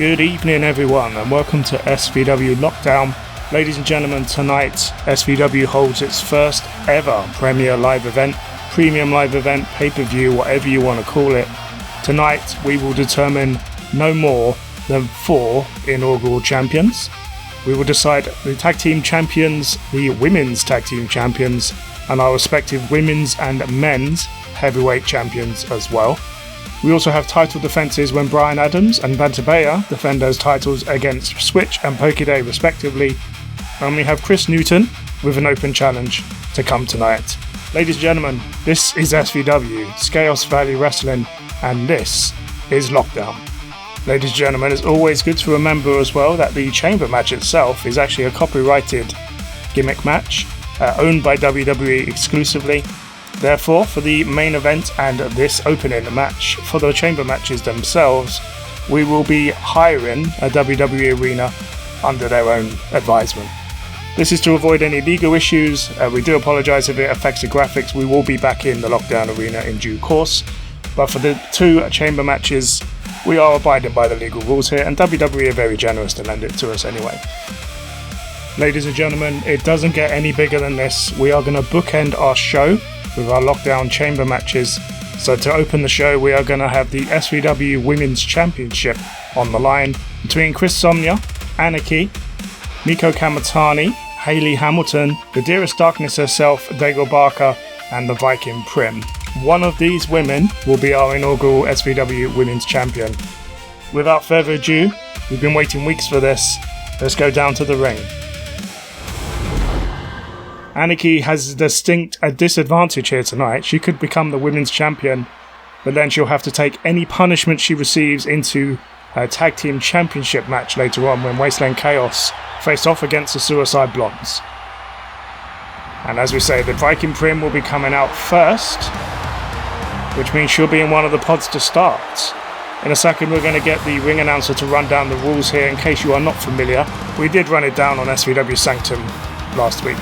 Good evening everyone and welcome to SVW Lockdown. Ladies and gentlemen, tonight SVW holds its first ever premier live event, premium live event, pay-per-view, whatever you want to call it. Tonight we will determine no more than 4 inaugural champions. We will decide the tag team champions, the women's tag team champions, and our respective women's and men's heavyweight champions as well. We also have title defences when Brian Addams and Vantabella defend those titles against Switch and Pokiday respectively. And we have Kris Newton with an open challenge to come tonight. Ladies and gentlemen, this is SVW, Skaos Valley Wrestling, and this is Lockdown. Ladies and gentlemen, it's always good to remember as well that the chamber match itself is actually a copyrighted gimmick match, owned by WWE exclusively. Therefore, for the main event and this opening match, for the chamber matches themselves, we will be hiring a WWE arena under their own advisement. This is to avoid any legal issues. We do apologise if it affects the graphics. We will be back in the Lockdown arena in due course. But for the 2 chamber matches, we are abiding by the legal rules here, and WWE are very generous to lend it to us anyway. Ladies and gentlemen, it doesn't get any bigger than this. We are going to bookend our show with our Lockdown chamber matches. So to open the show, we are going to have the SVW Women's Championship on the line between Kris Somnia, Archy, Meiko Kamatani, Hayley Hamilton, the Dearest Darkness herself, Daigle and the Viking Prim. One of these women will be our inaugural SVW Women's Champion. Without further ado, we've been waiting weeks for this. Let's go down to the ring. Archy has a distinct disadvantage here tonight. She could become the women's champion, but then she'll have to take any punishment she receives into a tag team championship match later on when Wasteland Skaos face off against the Suicide Blondes. And as we say, the Viking Prim will be coming out first, which means she'll be in one of the pods to start. In a second, we're going to get the ring announcer to run down the rules here in case you are not familiar. We did run it down on SVW Sanctum last week.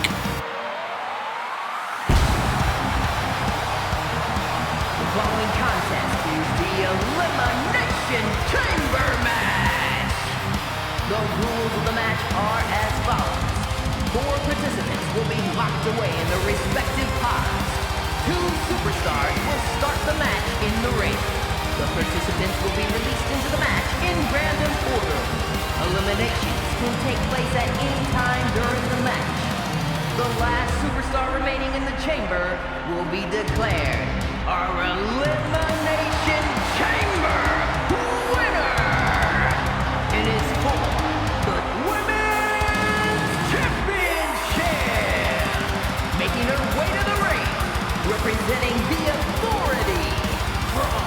Away in their respective pods. 2 superstars will start the match in the ring. The participants will be released into the match in random order. Eliminations can take place at any time during the match. The last superstar remaining in the chamber will be declared our Elimination Chamber winner. It is for the Women's Championship. Making her way to the ring, representing the authority from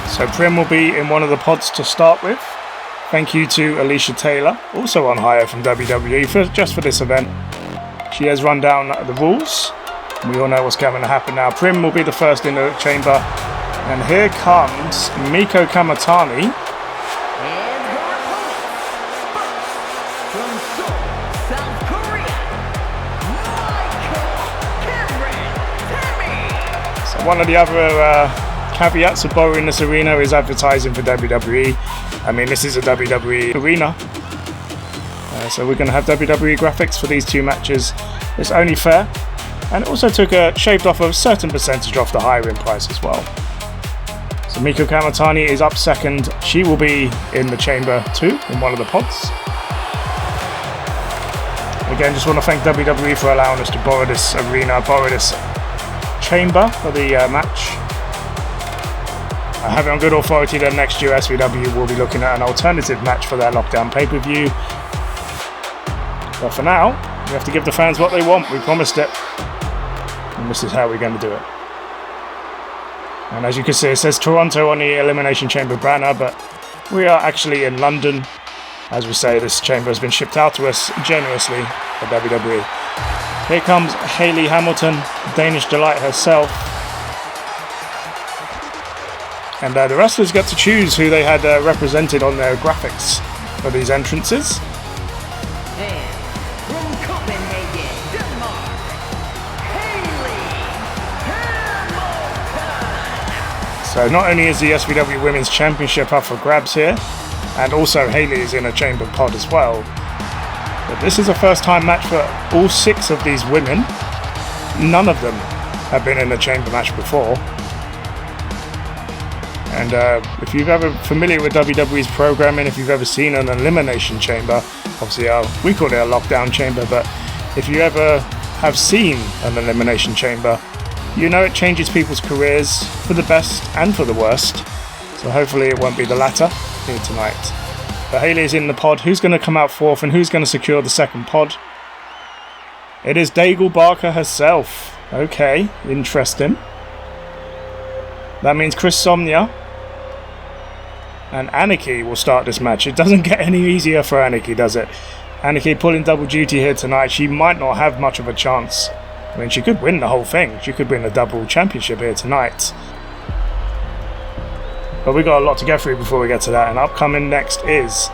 So Prim will be in one of the pods to start with. Thank you to Alicia Taylor, also on hire from WWE, just for this event. She has run down the rules. We all know what's going to happen now. Prim will be the first in the chamber. And here comes Meiko Kamatani. One of the other caveats of borrowing this arena is advertising for WWE. I mean, this is a WWE arena. So we're going to have WWE graphics for these 2 matches. It's only fair. And it also shaved off a certain percentage off the hiring price as well. So Meiko Kamatani is up second. She will be in the chamber too, in one of the pods. Again, just want to thank WWE for allowing us to borrow this arena, borrow this chamber for the match. I have it on good authority that next year SVW will be looking at an alternative match for their Lockdown pay-per-view. But for now, we have to give the fans what they want. We promised it. And this is how we're going to do it. And as you can see, it says Toronto on the Elimination Chamber banner, but we are actually in London. As we say, this chamber has been shipped out to us generously by WWE. Here comes Hayley Hamilton, Danish Delight herself. And the wrestlers get to choose who they had represented on their graphics for these entrances. And from Copenhagen, Denmark, Hayley Hamilton. So not only is the SVW Women's Championship up for grabs here, and also Hayley is in a chamber pod as well, but this is a first time match for all 6 of these women. None of them have been in a chamber match before. And if you've ever familiar with WWE's programming, if you've ever seen an elimination chamber, obviously we call it a lockdown chamber, but if you ever have seen an elimination chamber, you know it changes people's careers for the best and for the worst. So hopefully it won't be the latter here tonight. But Hayley is in the pod. Who's going to come out 4th and who's going to secure the 2nd pod? It is Daigle Barker herself. Okay, interesting. That means Kris, Somnia and Archy will start this match. It doesn't get any easier for Archy, does it? Archy pulling double duty here tonight. She might not have much of a chance. I mean, she could win the whole thing. She could win the double championship here tonight. But we got a lot to get through before we get to that. And upcoming next is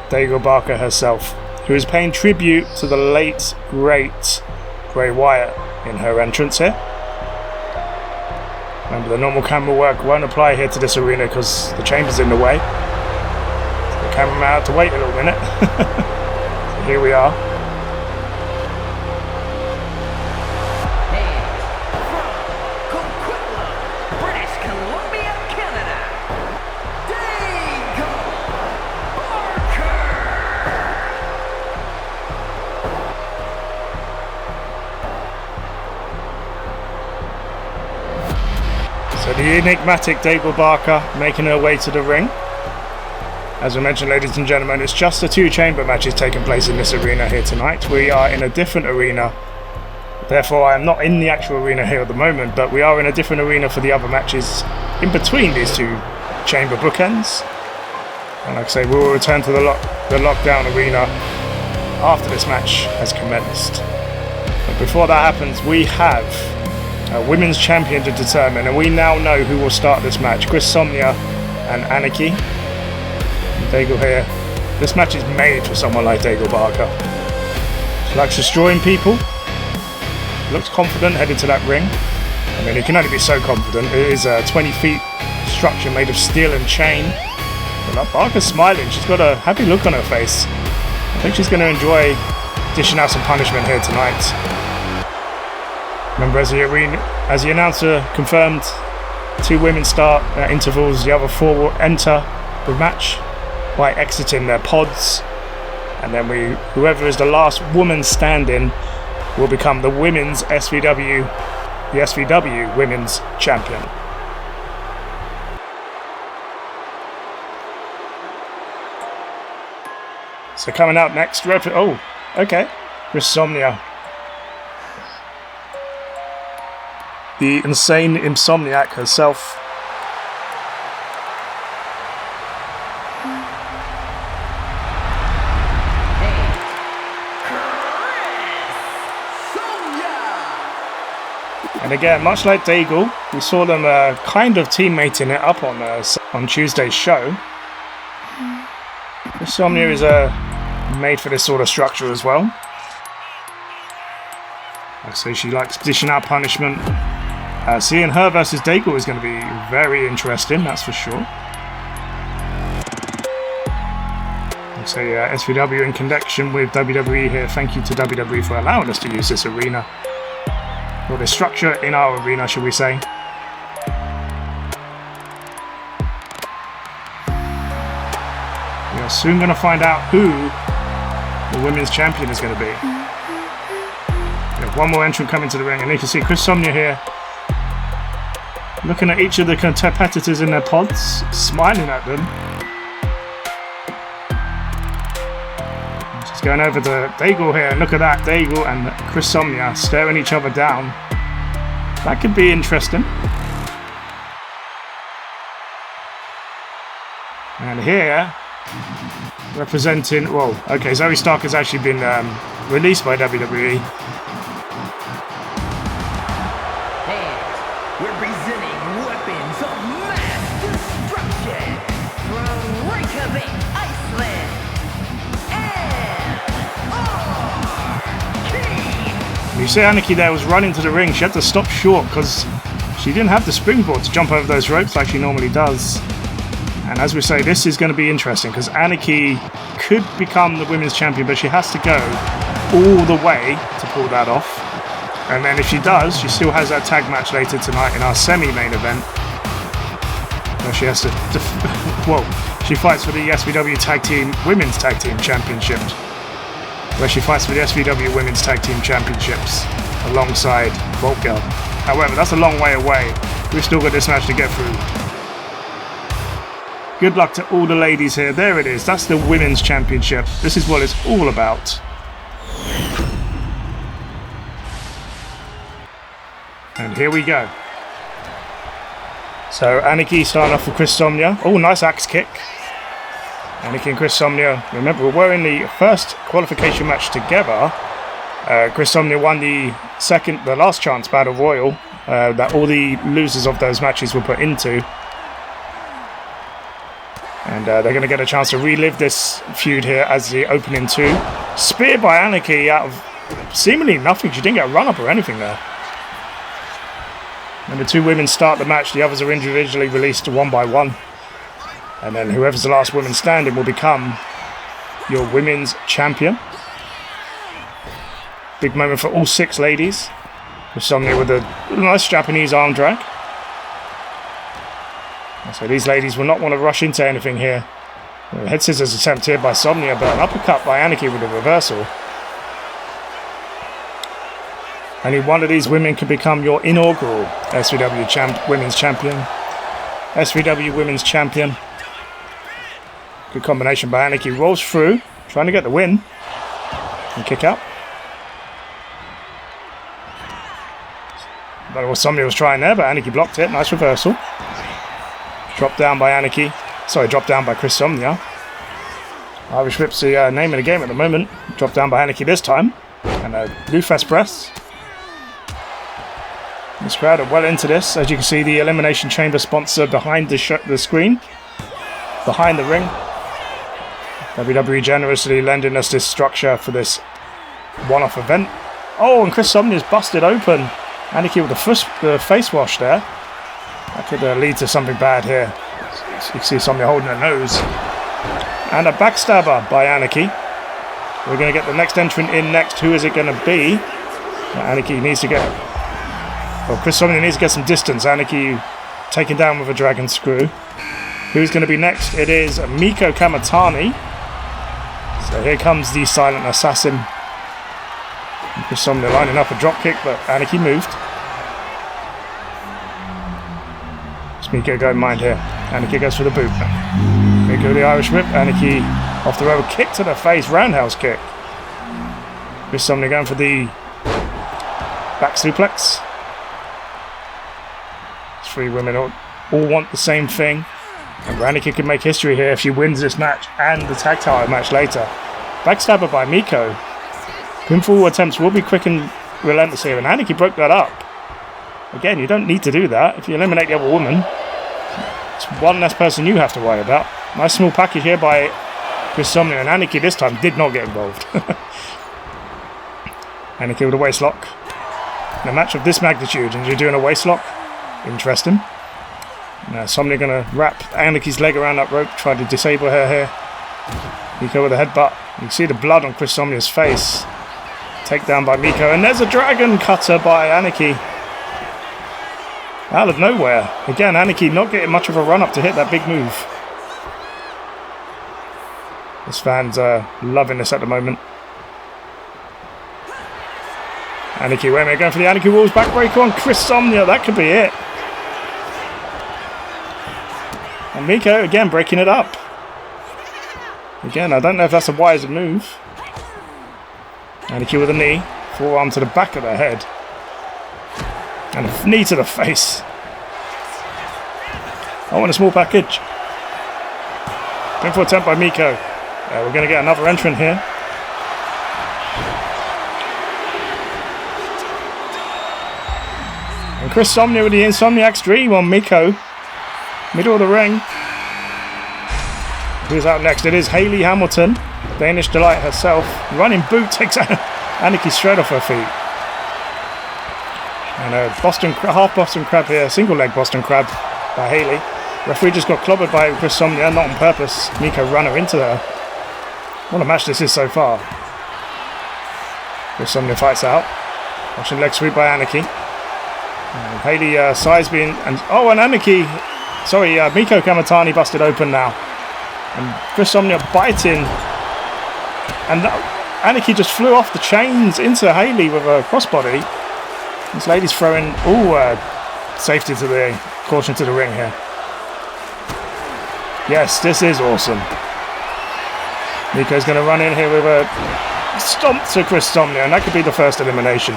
Daigle Barker herself, who is paying tribute to the late, great Bray Wyatt in her entrance here. Remember, the normal camera work won't apply here to this arena because the chamber's in the way. So the cameraman had to wait a little minute. So here we are. So the enigmatic Daigle Barker making her way to the ring. As we mentioned, ladies and gentlemen, it's just the 2 chamber matches taking place in this arena here tonight. We are in a different arena. Therefore, I am not in the actual arena here at the moment, but we are in a different arena for the other matches in between these 2 chamber bookends. And like I say, we will return to the lockdown arena after this match has commenced. But before that happens, we have a women's champion to determine, and we now know who will start this match. Kris, Somnia and Archy. Daigle here. This match is made for someone like Daigle Barker. She likes destroying people. Looks confident headed to that ring. I mean, he can only be so confident. It is a 20 feet structure made of steel and chain. But Barker's smiling. She's got a happy look on her face. I think she's going to enjoy dishing out some punishment here tonight. Remember, as the announcer confirmed, 2 women start at intervals. The other 4 will enter the match by exiting their pods, and then whoever is the last woman standing will become the women's SVW Women's Champion. So coming out next, Kris Somnia. The insane insomniac herself. And again, much like Daigle, we saw them kind of teammating it up on Tuesday's show. Somnia is made for this sort of structure as well. Like I say, she likes dishing out punishment. Seeing her versus Daigle is going to be very interesting, that's for sure. Like I say, SVW in connection with WWE here. Thank you to WWE for allowing us to use this arena. Or the structure in our arena, should we say. We are soon going to find out who the women's champion is going to be. We have one more entrant coming to the ring, and you can see Kris Somnia here looking at each of the competitors in their pods, smiling at them. She's going over to Daigle here, and look at that, Daigle and Kris Somnia staring each other down. That could be interesting. And here, representing, Zoe Stark has actually been released by WWE. You see Archy there was running to the ring. She had to stop short because She didn't have the springboard to jump over those ropes like she normally does. And as we say, this is going to be interesting because Archy could become the women's champion, but she has to go all the way to pull that off. And then if she does, she still has that tag match later tonight in our semi-main event, where she has to she fights for the SVW Women's Tag Team Championship, where she fights for the SVW Women's Tag Team Championships alongside Vault Girl. However, that's a long way away. We've still got this match to get through. Good luck to all the ladies here. There it is. That's the Women's Championship. This is what it's all about. And here we go. So Archy starting off with Kris Somnia. Oh, nice axe kick. Archy and Kris Somnia. Remember, we were in the first qualification match together. Kris Somnia won the last chance battle royal that all the losers of those matches were put into. And they're going to get a chance to relive this feud here as the opening two. Spear by Archy out of seemingly nothing. She didn't get a run-up or anything there. And the two women start the match. The others are individually released one by one. And then whoever's the last woman standing will become your women's champion. Big moment for all 6 ladies. With Somnia with a nice Japanese arm drag. So these ladies will not want to rush into anything here. Head scissors attempt here by Somnia, but an uppercut by Archy with a reversal. Only one of these women can become your inaugural SVW Women's Champion. SVW Women's Champion. Good combination by Archy. Rolls through, trying to get the win. And kick out. I don't know what Somnia was trying there, but Archy blocked it. Nice reversal. Dropped down by Archy. Sorry, dropped down by Kris Somnia. Irish Whip's the name of the game at the moment. Dropped down by Archy this time. And a blue fast press. This crowd are well into this. As you can see, the Elimination Chamber sponsor behind the screen. Behind the ring. WWE generously lending us this structure for this one-off event. Oh, and Kris Somnia's busted open. Archy with the face wash there. That could lead to something bad here. You can see Somnia holding her nose. And a backstabber by Archy. We're going to get the next entrant in next. Who is it going to be? Archy needs to get... Well, Kris Somnia needs to get some distance. Archy taken down with a dragon screw. Who's going to be next? It is Meiko Kamatani. So here comes the silent assassin. Kris Somnia lining up a drop kick, but Archy moved. Meiko go in mind here. Archy goes for the boot. Meiko the Irish whip. Archy off the rope. Kick to the face. Roundhouse kick. Kris Somnia going for the back suplex. 3 women all want the same thing. And Archy can make history here if she wins this match and the tag title match later. Backstabber by Meiko. Pinfall attempts will be quick and relentless here. And Archy broke that up. Again, you don't need to do that. If you eliminate the other woman, it's one less person you have to worry about. Nice small package here by Kris Somnia, and Archy this time did not get involved. Archy with a waist lock. In a match of this magnitude, and you're doing a waist lock, interesting. Now Somnia going to wrap Archy's leg around that rope, try to disable her here. Meiko with a headbutt. You can see the blood on Kris Somnia's face. Takedown by Meiko, and there's a dragon cutter by Archy. Out of nowhere. Again, Archy not getting much of a run-up to hit that big move. This fan's loving this at the moment. Archy, wait a minute, going for the Archy Walls backbreaker on Kris Somnia. That could be it. And Meiko, again, breaking it up. Again, I don't know if that's a wiser move. Archy with a knee. Forearm to the back of the head. And a knee to the face. Oh, and a small package. Going for a attempt by Meiko. We're going to get another entrant here. And Kris Somnia with the Insomniac's Dream on Meiko. Middle of the ring. Who's out next? It is Hayley Hamilton. Danish Delight herself. Running boot takes Archy straight off her feet. And a half Boston Crab here, single leg Boston Crab by Hayley. Referee just got clobbered by Kris Somnia, not on purpose. Meiko ran her into her. What a match this is so far. Kris Somnia fights out. Watching leg sweep by Anarchy. And Hayley size being... and Anarchy... Sorry, Meiko Kamatani busted open now. And Kris Somnia biting. And Anarchy just flew off the chains into Hayley with a crossbody. This lady's throwing... safety to the... caution to the ring here. Yes, this is awesome. Meiko's going to run in here with a stomp to Kris Somnia, and that could be the first elimination.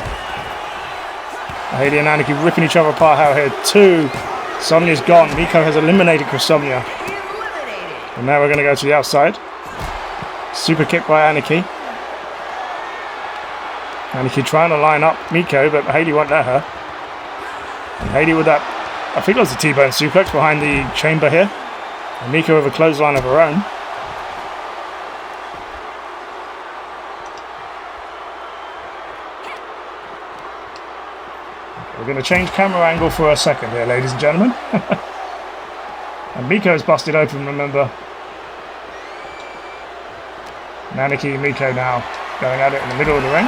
Hayley and Anarchy ripping each other apart out here. 2. Somnia's gone. Meiko has eliminated Kris Somnia. And now we're going to go to the outside. Super kick by Anarchy. Anarchy trying to line up Meiko, but Hayley won't let her. And Hayley with that, I think it was a T-bone suplex behind the chamber here. And Meiko with a clothesline of her own. We're going to change camera angle for a second here, ladies and gentlemen. And Meiko's busted open, remember. And Anarchy and Meiko now going at it in the middle of the ring.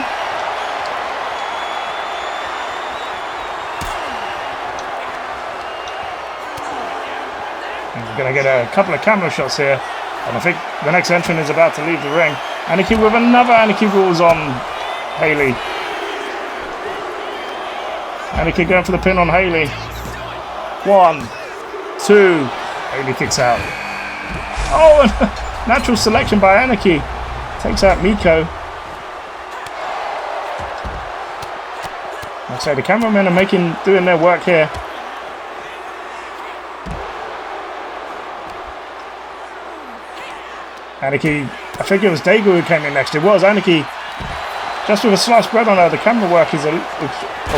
And we're going to get a couple of camera shots here. And I think the next entrant is about to leave the ring. Anarchy with another Anarchy rules on Hayley. Anarchy going for the pin on Hayley. 1, 2. Hayley kicks out. Oh, and natural selection by Anarchy. Takes out Meiko. Like I say, the cameramen are doing their work here. Anarchy, I think it was Daigle who came in next. It was Anarchy. Just with a sliced bread on her, the camera work is oh,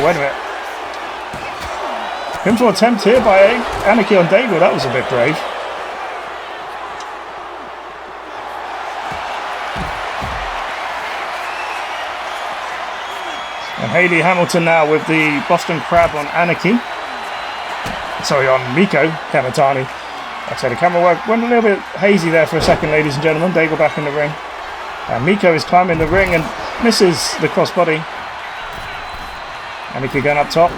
wait a minute. Pinfall attempt here by Anarchy on Daigle. That was a bit brave. And Hayley Hamilton now with the Boston Crab on Anarchy. Sorry, on Meiko Kamatani. Like I said, the camera work went a little bit hazy there for a second, ladies and gentlemen. Daigle back in the ring. And Meiko is climbing the ring and misses the crossbody. Anarchy going up top.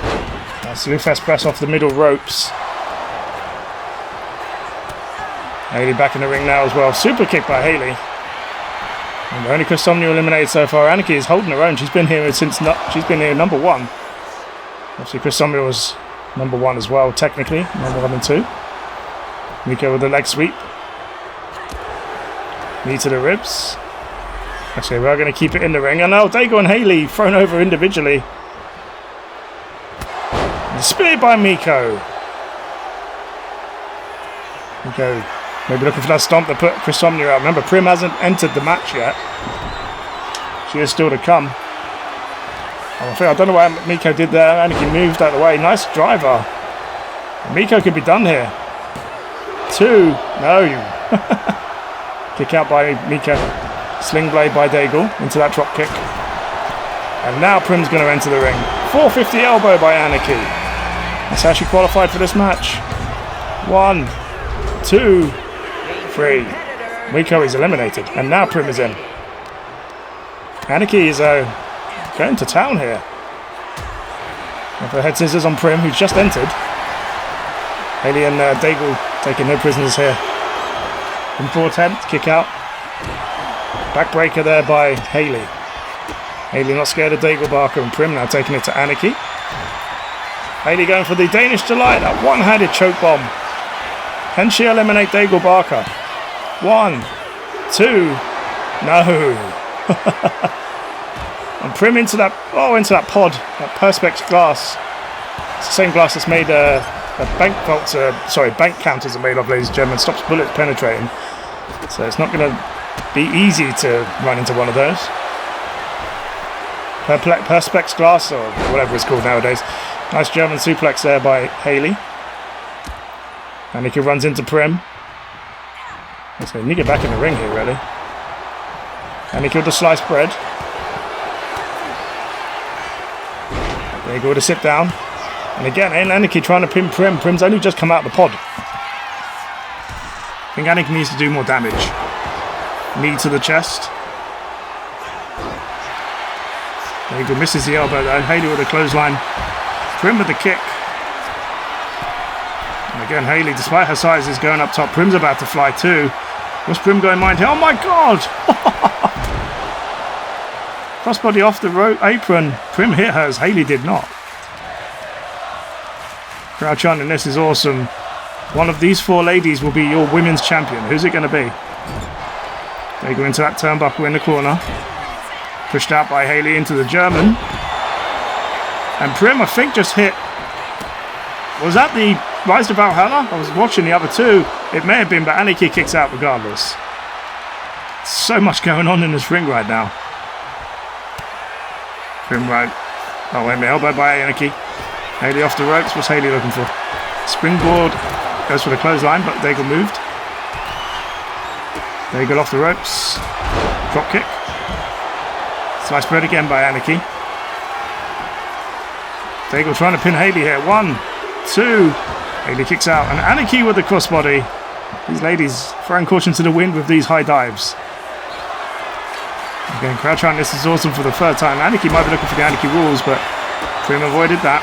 Slewfest press off the middle ropes. Hayley back in the ring now as well. Super kick by Hayley. And only Kris Somnia eliminated so far. Anarchy is holding her own. She's been here she's been here number 1. Obviously Kris Somnia was number 1 as well, technically. Number 1 and 2. Meiko with the leg sweep. Knee to the ribs. Actually, we're going to keep it in the ring. And now Daigle and Hayley thrown over individually. Spear by Meiko. Meiko maybe looking for that stomp to put Kris Somnia out. Remember, Prim hasn't entered the match yet. She is still to come. I don't know what Meiko did there. Anarchy moved out of the way. Nice driver. Meiko could be done here. 2. No. Kick out by Meiko. Sling blade by Daigle into that drop kick. And now Prim's going to enter the ring. 450 elbow by Anarchy. That's how she qualified for this match. 1, 2, 3. Meiko is eliminated. And now Prim is in. Anarchy is going to town here. And for head scissors on Prim, who's just entered. Hayley and Daigle taking no prisoners here. Pinfall attempt, kick out. Backbreaker there by Hayley. Hayley not scared of Daigle Barker, and Prim now taking it to Anarchy. Hayley going for the Danish Delight, that one-handed choke bomb. Can she eliminate Daigle Barker? 1, 2, no. And Prim into that pod, that Perspex glass. It's the same glass that's made bank counters are made of, ladies and gentlemen. Stops bullets penetrating. So it's not going to be easy to run into one of those. Perspex glass, or whatever it's called nowadays. Nice German suplex there by Hayley. Anarchy runs into Prim. So you need to get back in the ring here, really. Anarchy with the sliced bread. Daigle with a sit down. And again, Anarchy trying to pin Prim. Prim's only just come out of the pod. I think Anarchy needs to do more damage. Knee to the chest. Daigle misses the elbow though. Hayley with a clothesline. Prim with the kick. And again, Hayley, despite her size, is going up top. Prim's about to fly too. What's Prim going mind here? Oh my god! Crossbody off the apron. Prim hit hers. Hayley did not. Crowd chanting, this is awesome. One of these 4 ladies will be your women's champion. Who's it going to be? They go into that turnbuckle in the corner. Pushed out by Hayley into the German. And Prim, I think, just hit... Was that the Rise to Valhalla? I was watching the other 2. It may have been, but Anarchy kicks out regardless. So much going on in this ring right now. Prim right. Oh, wait a minute. Elbow by Anarchy. Hayley off the ropes. What's Hayley looking for? Springboard. Goes for the clothesline, but Daigle moved. Daigle off the ropes. Drop kick. Slice spread again by Anarchy. Daigle trying to pin Hayley here. 1, 2. Hayley kicks out. And Anarchy with the crossbody. These ladies throwing caution to the wind with these high dives. Again, crowd chanting, this is awesome for the 3rd time. Anarchy might be looking for the Anarchy rules, but Prim avoided that.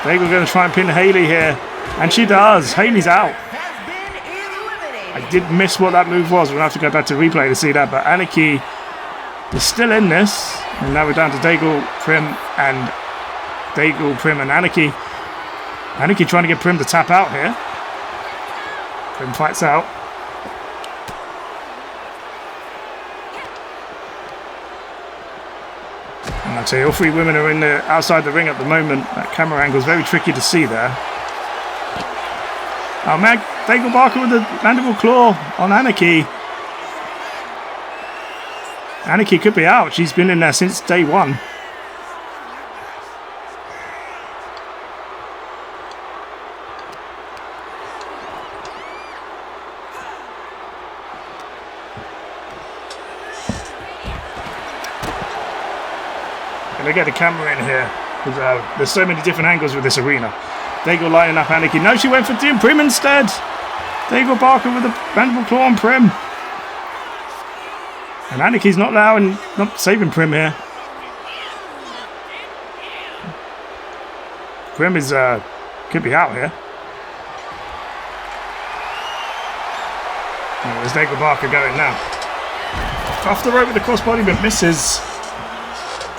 Daigle going to try and pin Hayley here. And she does. Hayley's out. I did miss what that move was. We'll have to go back to replay to see that. But Anarchy is still in this. And now we're down to Daigle, Prim, and Daigle, Prim, and Anarchy. Anarchy trying to get Prim to tap out here. Prim fights out. And I'll tell you, all 3 women are in the outside the ring at the moment. That camera angle is very tricky to see there. Oh, man, Daigle Barker with the mandible claw on Anarchy. Anarchy could be out. She's been in there since day 1. Gonna get the camera in here because there's so many different angles with this arena. Daigle lining up Anarchy. No, she went for Prim instead. Daigle Barker with the mandible claw on Prim. And Anarchy's not saving Prim here. Prim is could be out here. Oh, where's Daigle Barker going now? Off the rope with the crossbody, but misses.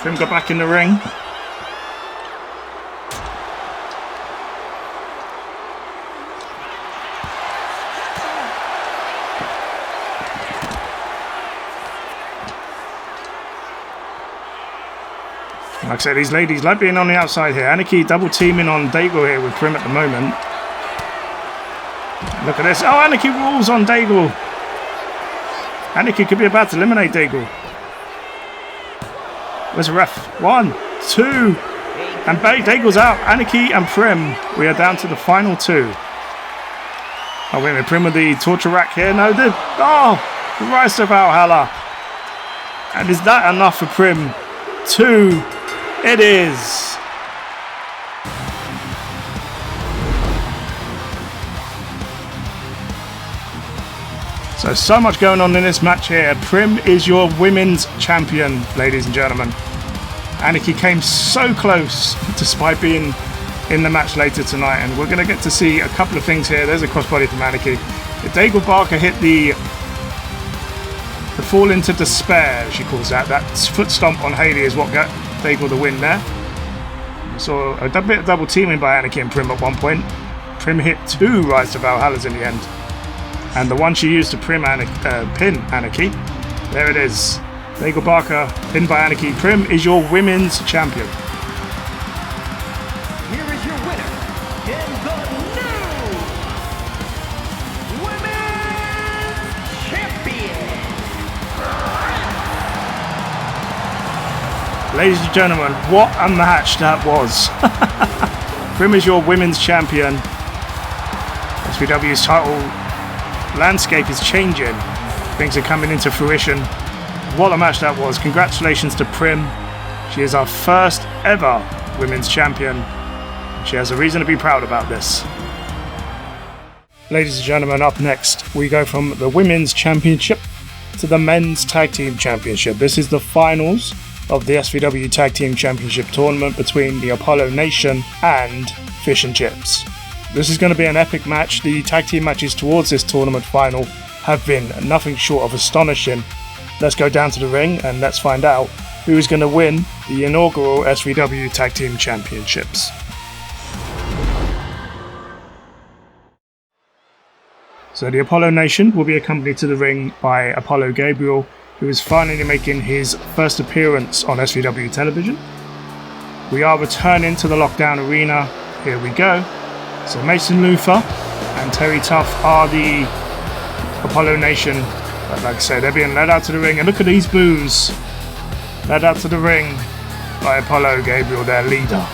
Prim got back in the ring. Like I said, these ladies like being on the outside here. Anarchy double teaming on Daigle here with Prim at the moment. Look at this. Oh, Anarchy rules on Daigle. Anarchy could be about to eliminate Daigle. Where's the ref? 1, 2. And Daigle's out. Anarchy and Prim. We are down to the final 2. Oh, wait a minute. Prim with the torture rack here. No, the Rise to Valhalla. And is that enough for Prim? 2. It is. So much going on in this match here. Prim is your women's champion, ladies and gentlemen. Anarchy came so close despite being in the match later tonight, and we're going to get to see a couple of things here. There's a crossbody from Anarchy. Daigle Barker hit the fall into despair, as she calls that. That foot stomp on Hayley is what got Daigle the win there. So a bit of double teaming by Anarchy and Prim at one point. Prim hit 2 Rise to Valhallas in the end. And the one she used to pin Anarchy. There it is. Daigle Barker pinned by Anarchy. Prim is your women's champion. Here is your winner in the new Women's Champion. Ladies and gentlemen, what a match that was. Prim is your women's champion. SVW's title landscape is changing. Things are coming into fruition. What a match that was. Congratulations to Prim. She is our first ever women's champion. She has a reason to be proud about this. Ladies and gentlemen, up next, we go from the Women's Championship to the Men's Tag Team Championship. This is the finals of the SVW Tag Team Championship tournament between the Apollo Nation and Fish and Chips. This is going to be an epic match. The tag team matches towards this tournament final have been nothing short of astonishing. Let's go down to the ring and let's find out who is going to win the inaugural SVW Tag Team Championships. So the Apollo Nation will be accompanied to the ring by Apollo Gabriel, who is finally making his first appearance on SVW television. We are returning to the Lockdown Arena. Here we go. So Mason Luther and Terry Tuff are the Apollo Nation. But like I said, they're being led out to the ring. And look at these boos. Led out to the ring by Apollo Gabriel, their leader.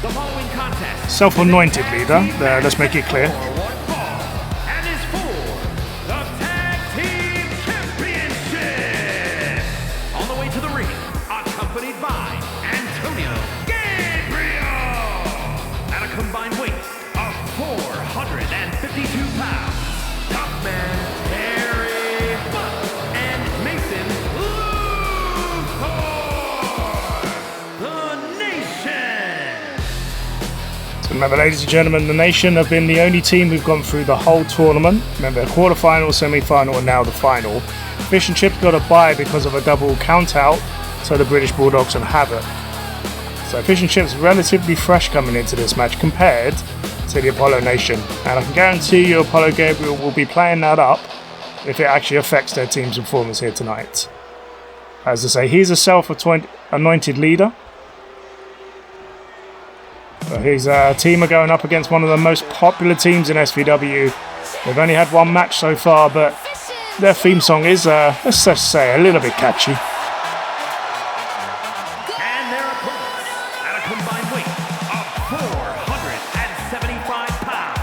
The following contest. Self-anointed leader. Let's make it clear. Remember, ladies and gentlemen, the Nation have been the only team who've gone through the whole tournament. Remember, the quarterfinal, semi-final, and now the final. Fish and Chips got a bye because of a double count-out, so the British Bulldogs can have it. So Fish and Chips relatively fresh coming into this match compared to the Apollo Nation. And I can guarantee you Apollo Gabriel will be playing that up if it actually affects their team's performance here tonight. As I say, he's a self-anointed leader. So his team are going up against one of the most popular teams in SVW. They've only had one match so far, but their theme song is, let's just say, a little bit catchy. And their opponents, at a combined weight of 475 pounds,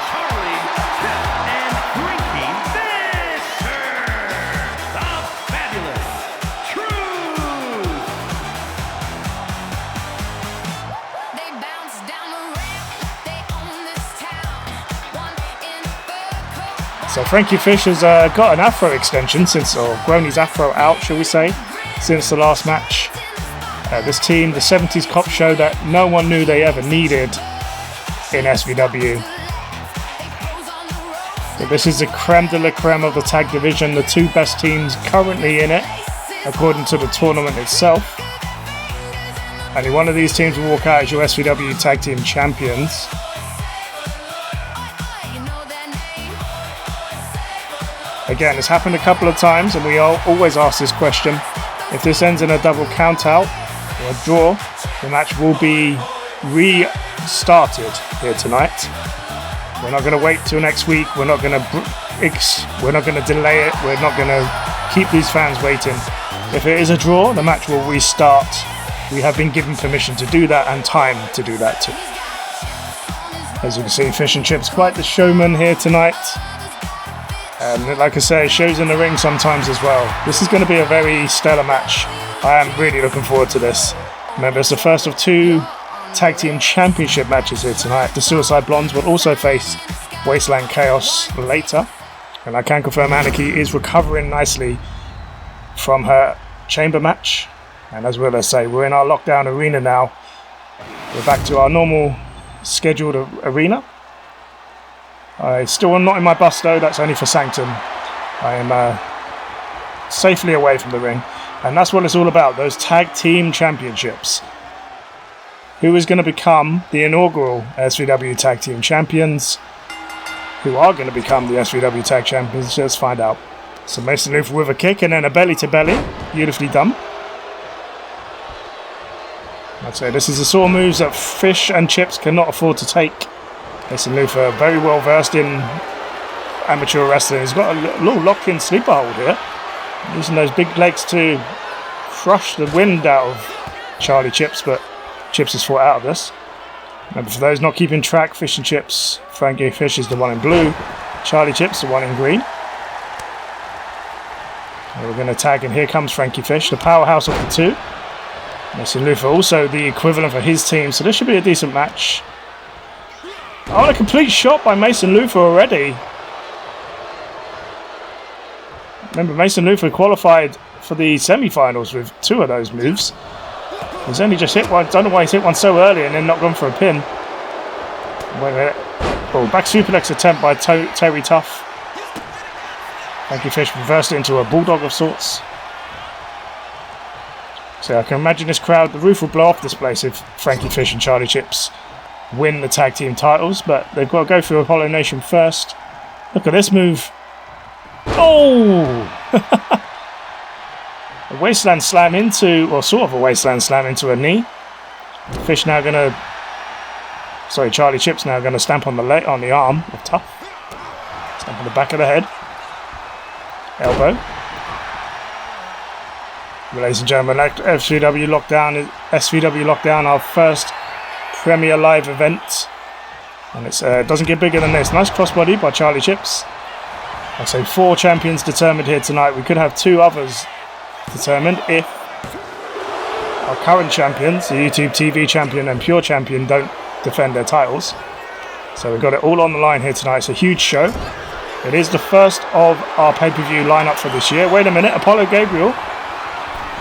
Charlie, Chip, and Frankie Fisher, the fabulous Kruz. So Frankie Fish has got an afro extension or grown his afro out, shall we say, since the last match. This team, the 70s cop show that no one knew they ever needed in SVW. So this is the creme de la creme of the tag division, the two best teams currently in it, according to the tournament itself. Only one of these teams will walk out as your SVW Tag Team Champions. Again, it's happened a couple of times, and we always ask this question. If this ends in a double count-out or a draw, the match will be restarted here tonight. We're not going to wait till next week. We're not going to delay it. We're not going to keep these fans waiting. If it is a draw, the match will restart. We have been given permission to do that and time to do that too. As you can see, Fish and Chips quite the showman here tonight. And like I say, it shows in the ring sometimes as well. This is going to be a very stellar match. I am really looking forward to this. Remember, it's the first of two Tag Team Championship matches here tonight. The Suicide Blondes will also face Wasteland Skaos later. And I can confirm Anarchy is recovering nicely from her chamber match. And as well as say, we're in our lockdown arena now. We're back to our normal scheduled arena. I still am not in my bus though, that's only for Sanctum. I am safely away from the ring. And that's what it's all about, those Tag Team Championships. Who is going to become the inaugural SVW Tag Team Champions? Who are going to become the SVW Tag Champions? Let's find out. So Mason Luther with a kick and then a belly to belly. Beautifully done. I'd say this is the sort of moves that Fish and Chips cannot afford to take. Mason Luther, very well versed in amateur wrestling. He's got a little lock-in sleeper hold here. Using those big legs to crush the wind out of Charlie Chips, but Chips has fought out of this. And for those not keeping track, Fish and Chips, Frankie Fish is the one in blue. Charlie Chips, the one in green. And we're going to tag, and here comes Frankie Fish, the powerhouse of the two. Mason Luther also the equivalent for his team, so this should be a decent match. Oh, a complete shot by Mason Luther already. Remember, Mason Luther qualified for the semi-finals with 2 of those moves. He's only just hit one. Don't know why he's hit one so early and then not gone for a pin. Wait a minute. Oh, back suplex attempt by Terry Tough. Frankie Fish reversed it into a bulldog of sorts. So I can imagine this crowd, the roof will blow off this place if Frankie Fish and Charlie Chips win the tag team titles, but they've got to go through Apollo Nation first. Look at this move. Oh! A Wasteland slam into, or sort of a Wasteland slam into a knee. Fish now going to, sorry, Charlie Chips now going to stamp on the leg, on the arm of Tough. Stamp on the back of the head. Elbow. Ladies and gentlemen, SVW Lockdown, our first Premier Live event. And it doesn't get bigger than this. Nice crossbody by Charlie Chips. I'd say 4 champions determined here tonight. We could have 2 others determined if our current champions, the YouTube TV champion and Pure champion, don't defend their titles. So we've got it all on the line here tonight. It's a huge show. It is the first of our pay-per-view lineup for this year. Wait a minute, Apollo Gabriel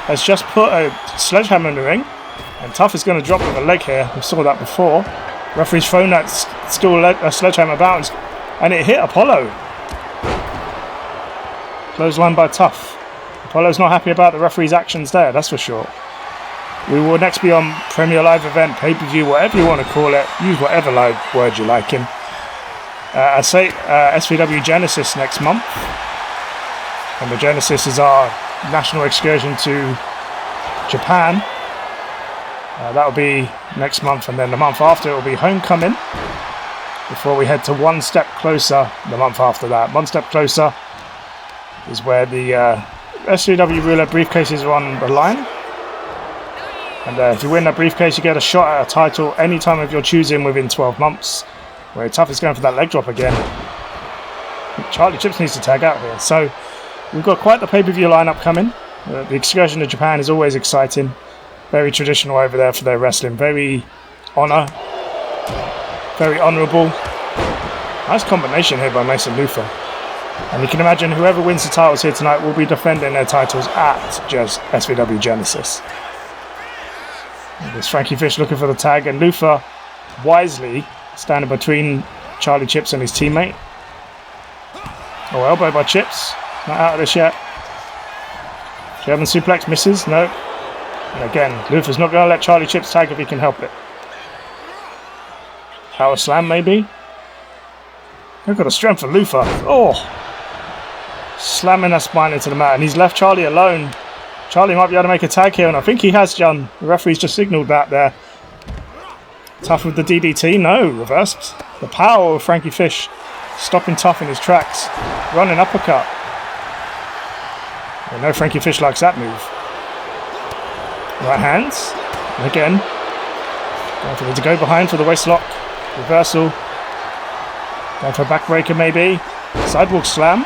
has just put a sledgehammer in the ring, and Tough is going to drop with a leg here. We saw that before. Referee's thrown that a sledgehammer bounce, and it hit Apollo. Clothesline by Tough. Apollo's not happy about the referee's actions there, that's for sure. We will next be on Premier Live Event, pay-per-view, whatever you want to call it. Use whatever live word you like in. I say SVW Genesis next month. And the Genesis is our national excursion to Japan. That will be next month, and then the month after it will be Homecoming, before we head to One Step Closer the month after that. One Step Closer is where the SVW Roulette briefcases are on the line. And if you win that briefcase, you get a shot at a title any time of your choosing within 12 months. Where Tough is going for that leg drop again. Charlie Chips needs to tag out here. So we've got quite the pay-per-view lineup coming. The excursion to Japan is always exciting. Very traditional over there for their wrestling. Very honourable. Nice combination here by Mason Luther. And you can imagine whoever wins the titles here tonight will be defending their titles at just SVW Genesis. There's Frankie Fish looking for the tag, and Luther wisely standing between Charlie Chips and his teammate. Oh, elbow by Chips. Not out of this yet. German suplex misses. No. And again, Luther's not going to let Charlie Chips tag if he can help it. Power slam maybe. Look at the strength of Luther. Oh! Slamming that spine into the mat, and he's left Charlie alone. Charlie might be able to make a tag here, and I think he has done. The referee's just signalled that there. Tough with the DDT. No, reversed. The power of Frankie Fish stopping Tough in his tracks. Running uppercut. I know Frankie Fish likes that move. Right hands. And again. Going for the to go behind for the waist lock. Reversal. Going for a backbreaker maybe. Sidewalk slam.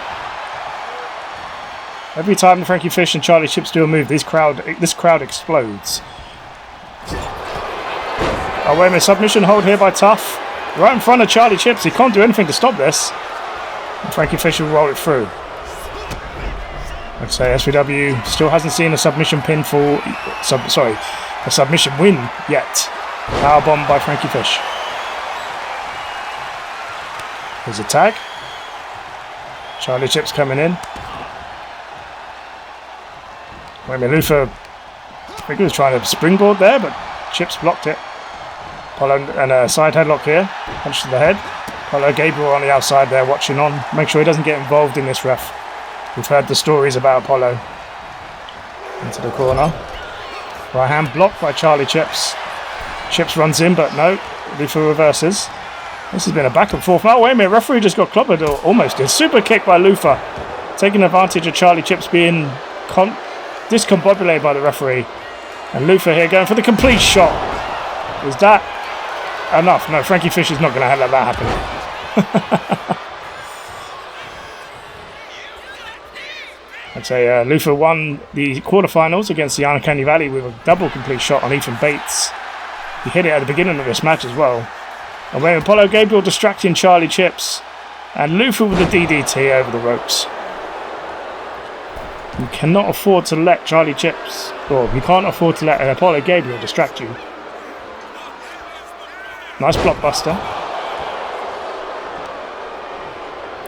Every time Frankie Fish and Charlie Chips do a move, this crowd explodes. Oh, wait a minute, submission hold here by Tough. Right in front of Charlie Chips. He can't do anything to stop this. And Frankie Fish will roll it through. I'd say SVW still hasn't seen a submission pin a submission win yet. Powerbomb by Frankie Fish. There's a tag. Charlie Chips coming in. Wait a minute, Luther, I think he was trying to springboard there, but Chips blocked it. Apollo and a side headlock here. Punch to the head. Apollo Gabriel on the outside there watching on. Make sure he doesn't get involved in this, ref. We've heard the stories about Apollo. Into the corner. Right hand blocked by Charlie Chips. Chips runs in, but no. Luther reverses. This has been a back and forth. Oh, wait a minute. Referee just got clobbered, or almost did. Super kick by Luther. Taking advantage of Charlie Chips being discombobulated by the referee. And Luther here going for the complete shot. Is that enough? No, Frankie Fish is not going to let that happen. I'd say Luther won the quarterfinals against the Uncanny Valley with a double complete shot on Ethan Bates. He hit it at the beginning of this match as well. And when Apollo Gabriel distracting Charlie Chips, and Luther with the DDT over the ropes. You cannot afford to let Charlie Chips, or you can't afford to let Apollo Gabriel distract you. Nice blockbuster.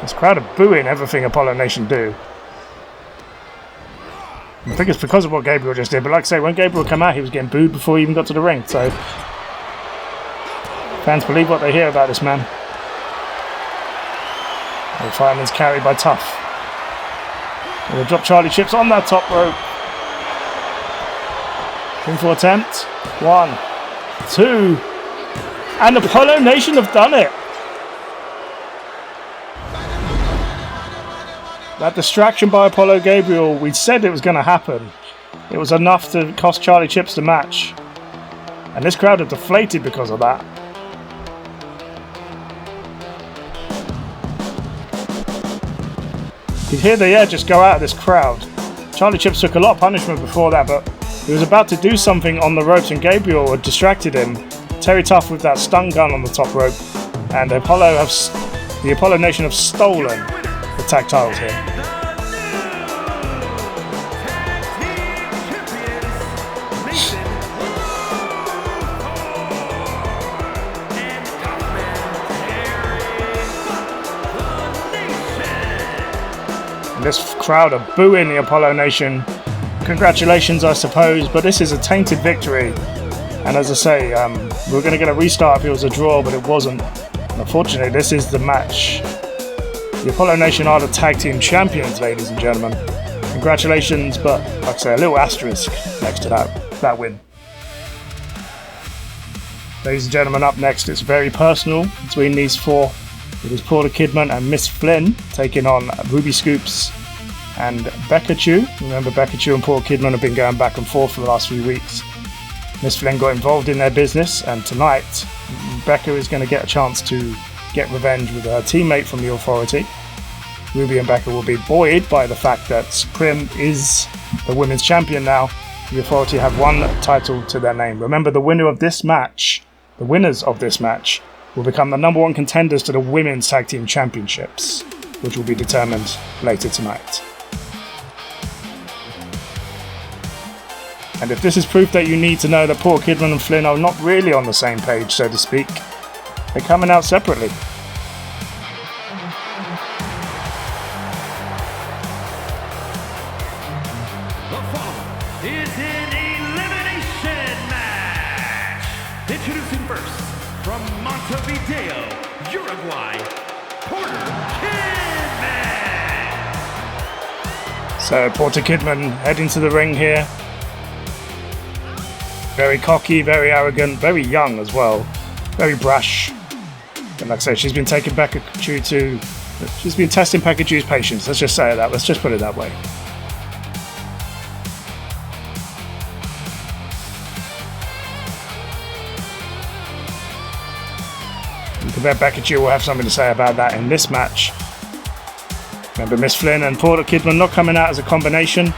This crowd are booing everything Apollo Nation do. I think it's because of what Gabriel just did, but like I say, when Gabriel came out, he was getting booed before he even got to the ring, so fans believe what they hear about this man. The fireman's carried by Tough. We'll drop Charlie Chips on that top rope. Pinfall attempt. 1, 2, and Apollo Nation have done it. That distraction by Apollo Gabriel, we said it was going to happen. It was enough to cost Charlie Chips the match. And this crowd are deflated because of that. You hear the air just go out of this crowd. Charlie Chips took a lot of punishment before that, but he was about to do something on the ropes and Gabriel had distracted him. Terry Tough with that stun gun on the top rope, and the Apollo Nation have stolen the tag titles here. And this crowd are booing the Apollo Nation. Congratulations, I suppose, but this is a tainted victory. And as I say, we're going to get a restart if it was a draw, but it wasn't. And unfortunately, this is the match. The Apollo Nation are the tag team champions, ladies and gentlemen. Congratulations, but like I say, a little asterisk next to that win. Ladies and gentlemen, up next, it's very personal between these four. It is Porter Kidman and Miss Flynn taking on Ruby Scoops and Bekachu. Remember, Bekachu and Porter Kidman have been going back and forth for the last few weeks. Miss Flynn got involved in their business, and tonight, Becca is going to get a chance to get revenge with her teammate from the Authority. Ruby and Becca will be buoyed by the fact that Prim is the women's champion now. The Authority have one title to their name. Remember, the winners of this match will become the number one contenders to the Women's Tag Team Championships, which will be determined later tonight. And if this is proof that you need to know that Paul Kidman and Flynn are not really on the same page, so to speak, they're coming out separately. The following is an elimination match. Introducing first, from Montevideo, Uruguay, Porter Kidman. So Porter Kidman heading to the ring here. Very cocky, very arrogant, very young as well. Very brash. And like I say, she's been testing Bekachu's patience. Let's just say that. Let's just put it that way. I bet Bekachu will have something to say about that in this match. Remember, Miss Flynn and Porter Kidman not coming out as a combination.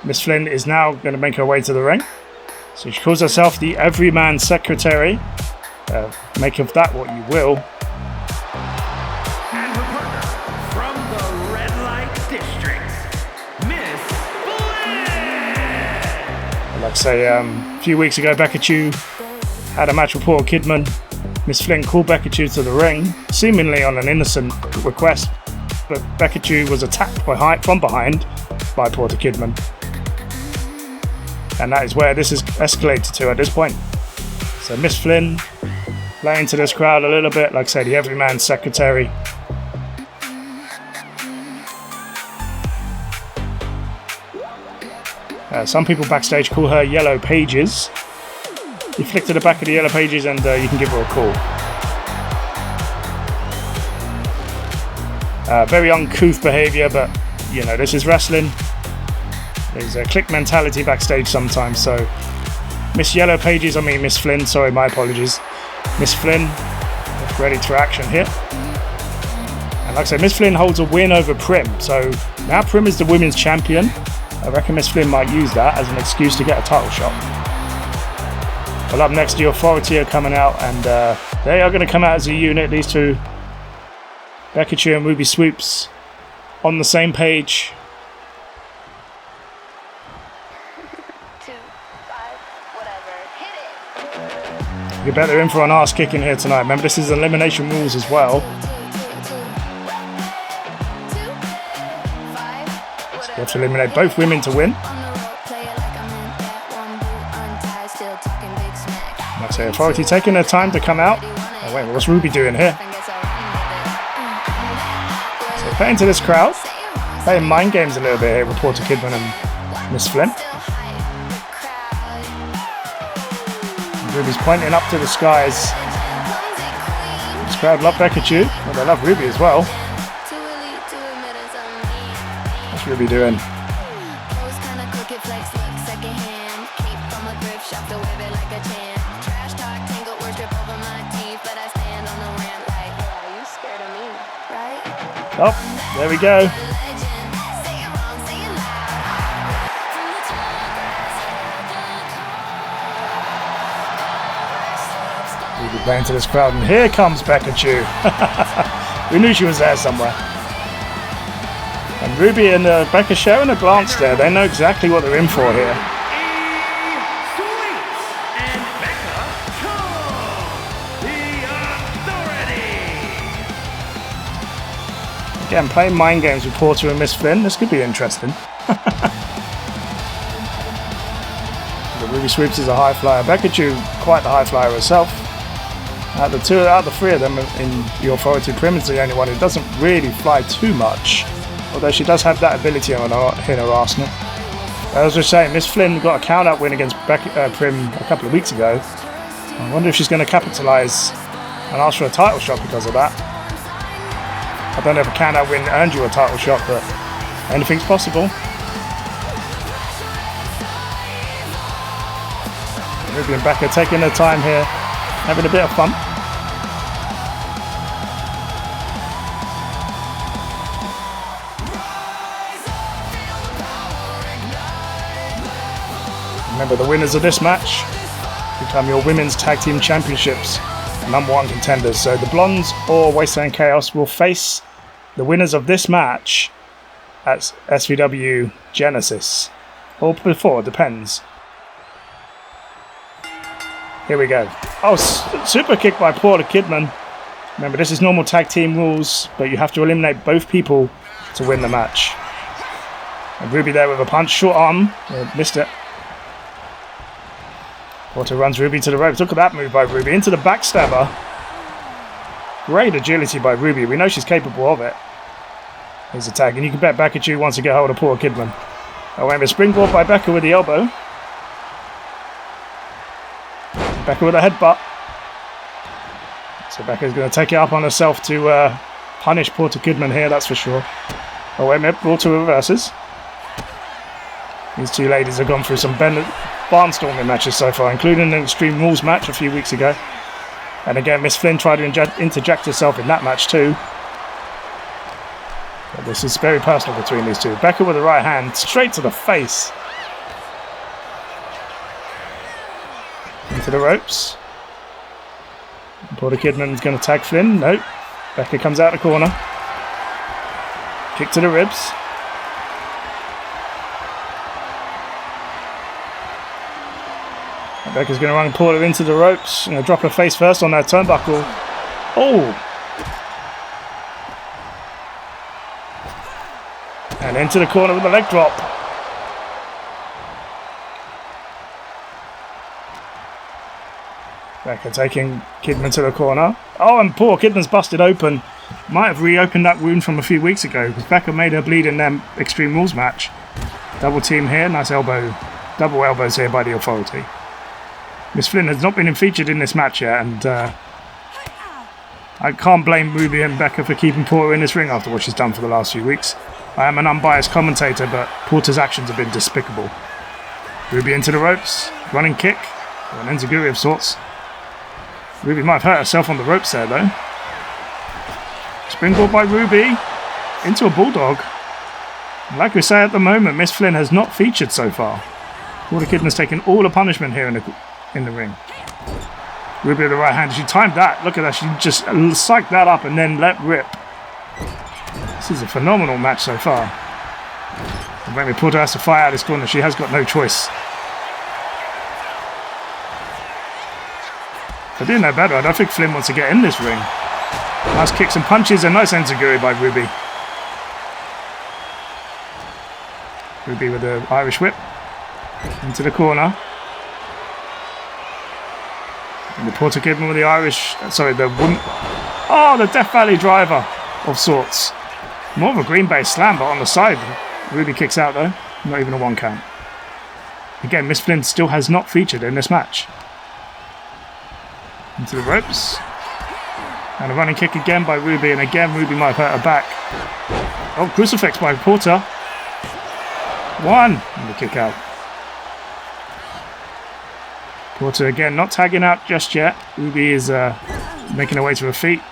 Miss Flynn is now going to make her way to the ring. So she calls herself the Everyman Secretary. Make of that what you will. And her partner from the Red Light District, Miss Flynn. Like I say, a few weeks ago, Bekachu had a match with Paul Kidman. Miss Flynn called Bekachu to the ring, seemingly on an innocent request, but Bekachu was attacked from behind by Porter Kidman. And that is where this is escalated to at this point. So Miss Flynn playing to this crowd a little bit, like I said, the Everyman Secretary. Some people backstage call her Yellow Pages. You flick to the back of the Yellow Pages and you can give her a call. Very uncouth behaviour, but you know, this is wrestling. There's a click mentality backstage sometimes, so Miss Flynn, sorry, my apologies. Miss Flynn, ready for action here. And like I said, Miss Flynn holds a win over Prim, so now Prim is the women's champion. I reckon Miss Flynn might use that as an excuse to get a title shot. Well, up next, the Authority are coming out, and they are going to come out as a unit, these two. Bekachu and Ruby Swoops on the same page. 2, 5, whatever, hit it. You bet they're in for an arse kicking here tonight. Remember, this is elimination rules as well. So you have to eliminate both women to win. Like I say, Authority taking their time to come out. Oh wait, what's Ruby doing here? So play into this crowd. Playing mind games a little bit here with Porter Kidman and Miss Flynn. And Ruby's pointing up to the skies. This crowd love Bekachu, but they love Ruby as well. What's Ruby doing? Oh, there we go. We'll be playing to this crowd, and here comes Bekachu. We knew she was there somewhere. And Ruby and Becca sharing a glance there. They know exactly what they're in for here. Again, playing mind games with Porter and Miss Flynn. This could be interesting. The Ruby Swoops is a high flyer. Bekachu, quite the high flyer herself. Out of the three of them in the Authority, Prim is the only one who doesn't really fly too much. Although she does have that ability in her arsenal. I was just saying, Miss Flynn got a count-out win against Prim a couple of weeks ago. I wonder if she's going to capitalise and ask for a title shot because of that. I don't know if a count-out win earned you a title shot, but anything's possible. Ruby and Becca taking their time here, having a bit of fun. Remember, the winners of this match become your Women's Tag Team Championships #1 contenders. So the Blondes or Wasteland Chaos will face the winners of this match at SVW Genesis. Or before, depends. Here we go. Oh, super kick by Porter Kidman. Remember, this is normal tag team rules, but you have to eliminate both people to win the match. And Ruby there with a punch, short arm, missed it. Porter runs Ruby to the ropes. Look at that move by Ruby into the backstabber. Great agility by Ruby. We know she's capable of it. Here's a tag, and you can bet Bekachu wants to get hold of Porter Kidman. Oh, wait, a springboard by Becca with the elbow. Becca with a headbutt. So Becca's going to take it up on herself to punish Porter Kidman here, that's for sure. Oh, wait a minute, Porter reverses. These two ladies have gone through some barnstorming matches so far, including an Extreme Rules match a few weeks ago. And again, Miss Flynn tried to interject herself in that match too. But this is very personal between these two. Becca with the right hand, straight to the face. Into the ropes. Porter Kidman's going to tag Flynn. Nope. Becca comes out the corner. Kick to the ribs. Becca's going to run Porter into the ropes. Drop her face first on that turnbuckle. Oh! And into the corner with a leg drop. Becca taking Kidman to the corner. Oh, and poor Kidman's busted open. Might have reopened that wound from a few weeks ago because Becca made her bleed in their Extreme Rules match. Double team here. Nice elbow. Double elbows here by the Authority. Miss Flynn has not been featured in this match yet, and I can't blame Ruby and Becca for keeping Porter in this ring after what she's done for the last few weeks. I am an unbiased commentator, but Porter's actions have been despicable. Ruby into the ropes, running kick, or an enziguri of sorts. Ruby might have hurt herself on the ropes there though. Springboard by Ruby, into a bulldog. Like we say at the moment, Miss Flynn has not featured so far. Porter Kidman's taken all the punishment here in the ring. Ruby with the right hand, she timed that, look at that, she just psyched that up and then let rip. This is a phenomenal match so far. And when Porter has to fight out this corner, she has got no choice. If I didn't know better, I don't think Flynn wants to get in this ring. Nice kicks and punches, a nice enziguri by Ruby. Ruby with the Irish whip. Into the corner. And the Porter Kidman with the Irish... Sorry, the woman... Oh, the Death Valley driver of sorts. More of a Green Bay slam, but on the side. Ruby kicks out though. Not even a 1 count. Again, Miss Flynn still has not featured in this match. Into the ropes. And a running kick again by Ruby. And again, Ruby might have hurt her back. Oh, crucifix by Porter. 1. And the kick out. Porter again not tagging out just yet. Ruby is making her way to her feet.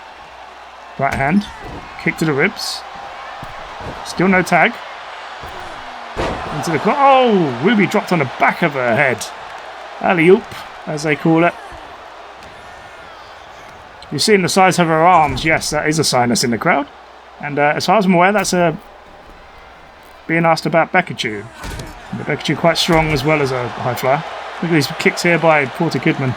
Right hand. Kick to the ribs. Still no tag. Into the corner. Oh! Ruby dropped on the back of her head. Alley-oop, as they call it. You've seen the size of her arms. Yes, that is a sign that's in the crowd. And as far as I'm aware, that's being asked about Bekachu. And Bekachu quite strong as well as a high flyer. Look at these kicks here by Porter Kidman.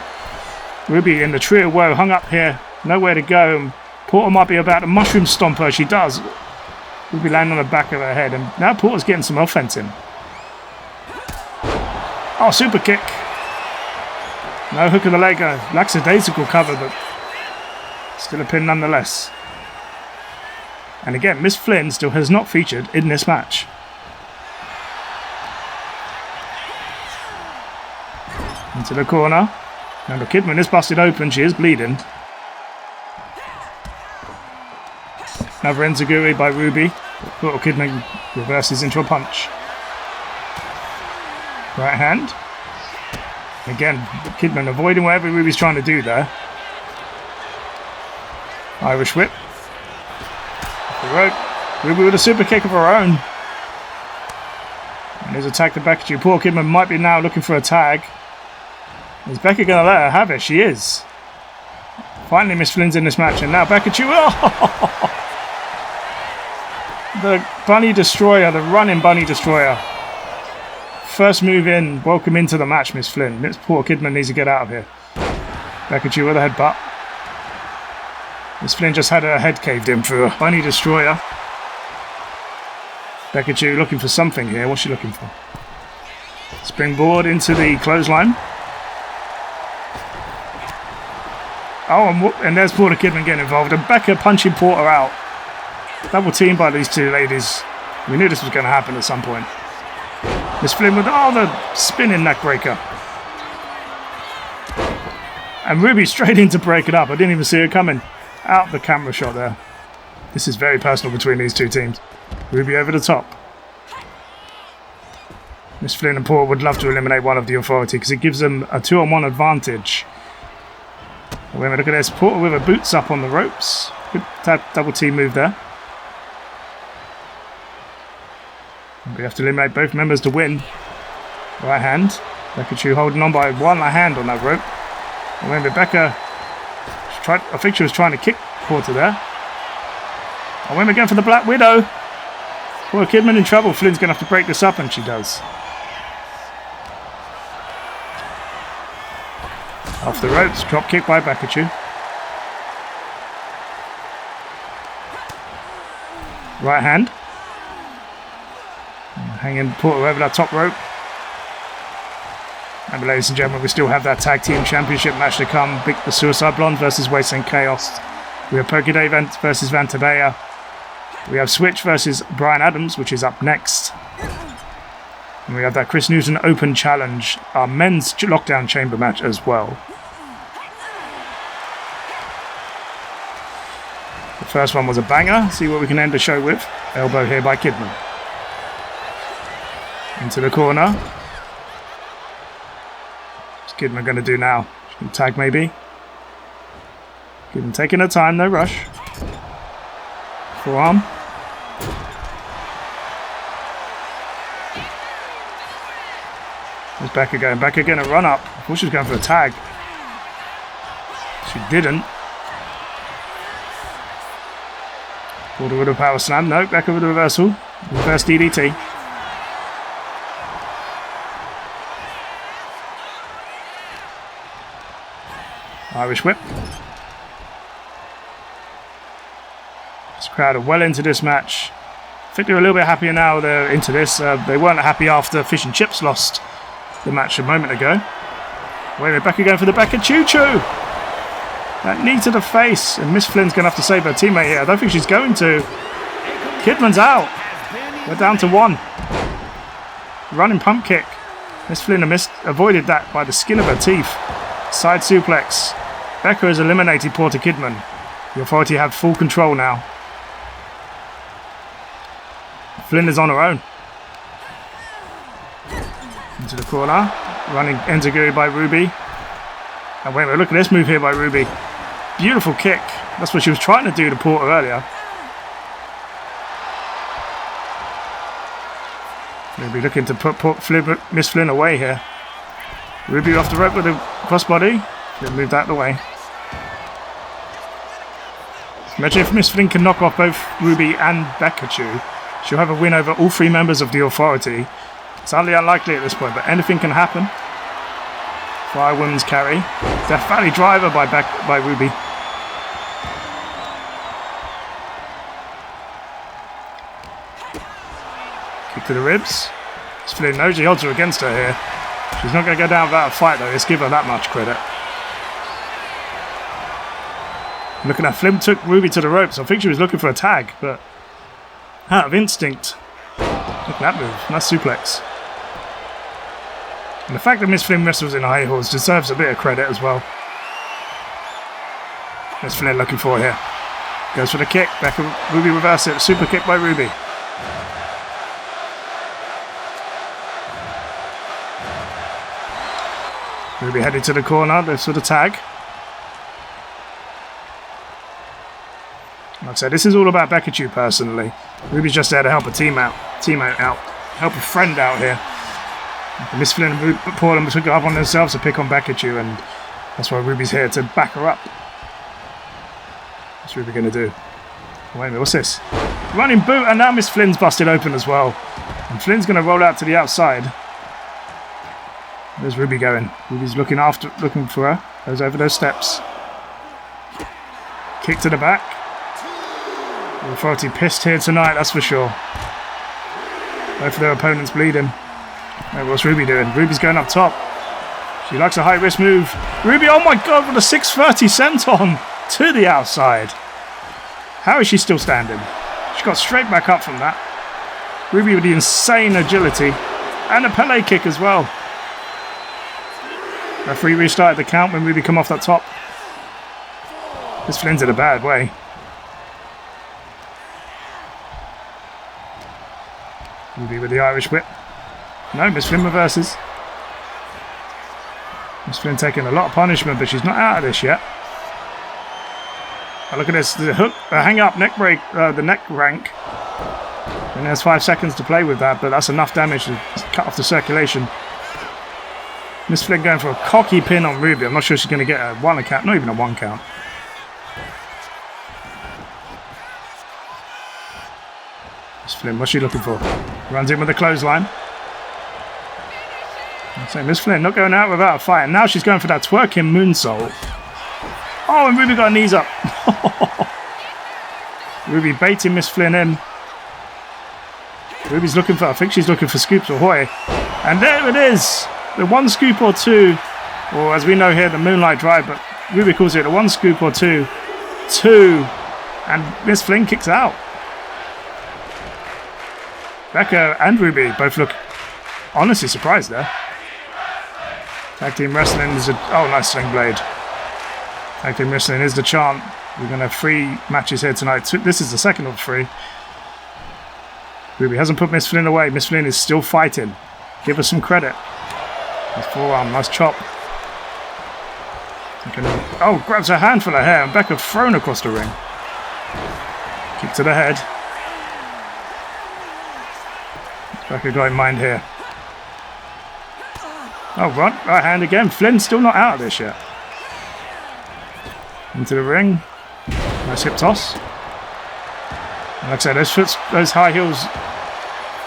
Ruby in the trio woe, hung up here, nowhere to go. And Porter might be about to mushroom stomp her. She does. Ruby landing on the back of her head, and now Porter's getting some offense in. Oh, super kick. No hook of the leg, lackadaisical cover, but still a pin nonetheless. And again, Miss Flynn still has not featured in this match. Into the corner. Now the Kidman is busted open. She is bleeding. Another enziguri by Ruby. Little Kidman reverses into a punch. Right hand. Again, Kidman avoiding whatever Ruby's trying to do there. Irish whip. Off the rope. Ruby with a super kick of her own. And there's a tag to Bekachu. Poor Kidman might be now looking for a tag. Is Becca going to let her have it? She is. Finally, Miss Flynn's in this match, and now Bekachu. Oh! The Bunny Destroyer, the running Bunny Destroyer. First move in. Welcome into the match, Miss Flynn. This poor Kidman needs to get out of here. Bekachu with a headbutt. Miss Flynn just had her head caved in for a Bunny Destroyer. Bekachu looking for something here. What's she looking for? Springboard into the clothesline. Oh, and there's Porter Kidman getting involved. And Becca punching Porter out. Double team by these two ladies. We knew this was going to happen at some point. Miss Flynn with, the spinning neck breaker. And Ruby straight in to break it up. I didn't even see her coming. Out the camera shot there. This is very personal between these two teams. Ruby over the top. Miss Flynn and Porter would love to eliminate one of the Authority because it gives them a 2-on-1 advantage. Wait a minute, look at this. Porter with her boots up on the ropes. Good double team move there. We have to eliminate both members to win. Right hand. Bekachu holding on by one hand on that rope. And when Becca, I think she was trying to kick Porter there. And when we're going for the Black Widow. Poor Kidman in trouble. Flynn's going to have to break this up, and she does. Off the ropes, drop kick by Bekachu. Right hand. Hanging Porter over that top rope. And ladies and gentlemen, we still have that tag team championship match to come. The Suicide Blonde versus Wasteland Skaos. We have Pokiday versus Vantabella. We have Switch versus Brian Addams, which is up next. And we have that Chris Newton Open Challenge, our men's lockdown chamber match as well. The first one was a banger. See what we can end the show with. Elbow here by Kidman. Into the corner. What's Kidman going to do now? She can tag maybe. Kidman taking her time, no rush. Forearm. There's Becca going. Becca going to run up. I thought she was going for a tag. She didn't. Border with a power slam. No, Becca with a reversal. Reverse DDT. Irish whip. This crowd are well into this match. I think they're a little bit happier now they're into this. They weren't happy after Fish and Chips lost the match a moment ago. Wait a minute, Becca going for the Bekachu. That knee to the face. And Miss Flynn's going to have to save her teammate here. I don't think she's going to. Kidman's out. We're down to 1. Running pump kick. Miss Flynn avoided that by the skin of her teeth. Side suplex. Becca has eliminated Porter Kidman. The Authority have full control now. Flynn is on her own. Into the corner. Running enziguri by Ruby. And wait a minute, look at this move here by Ruby. Beautiful kick. That's what she was trying to do to Porter earlier. Ruby looking to put Miss Flynn away here. Ruby off the rope with a crossbody. She'll move that away. Imagine if Miss Flynn can knock off both Ruby and Bekachu. She'll have a win over all 3 members of the Authority. It's highly unlikely at this point, but anything can happen. Fire women's carry. Death Valley driver by Ruby. Kick to the ribs. Miss Flynn knows the odds are against her here. She's not going to go down without a fight though. Let's give her that much credit. Looking at Flynn took Ruby to the ropes. I think she was looking for a tag, but out of instinct. Look at that move. Nice suplex. And the fact that Miss Flynn wrestles in high heels deserves a bit of credit as well. Miss Flynn looking for it here. Goes for the kick. Becca, Ruby reverse it. Super kick by Ruby. Ruby headed to the corner. There's for the tag. Like I said, this is all about Bekachu personally. Ruby's just there to help a teammate out. Help a friend out here. Miss Flynn and Portland took it up on themselves to pick on Bekachu, and that's why Ruby's here to back her up. What's Ruby going to do? Wait a minute, what's this? Running boot, and now Miss Flynn's busted open as well. And Flynn's going to roll out to the outside. Where's Ruby going? Ruby's looking for her. Goes over those steps. Kick to the back. The Authority pissed here tonight, that's for sure. Both of their opponents bleeding. Hey, what's Ruby doing? Ruby's going up top. She likes a high risk move. Ruby, oh my god, with a 630 senton to the outside. How is she still standing? She got straight back up from that. Ruby with the insane agility. And a PLE kick as well. Referee restarted the count when Ruby come off that top. This Flynn's in a bad way. Ruby with the Irish whip. No, Miss Flynn reverses. Miss Flynn taking a lot of punishment, but she's not out of this yet. Oh, look at this. The hook, hang up, neck break, the neck rank. And there's 5 seconds to play with that, but that's enough damage to cut off the circulation. Miss Flynn going for a cocky pin on Ruby. I'm not sure she's going to get a 1 count, not even a 1 count. Miss Flynn, what's she looking for? Runs in with a clothesline. So Miss Flynn not going out without a fight. And now she's going for that twerking moonsault. Oh, and Ruby got her knees up. Ruby baiting Miss Flynn in. Ruby's looking for, I think she's looking for scoops ahoy. And there it is. The 1 scoop or 2. Or as we know here, the moonlight drive. But Ruby calls it a 1 scoop or 2. 2. And Miss Flynn kicks out. Becca and Ruby both look honestly surprised there. Tag team wrestling is a... Oh, nice sling blade. Tag team wrestling is the chant. We're going to have 3 matches here tonight. This is the second of 3. Ruby hasn't put Miss Flynn away. Miss Flynn is still fighting. Give her some credit. Nice forearm, nice chop. Oh, grabs her hand for the hair and Becca thrown across the ring. Kick to the head. Becca got in mind here. Oh, right hand again. Flynn's still not out of this yet. Into the ring. Nice hip toss. And like I said, those high heels.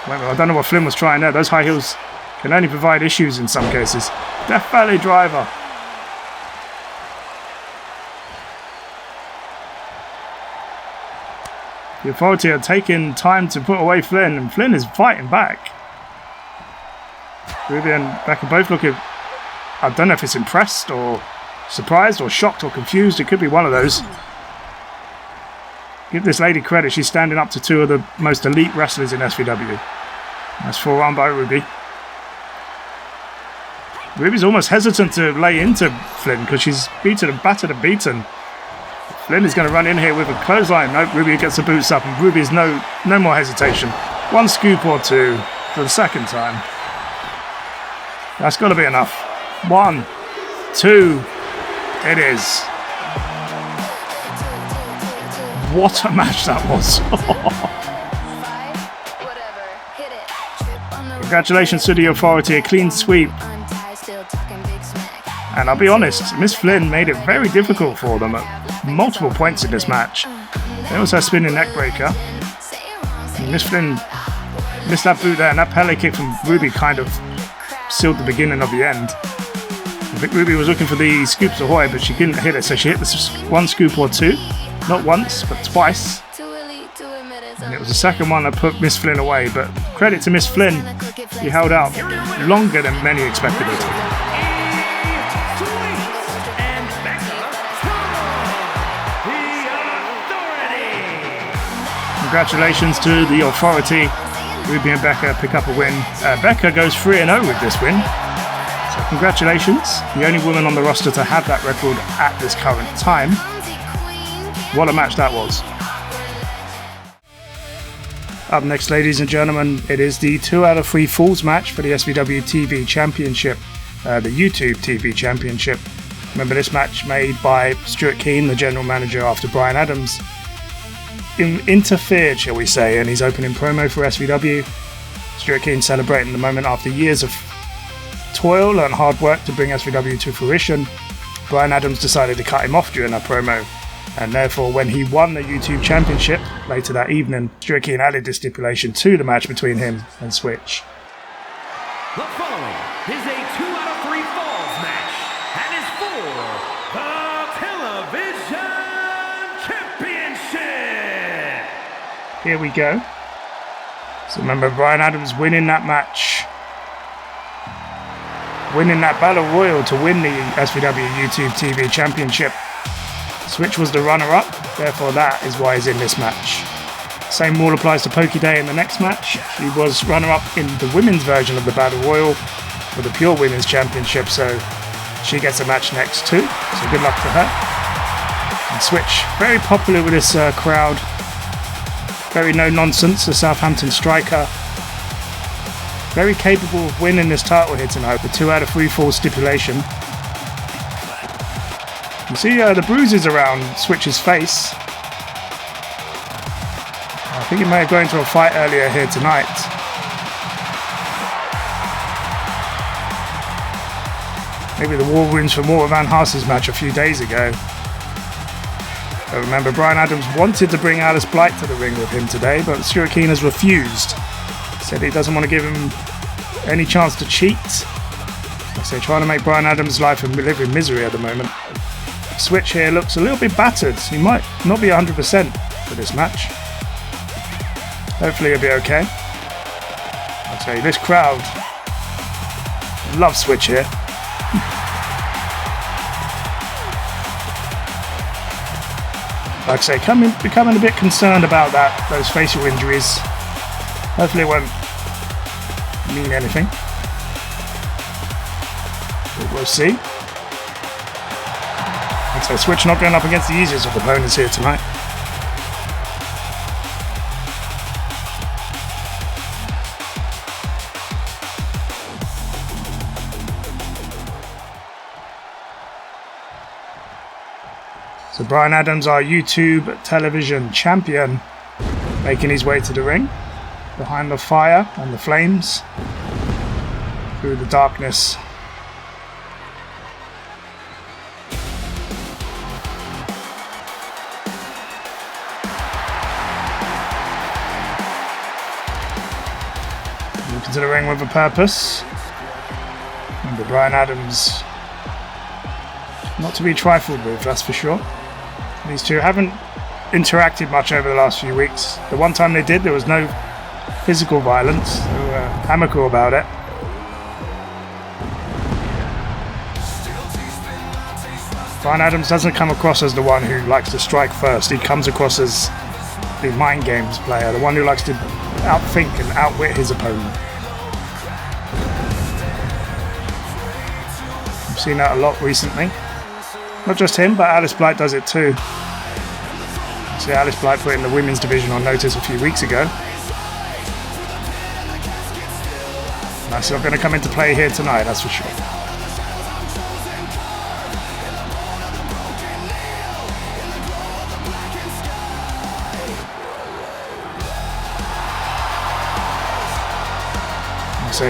Well, I don't know what Flynn was trying there. Those high heels can only provide issues in some cases. Death Valley driver. The Authority are taking time to put away Flynn, and Flynn is fighting back. Ruby and Becca both looking, I don't know if it's impressed or surprised or shocked or confused. It could be one of those. Give this lady credit. She's standing up to 2 of the most elite wrestlers in SVW. Nice forearm by Ruby. Ruby's almost hesitant to lay into Flynn because she's beaten and battered and beaten. Flynn is going to run in here with a clothesline. Nope, Ruby gets the boots up and Ruby's no more hesitation. 1 scoop or 2 for the second time. That's got to be enough. 1, 2, it is. What a match that was. Congratulations to the Authority, a clean sweep. And I'll be honest, Miss Flynn made it very difficult for them at multiple points in this match. There was her spinning neckbreaker. Miss Flynn missed that boot there, and that PLE kick from Ruby kind of sealed the beginning of the end. I think Ruby was looking for the scoops ahoy, but she couldn't hit it, so she hit the 1 scoop or 2. Not once, but twice. And it was the second one that put Miss Flynn away, but credit to Miss Flynn, she held out longer than many expected her to. Congratulations to the Authority. Ruby and Becca pick up a win. Becca goes 3-0 with this win. So congratulations. The only woman on the roster to have that record at this current time. What a match that was. Up next, ladies and gentlemen, it is the 2 out of 3 falls match for the SVW TV Championship, the YouTube TV Championship. Remember, this match made by Stuart Keane, the general manager after Brian Addams interfered, shall we say, in his opening promo for SVW. Stuart Keane celebrating the moment after years of toil and hard work to bring SVW to fruition. Brian Addams decided to cut him off during that promo, and therefore when he won the YouTube Championship later that evening, Stuart Keane added this stipulation to the match between him and Switch. The following is a 2 out of 3 falls match and is for the Television Championship. Here we go. So remember, Brian Addams winning that match, winning that Battle Royal to win the SVW YouTube TV Championship. Switch was the runner-up, therefore that is why he's in this match. Same rule applies to Pokiday in the next match. She was runner-up in the women's version of the Battle Royal for the Pure Women's Championship, so she gets a match next too, so good luck to her. And Switch, very popular with this crowd, very no-nonsense, a Southampton striker. Very capable of winning this title here tonight, the 2 out of 3 fall stipulation. You see the bruises around Switch's face. I think he may have gone into a fight earlier here tonight. Maybe the war wounds from Moore Van Haas's match a few days ago. But remember, Brian Addams wanted to bring Alice Blight to the ring with him today, but Stuart Keane has refused. Said he doesn't want to give him any chance to cheat. So trying to make Brian Addams' life live in misery at the moment. Switch here looks a little bit battered. He might not be 100% for this match. Hopefully he'll be okay. I'll tell you, this crowd loves Switch here. Like I say, becoming a bit concerned about those facial injuries. Hopefully it won't mean anything. But we'll see. Like I So Switch not going up against the easiest of opponents here tonight. So Brian Addams, our YouTube television champion, making his way to the ring, behind the fire and the flames, through the darkness. Looking to the ring with a purpose. Remember, Brian Addams, not to be trifled with, that's for sure. These two haven't interacted much over the last few weeks. The one time they did, there was no physical violence. They were amicable about it. Brian Addams doesn't come across as the one who likes to strike first. He comes across as the mind games player, the one who likes to outthink and outwit his opponent. I've seen that a lot recently. Not just him, but Alice Blight does it too. See, Alice Blight put in the women's division on notice a few weeks ago. That's not going to come into play here tonight, that's for sure. So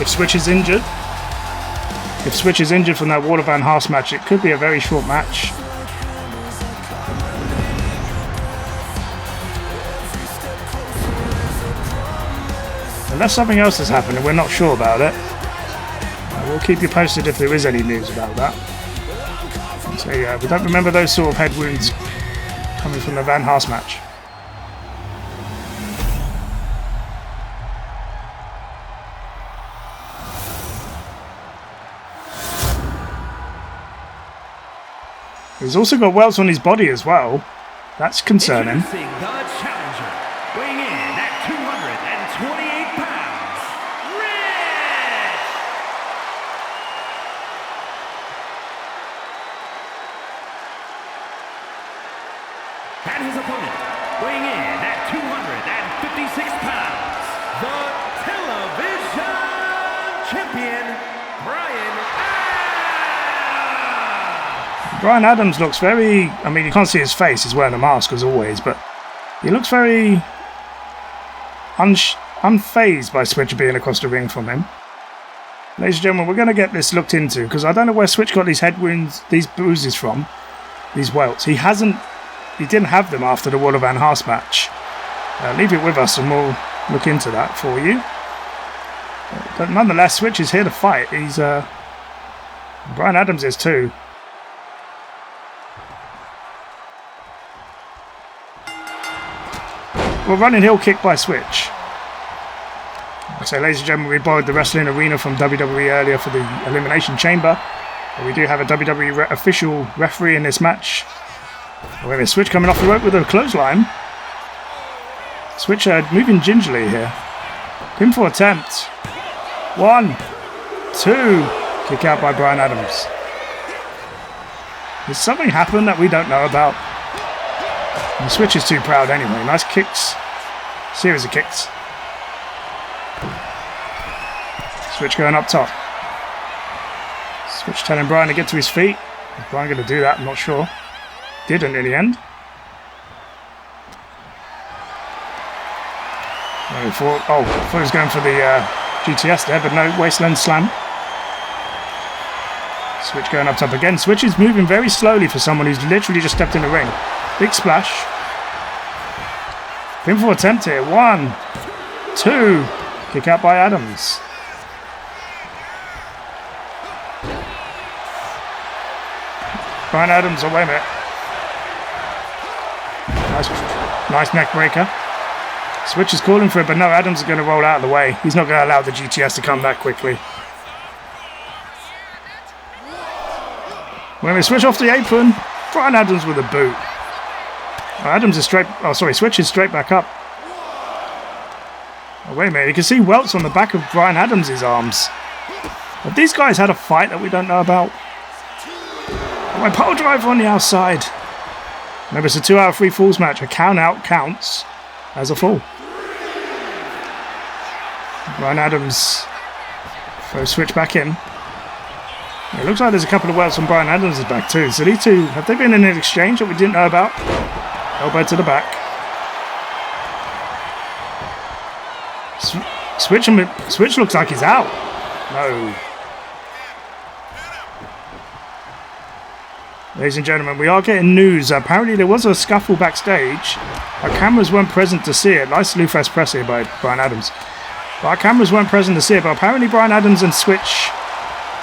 if Switch is injured, from that Water Van Haas match, it could be a very short match. Unless something else has happened and we're not sure about it. We'll keep you posted if there is any news about that. So yeah, we don't remember those sort of head wounds coming from the Van Haas match. He's also got welts on his body as well. That's concerning. Introducing the challenger, weighing in at 228 pounds, Rich! And his opponent, weighing in at 256 pounds, the television champion, Brian Addams! Brian Addams looks very... I mean, you can't see his face, he's wearing a mask as always, but he looks very unfazed by Switch being across the ring from him. Ladies and gentlemen, we're going to get this looked into, because I don't know where Switch got these head wounds, these bruises from, these welts. He didn't have them after the Water Van Haas match. Leave it with us and we'll look into that for you. But nonetheless, Switch is here to fight. He's Brian Addams is too. Well, running heel kick by Switch. So, ladies and gentlemen, we borrowed the wrestling arena from WWE earlier for the Elimination Chamber. But we do have a WWE official referee in this match. However, Switch coming off the rope with a clothesline. Switch moving gingerly here. Pinfall attempt. 1, 2. Kick out by Brian Addams. Did something happen that we don't know about? And Switch is too proud anyway. Nice kicks. Series of kicks. Switch going up top. Switch telling Brian to get to his feet. Is Brian going to do that? I'm not sure. Didn't in the end. I thought he was going for the GTS there, but no, Wasteland slam. Switch going up top again. Switch is moving very slowly for someone who's literally just stepped in the ring. Big splash. Pinfall attempt here. 1, 2. Kick out by Addams. Brian Addams, oh wait a minute. Nice neck breaker. Switch is calling for it, but no, Addams is going to roll out of the way. He's not going to allow the GTS to come that quickly. When we switch off the apron, Brian Addams with a boot. Switch is straight back up. Oh, wait a minute, you can see welts on the back of Brian Addams' arms. Have these guys had a fight that we don't know about? My pole driver on the outside. Remember, it's a 2 out of 3 falls match. A count out counts as a fall. Brian Addams throws switch back in. It looks like there's a couple of welts on Brian Addams' back too. So these two, have they been in an exchange that we didn't know about? Elbow to the back. Switch looks like he's out. No. Ladies and gentlemen, we are getting news. Apparently there was a scuffle backstage. Our cameras weren't present to see it. Nice Lufas press here by Brian Addams. But our cameras weren't present to see it. But apparently Brian Addams and Switch,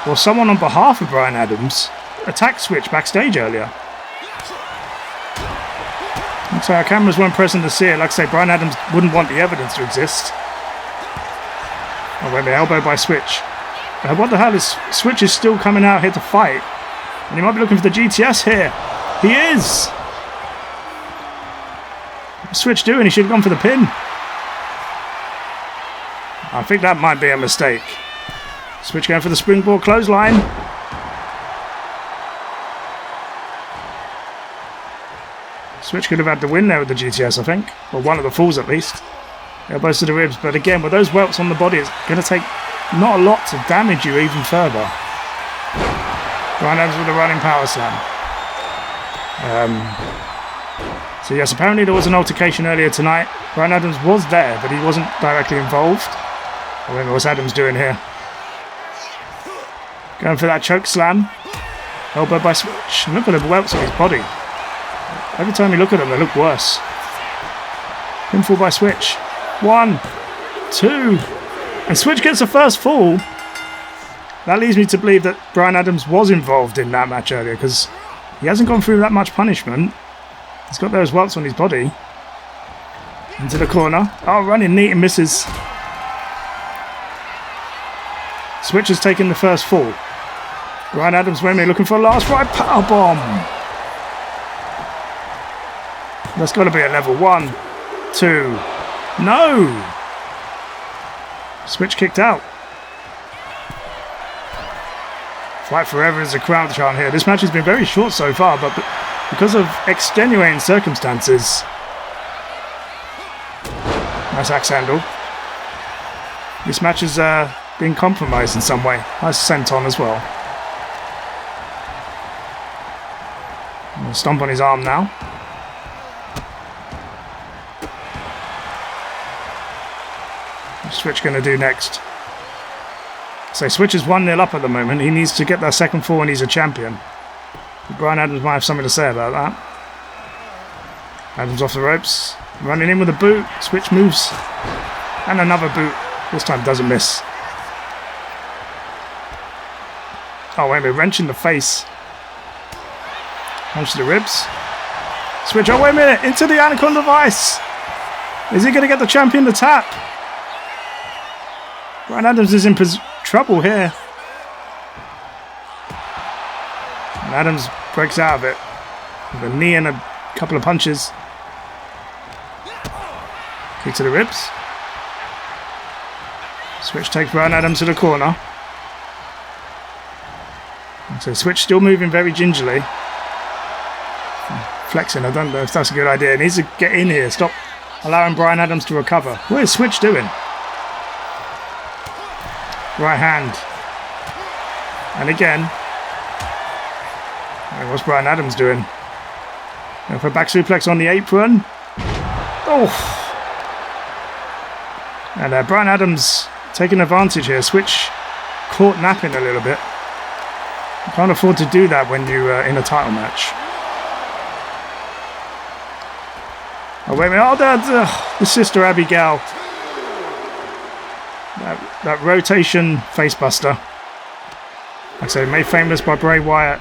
or someone on behalf of Brian Addams, attacked Switch backstage earlier. So our cameras weren't present to see it. Like I say, Brian Addams wouldn't want the evidence to exist. Oh, wait, the elbow by Switch. What the hell is Switch is still coming out here to fight? And he might be looking for the GTS here. He is! What's Switch doing? He should have gone for the pin. I think that might be a mistake. Switch going for the springboard clothesline. Switch could have had the win there with the GTS, I think. Or one of the falls at least. Elbows to the ribs. But again, with those welts on the body, it's going to take not a lot to damage you even further. Brian Addams with a running power slam. So yes, apparently there was an altercation earlier tonight. Brian Addams was there, but he wasn't directly involved. However, what's Addams doing here? Going for that choke slam. Elbow by Switch. Look at the welts on his body. Every time you look at them, they look worse. Pinfall by Switch. 1, 2. And Switch gets the first fall. That leads me to believe that Brian Addams was involved in that match earlier, because he hasn't gone through that much punishment. He's got those welts on his body. Into the corner. Oh, running neat and misses. Switch has taken the first fall. Brian Addams looking for a last right powerbomb. That's got to be a level. 1, 2. No! Switch kicked out. Fight forever is a crowd chant here. This match has been very short so far, but because of extenuating circumstances. Nice axe handle. This match has been compromised in some way. Nice senton as well. Stomp on his arm now. What's Switch going to do next? So Switch is 1-0 up at the moment. He needs to get that second fall and he's a champion. Brian Addams might have something to say about that. Addams off the ropes. Running in with a boot. Switch moves. And another boot. This time doesn't miss. Oh, wait a minute. Wrench in the face. Punch to the ribs. Switch. Oh, wait a minute. Into the Anaconda Vice. Is he going to get the champion to tap? Brian Addams is in trouble here. And Addams breaks out of it with a knee and a couple of punches. Kick to the ribs. Switch takes Brian Addams to the corner. So Switch still moving very gingerly. Flexing, I don't know if that's a good idea. He needs to get in here. Stop allowing Brian Addams to recover. What is Switch doing? Right hand. And again. What's Brian Addams doing? Going for a back suplex on the apron. Oh! And Brian Addams taking advantage here. Switch caught napping a little bit. You can't afford to do that when you're in a title match. Oh, wait a minute. Oh, the Sister Abigail. That rotation facebuster. Like I say, made famous by Bray Wyatt,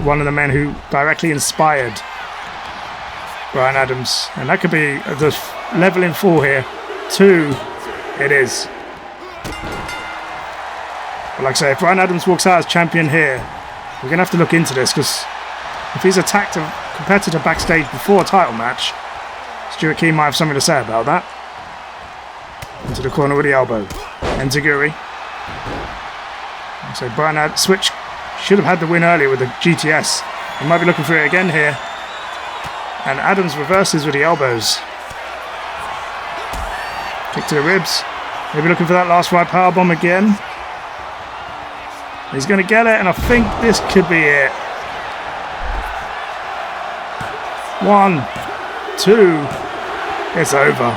one of the men who directly inspired Brian Addams. And that could be the leveling fall here. 2, it is. But like I say, if Brian Addams walks out as champion here, we're going to have to look into this, because if he's attacked a competitor backstage before a title match, Stuart Key might have something to say about that. Into the corner with the elbow. Enziguri. So Brian Switch should have had the win earlier with the GTS. He might be looking for it again here. And Addams reverses with the elbows. Kick to the ribs. Maybe looking for that last right powerbomb again. He's going to get it, and I think this could be it. 1, 2. It's over.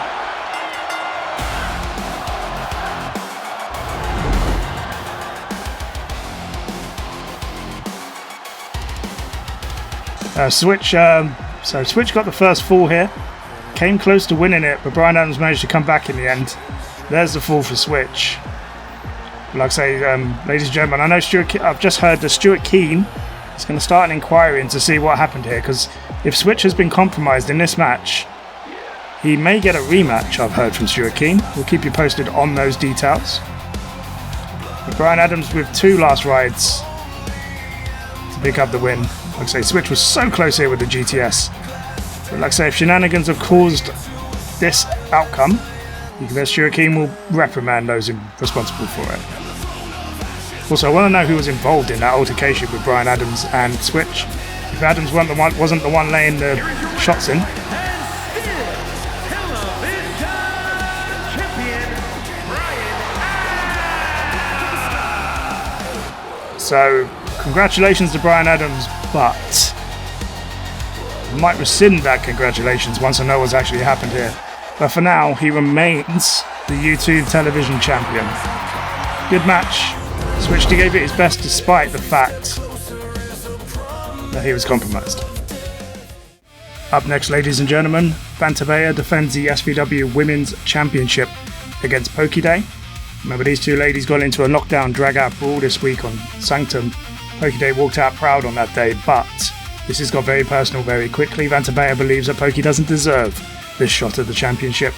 Switch. So Switch got the first fall here. Came close to winning it, but Brian Addams managed to come back in the end. There's the fall for Switch. Like I say, ladies and gentlemen, I know I've just heard that Stuart Keane is going to start an inquiry into see what happened here, because if Switch has been compromised in this match, he may get a rematch, I've heard from Stuart Keane. We'll keep you posted on those details. But Brian Addams with 2 last rides to pick up the win. Like I say, Switch was so close here with the GTS. But like I say, if shenanigans have caused this outcome, you can bet Stuart Keane will reprimand those responsible for it. Also, I want to know who was involved in that altercation with Brian Addams and Switch. If Addams wasn't the one laying the shots in. So, congratulations to Brian Addams, but I might rescind that congratulations once I know what's actually happened here. But for now, he remains the YouTube television champion. Good match. Switch gave it his best despite the fact that he was compromised. Up next, ladies and gentlemen, Vantabella defends the SVW Women's Championship against Pokiday. Remember, these two ladies got into a lockdown drag-out brawl this week on Sanctum. Pokiday walked out proud on that day, but this has got very personal very quickly. Vantabella believes that Poki doesn't deserve this shot at the championship.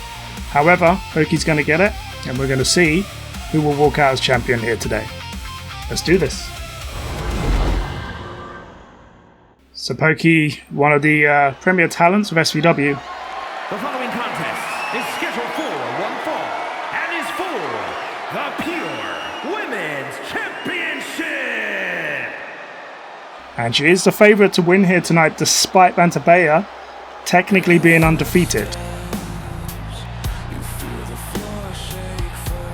However, Poki's going to get it, and we're going to see who will walk out as champion here today. Let's do this. So Poki, one of the premier talents of SVW. The following contest is scheduled for one fall and is for the Pure Women's Championship. And she is the favourite to win here tonight, despite Vantabella technically being undefeated.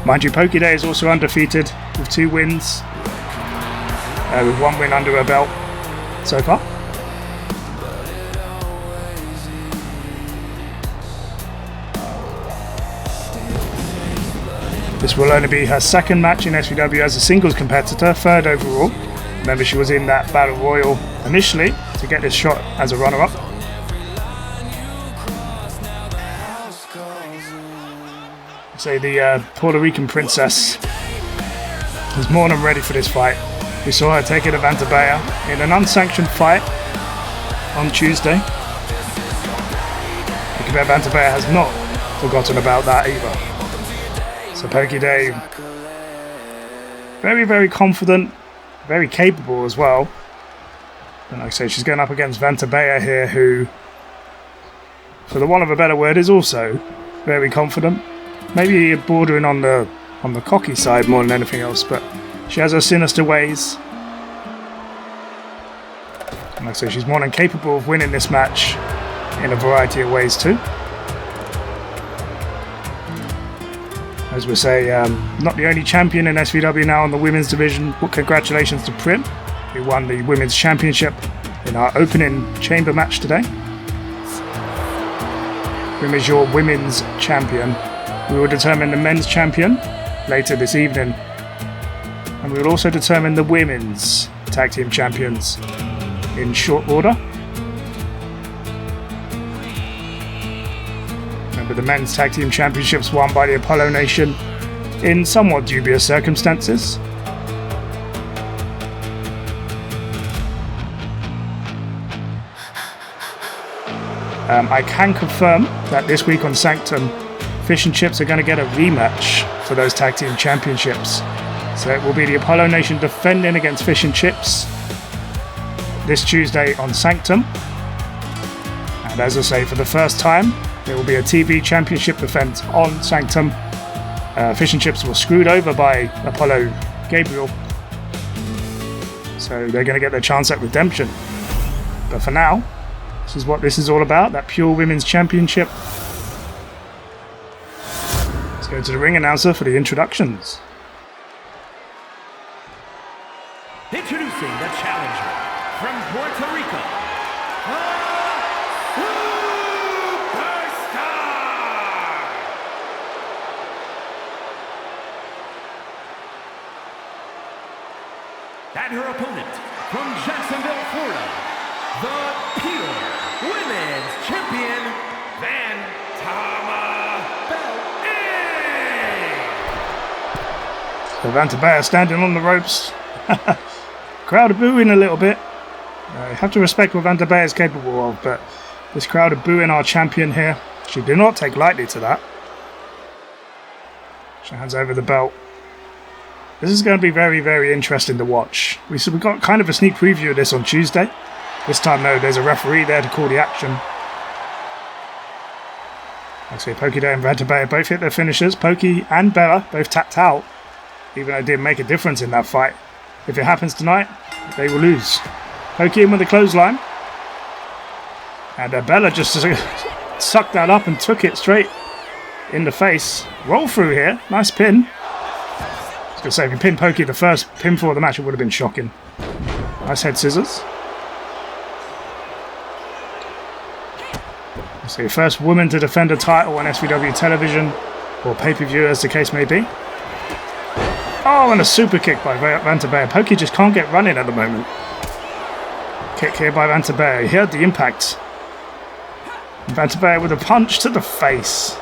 Mind you, Pokiday is also undefeated with 2 wins, with 1 win under her belt so far. This will only be her 2nd match in SVW as a singles competitor, 3rd overall. Remember, she was in that Battle Royal initially to get this shot as a runner-up. So the Puerto Rican princess is more than ready for this fight. We saw her take it to Vantabella in an unsanctioned fight on Tuesday. I bet Vantabella has not forgotten about that either. So Pokiday, very, very confident, very capable as well. And like I say, she's going up against Vantabella here, who, for the want of a better word, is also very confident. Maybe bordering on the cocky side more than anything else, but she has her sinister ways. And like I say, she's more than capable of winning this match in a variety of ways too. As we say, not the only champion in SVW now in the women's division, but congratulations to Prim, who won the women's championship in our opening chamber match today. Prim is your women's champion. We will determine the men's champion later this evening. And we will also determine the women's tag team champions in short order. Remember, the men's tag team championships won by the Apollo Nation in somewhat dubious circumstances. I can confirm that this week on Sanctum, Fish and Chips are going to get a rematch for those tag team championships. So it will be the Apollo Nation defending against Fish and Chips this Tuesday on Sanctum. And as I say, for the first time, there will be a TV championship event on Sanctum. Fish and Chips were screwed over by Apollo Gabriel, so they're going to get their chance at redemption. But for now, this is what this is all about, that pure women's championship. Let's go to the ring announcer for the introductions. Introducing the challenger from Puerto Rico, the Superstar! And her opponent from Jacksonville, Florida, the pure women's champion, Vantabella. So Vantabella standing on the ropes. Crowd are booing a little bit. You have to respect what Vantabella is capable of, but this crowd are booing our champion here. She did not take lightly to that. She hands over the belt. This is going to be very, very interesting to watch. We got kind of a sneak preview of this on Tuesday. This time, though, there's a referee there to call the action. I see Pokiday and Vantabella both hit their finishers. Poki and Bella both tapped out, even though it didn't make a difference in that fight. If it happens tonight, they will lose. Poki in with the clothesline. And Bella just sucked that up and took it straight in the face. Roll through here. Nice pin. I was going to say, if you pin Poki the first pinfall of the match, it would have been shocking. Nice head scissors. So, first woman to defend a title on SVW television, or pay-per-view as the case may be. Oh, and a super kick by Vantabella. Poki just can't get running at the moment. Kick here by Vantabella. He heard the impact. Vantabella with a punch to the face.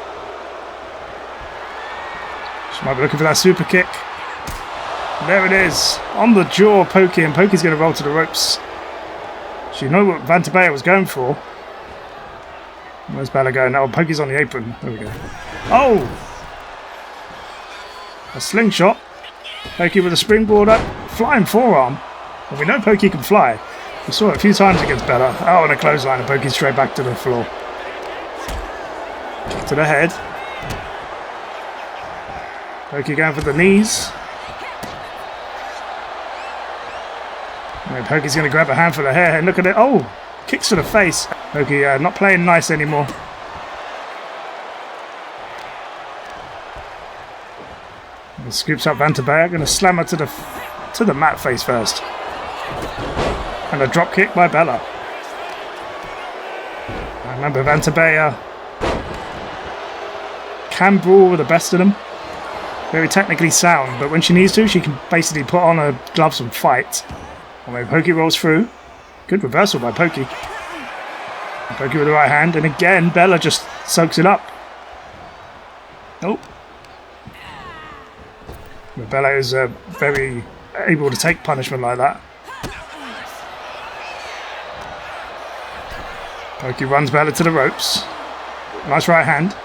She might be looking for that super kick. There it is. On the jaw, Poki, and Poki's going to roll to the ropes. She knew what Vantabella was going for. Where's Bella going? Oh, Poki's on the apron. There we go. Oh! A slingshot. Poki with a springboard up. Flying forearm. Well, we know Poki can fly. We saw it a few times against Bella. Oh, and a clothesline, and Poki straight back to the floor. Kick to the head. Poki going for the knees. And Poki's going to grab a hand for the hair, and look at it. Oh! Kicks to the face. Poki not playing nice anymore. And scoops up Vantabella. Going to slam her to the mat face first. And a drop kick by Bella. I remember Vantabella can brawl with the best of them. Very technically sound, but when she needs to, she can basically put on her gloves and fight. And when Poki rolls through, good reversal by Poki. Poki with the right hand, and again Bella just soaks it up. Nope. But Bella is very able to take punishment like that. Poki runs Bella to the ropes. Nice right hand.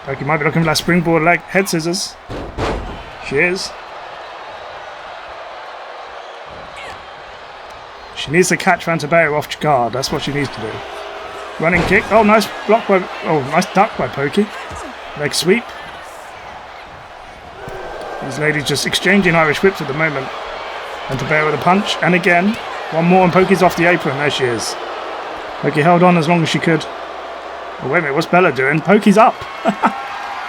Poki might be looking for that springboard leg head scissors. She is. She needs to catch Vantabella off guard. That's what she needs to do. Running kick. Oh, nice block by. Oh, nice duck by Poki. Leg sweep. These ladies just exchanging Irish whips at the moment. Vantabella with a punch, and again one more, and Poki's off the apron. There she is. Poki held on as long as she could. Oh, wait a minute, what's Bella doing? Poki's up.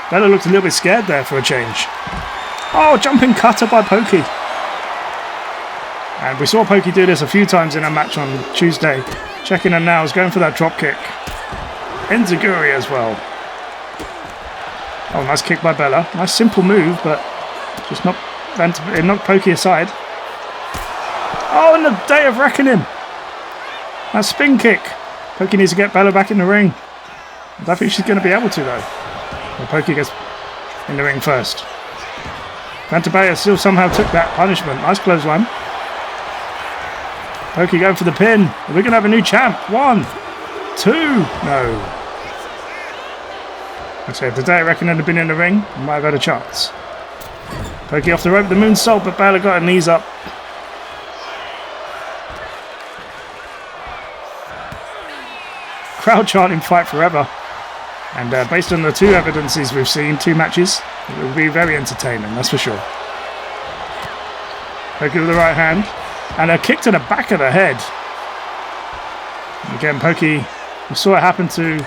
Bella looked a little bit scared there for a change. Oh, jumping cutter by Poki. And we saw Poki do this a few times in a match on Tuesday. Checking her nails, going for that drop kick. Enziguri as well. Oh, nice kick by Bella. Nice simple move, but just knocked Poki aside. Oh, and the day of reckoning. That spin kick. Poki needs to get Bella back in the ring. I don't think she's going to be able to, though. Well, Poki gets in the ring first. Vantabella still somehow took that punishment. Nice clothesline. Poki going for the pin. We're going to have a new champ. 1, 2. No. I say, if the day I reckon had been in the ring, I might have had a chance. Poki off the rope, the moonsault, but Bella got her knees up. Crowd chanting fight forever. And based on the two evidences we've seen, 2 matches, it will be very entertaining, that's for sure. Poki with the right hand. And a kick to the back of the head. Again, Pokey, we saw it happen to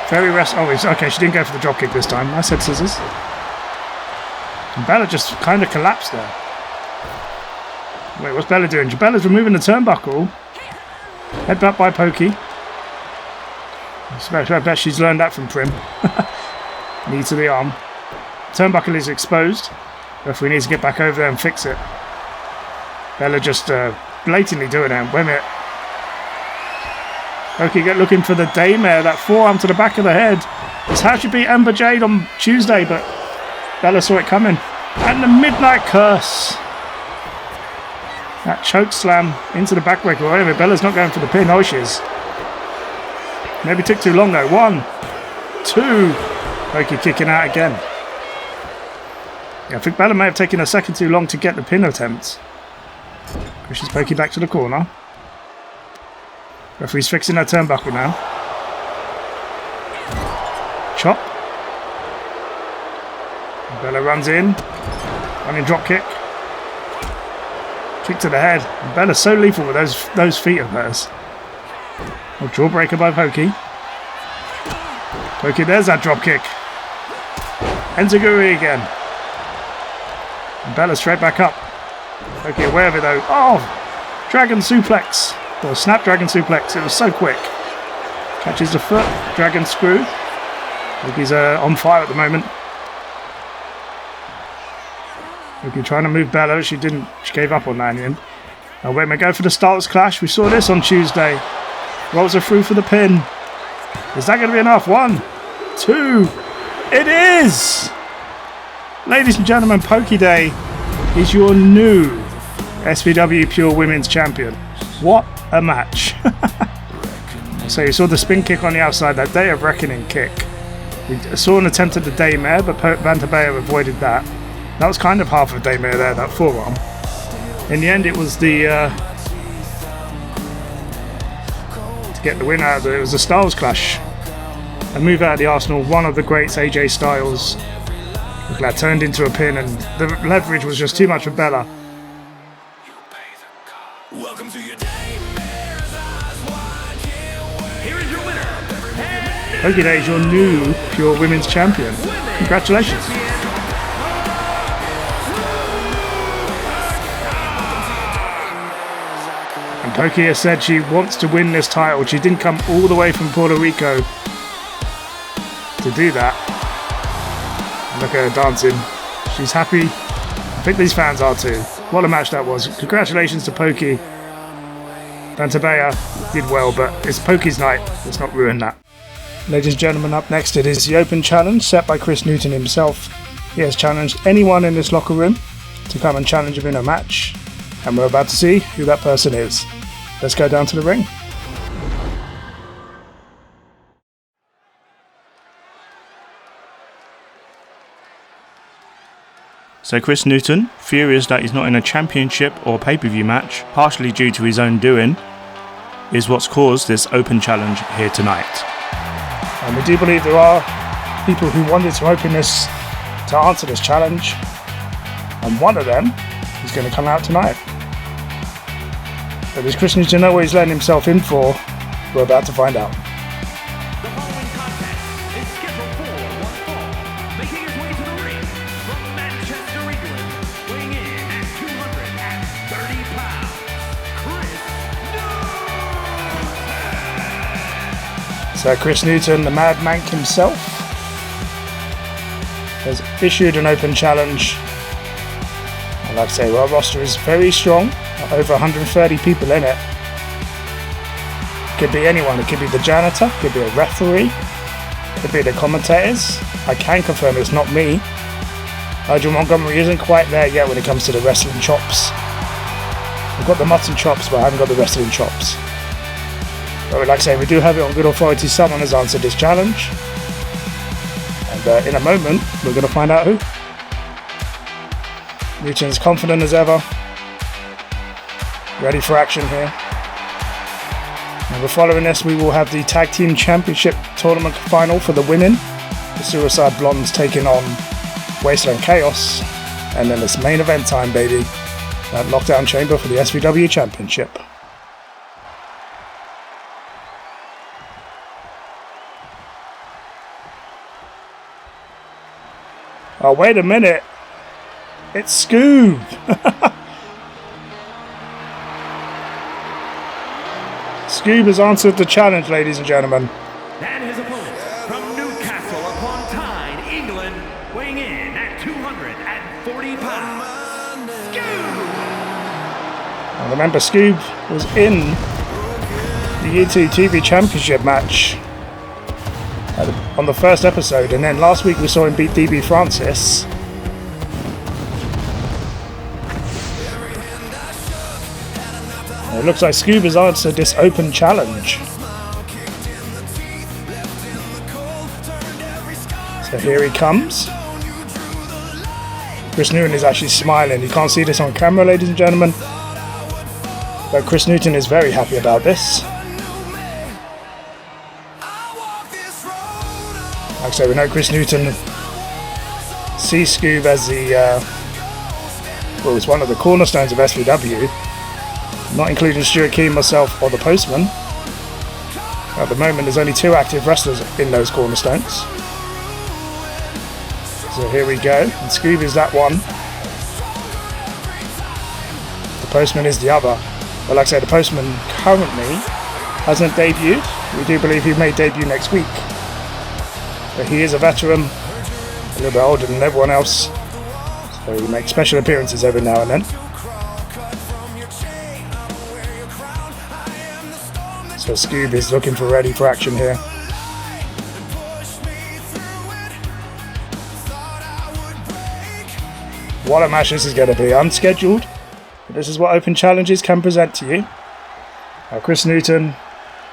Very Rest. Oh, okay, she didn't go for the dropkick this time. I said scissors. And Bella just kind of collapsed there. Wait, what's Bella doing? Bella's removing the turnbuckle. Headbutt by Pokey. I bet she's learned that from Prim. Knee to the arm. Turnbuckle is exposed. Referee needs to get back over there and fix it. Bella just blatantly doing it. Wait a minute. Pokey looking for the daymare. That forearm to the back of the head. It's how she beat Ember Jade on Tuesday, but Bella saw it coming. And the Midnight Curse. That choke slam into the backbreaker. Wait a minute, Bella's not going for the pin. Oh, she is. Maybe took too long though. 1, 2. Pokey kicking out again. Yeah, I think Bella may have taken a second too long to get the pin attempt. Pushes Pokey back to the corner. Referee's fixing her turnbuckle now. Chop. Bella runs in. Running drop kick. Kick to the head. And Bella's so lethal with those feet of hers. A jawbreaker by Pokey. Pokey, there's that drop kick. Enziguri again. And Bella straight back up. Pokey aware of it though. Oh! Dragon suplex. Or snapdragon suplex. It was so quick. Catches the foot. Dragon screw. Pokey's on fire at the moment. Pokey trying to move Bella. She didn't. She gave up on that in the end. Now wait a minute. Go for the Starters Clash. We saw this on Tuesday. Rolls her through for the pin. Is that going to be enough? 1, 2. It is! Ladies and gentlemen, Pokiday is your new SVW Pure Women's Champion. What a match. So you saw the spin kick on the outside, that Day of Reckoning kick. We saw an attempt at the daymare, but Vantabella avoided that. That was kind of half of daymare there, that forearm. In the end, it was the... to get the win out of it, was the Styles Clash. A move out of the Arsenal, one of the greats, AJ Styles. That turned into a pin, and the leverage was just too much for Bella. Welcome to your Here is your winner. Pokiday is your new Pure Women's Champion. Congratulations. And Pokey has said she wants to win this title. She didn't come all the way from Puerto Rico to do that. Look at her dancing. She's happy. I think these fans are too. What a match that was. Congratulations to Pokey. Vantabella did well, but it's Pokey's night. Let's not ruin that. Ladies and gentlemen, up next it is the Open Challenge set by Kris Newton himself. He has challenged anyone in this locker room to come and challenge him in a match. And we're about to see who that person is. Let's go down to the ring. So Kris Newton, furious that he's not in a championship or pay-per-view match, partially due to his own doing, is what's caused this Open Challenge here tonight. And we do believe there are people who wanted to open this to answer this challenge, and one of them is going to come out tonight. But does Kris Newton know what he's letting himself in for? We're about to find out. The following contest is scheduled for one fall. Making his way to the ring from Manchester, England, weighing in at 230 pounds, Kris Newton. So Kris Newton, the Mad Mank himself, has issued an open challenge. And like I say, our roster is very strong. Over 130 people in it. Could be anyone. It could be the janitor, could be a referee, could be the commentators. I can confirm it's not me. Nigel Montgomery isn't quite there yet when it comes to the wrestling chops. I've got the mutton chops, but I haven't got the wrestling chops. But like I say, we do have it on good authority. Someone has answered this challenge. And in a moment, we're going to find out who. Newton's confident as ever. Ready for action here. And following this, we will have the Tag Team Championship Tournament Final for the women. The Suicide Blondes taking on Wasteland Chaos. And then it's main event time, baby. That Lockdown Chamber for the SVW Championship. Oh, wait a minute. It's Scoob. Scoob has answered the challenge, ladies and gentlemen. And his opponent from Newcastle upon Tyne, England, weighing in at 240 pounds, Scoob! And remember, Scoob was in the Year 2 TV Championship match on the first episode, and then last week we saw him beat DB Francis. It looks like Scoob has answered this open challenge. So here he comes. Chris Newton is actually smiling. You can't see this on camera, ladies and gentlemen, but Chris Newton is very happy about this. Like I say, we know Chris Newton sees Scoob as the well, it's one of the cornerstones of SVW. Not including Stuart Key, myself, or the Postman. At the moment, there's only 2 active wrestlers in those cornerstones. So here we go. And Scoob is that one. The Postman is the other. But like I said, the Postman currently hasn't debuted. We do believe he may debut next week. But he is a veteran, a little bit older than everyone else. So he makes special appearances every now and then. So Scoob is looking ready for action here. What a match this is going to be. Unscheduled, but this is what open challenges can present to you. Now Chris Newton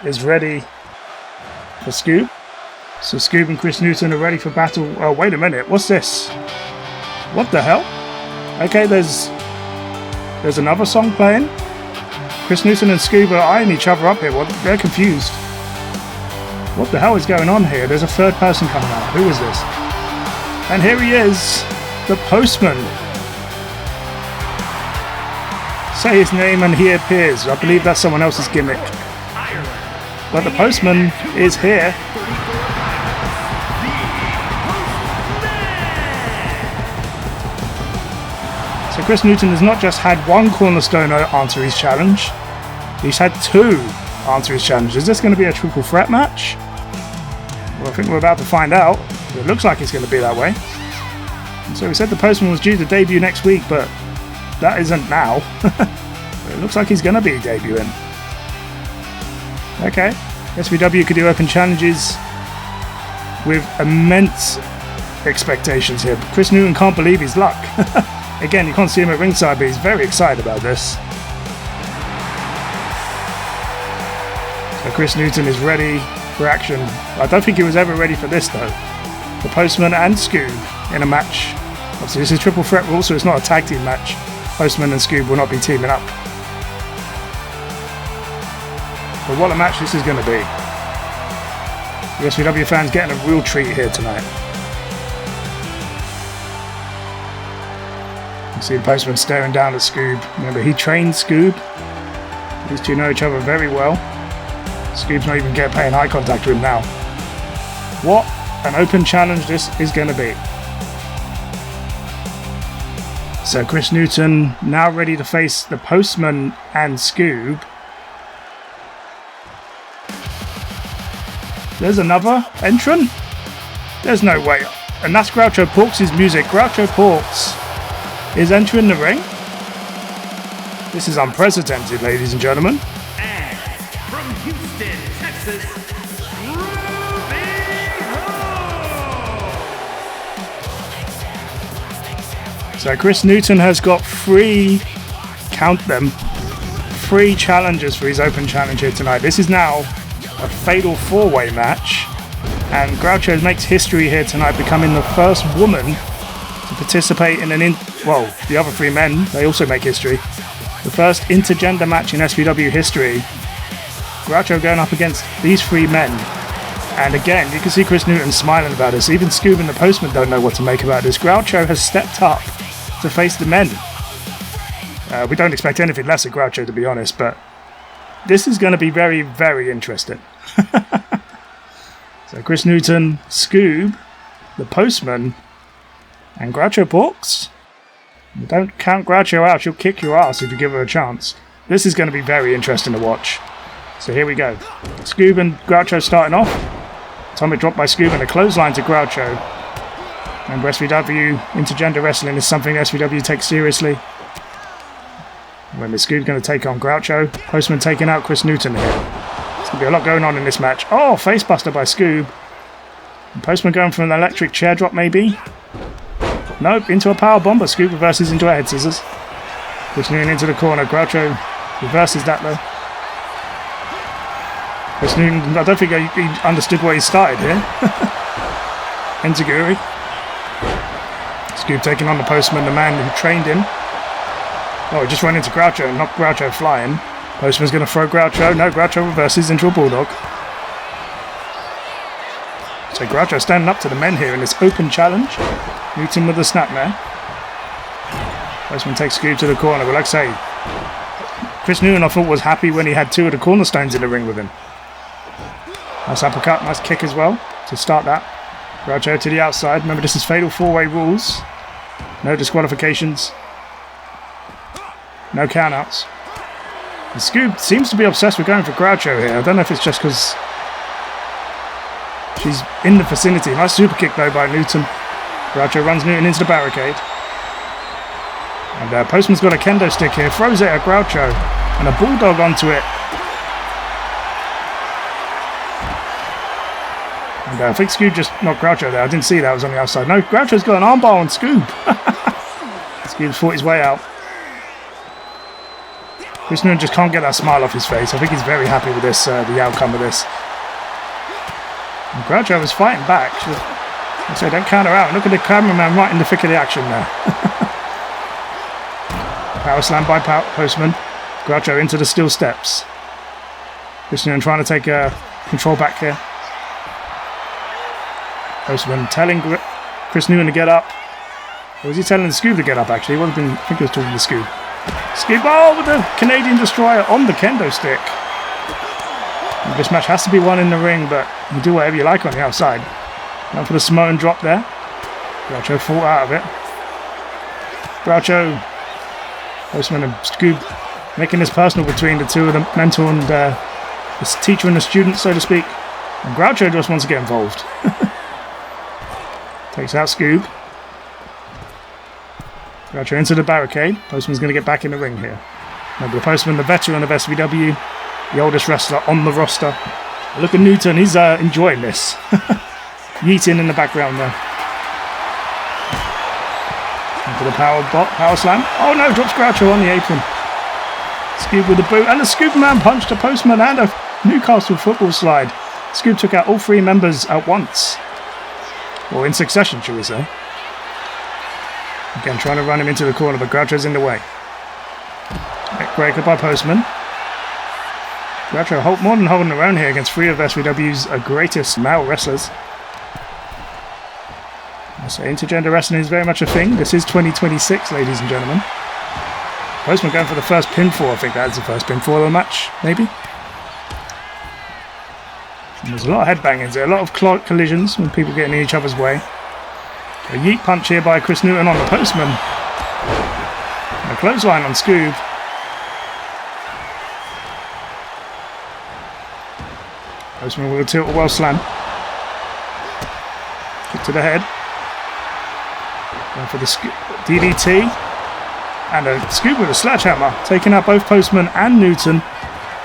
is ready for Scoob. So Scoob and Chris Newton are ready for battle. Oh, wait a minute. What's this? What the hell? Okay, there's another song playing. Chris Newton and Scoob are eyeing each other up here. Well, they're confused. What the hell is going on here? There's a third person coming out. Who is this? And here he is, the Postman. Say his name and he appears. I believe that's someone else's gimmick. But the Postman is here. So Chris Newton has not just had one cornerstone answer his challenge, he's had 2 answer his challenge. Is this going to be a triple threat match? Well, I think we're about to find out. It looks like it's going to be that way. And so we said the Postman was due to debut next week, but that isn't now. It looks like he's going to be debuting. Okay, SVW could do open challenges with immense expectations here. But Chris Newton can't believe his luck. Again, you can't see him at ringside, but he's very excited about this. So Chris Newton is ready for action. I don't think he was ever ready for this though. The Postman and Scoob in a match. Obviously this is triple threat rule, so it's not a tag team match. Postman and Scoob will not be teaming up. But what a match this is going to be. The SVW fans getting a real treat here tonight. You see the Postman staring down at Scoob. Remember, he trained Scoob. These two know each other very well. Scoob's not even paying eye contact with him now. What an open challenge this is going to be. So Chris Newton now ready to face the Postman and Scoob. There's another entrant? There's no way. And that's Groucho Porks' music. Groucho Porks is entering the ring. This is unprecedented, ladies and gentlemen. And from Houston, Texas, Rubi. So Chris Newton has got 3, count them, 3 challenges for his open challenge here tonight. This is now a fatal 4-way match. And Groucho makes history here tonight, becoming the first woman to participate in the other 3 men, they also make history. The first intergender match in SVW history. Groucho going up against these 3 men. And again, you can see Chris Newton smiling about this. Even Scoob and the Postman don't know what to make about this. Groucho has stepped up to face the men. We don't expect anything less of Groucho, to be honest, but this is going to be very, very interesting. So Chris Newton, Scoob, the Postman, And Groucho Porks. Don't count Groucho out, she'll kick your ass if you give her a chance. This is going to be very interesting to watch. So here we go. Scoob and Groucho starting off. Atomic drop by Scoob and a clothesline to Groucho. And SVW intergender wrestling is something SVW takes seriously. When the Scoob's going to take on Groucho. Postman taking out Chris Newton here. There's going to be a lot going on in this match. Oh, facebuster by Scoob. And Postman going for an electric chair drop maybe. Nope, into a power bomber. Scoob reverses into a head scissors. Chris Newton into the corner. Groucho reverses that though. Chris Newton, I don't think he understood where he started here. Enziguri. Scoob taking on the Postman, the man who trained him. Oh, he just ran into Groucho and knocked Groucho flying. Postman's going to throw Groucho. No, Groucho reverses into a bulldog. So Groucho standing up to the men here in this open challenge. Newton with the snapmare. Postman takes Scoob to the corner, but like I say, Chris Newton I thought was happy when he had two of the cornerstones in the ring with him. Nice uppercut, nice kick as well to start that. Groucho to the outside. Remember, this is fatal four-way rules. No disqualifications. No countouts. And Scoob seems to be obsessed with going for Groucho here. I don't know if it's just because she's in the vicinity. Nice super kick though by Newton. Groucho runs Newton into the barricade. And Postman's got a kendo stick here. Throws it at Groucho. And a bulldog onto it. And I think Scoob just knocked Groucho there. I didn't see that. It was on the outside. No, Groucho's got an armbar on Scoob. Scoob's fought his way out. Chris Newton just can't get that smile off his face. I think he's very happy with this, the outcome of this. And Groucho was fighting back. I say, don't count her out. Look at the cameraman right in the thick of the action there. Power slam by Postman. Groucho into the steel steps. Chris Newton trying to take control back here. Postman telling Chris Newton to get up. Or was he telling the Scoob to get up actually? I think he was talking to Scoob. Scoob, oh, with the Canadian Destroyer on the kendo stick. And this match has to be won in the ring, but you do whatever you like on the outside. Going for the Samoan drop there. Groucho fought out of it. Groucho, Postman and Scoob making this personal between the two of them, mentor and the teacher and the student, so to speak. And Groucho just wants to get involved. Takes out Scoob. Groucho into the barricade. Postman's going to get back in the ring here. Remember, the Postman, the veteran of SVW, the oldest wrestler on the roster. Look at Newton, he's enjoying this. Yeeting in the background there. Into the power slam. Oh no, drops Groucho on the apron. Scoob with the boot, and the Scoop-Man punch to Postman, and a Newcastle football slide. Scoob took out all three members at once. Or in succession, shall we say. Again, trying to run him into the corner, but Groucho's in the way. Neckbreaker by Postman. Groucho more than holding their own here against three of SVW's greatest male wrestlers. So intergender wrestling is very much a thing. This is 2026, ladies and gentlemen. Postman going for the first pinfall. I think that's the first pinfall of the match, maybe. And there's a lot of headbangings there, a lot of collisions when people getting in each other's way. A yeet punch here by Chris Newton on the Postman. And a clothesline on Scoob. Postman with a tilt-a-whirl slam. Kick to the head. Going for the DDT. And a Scoob with a sledgehammer. Taking out both Postman and Newton.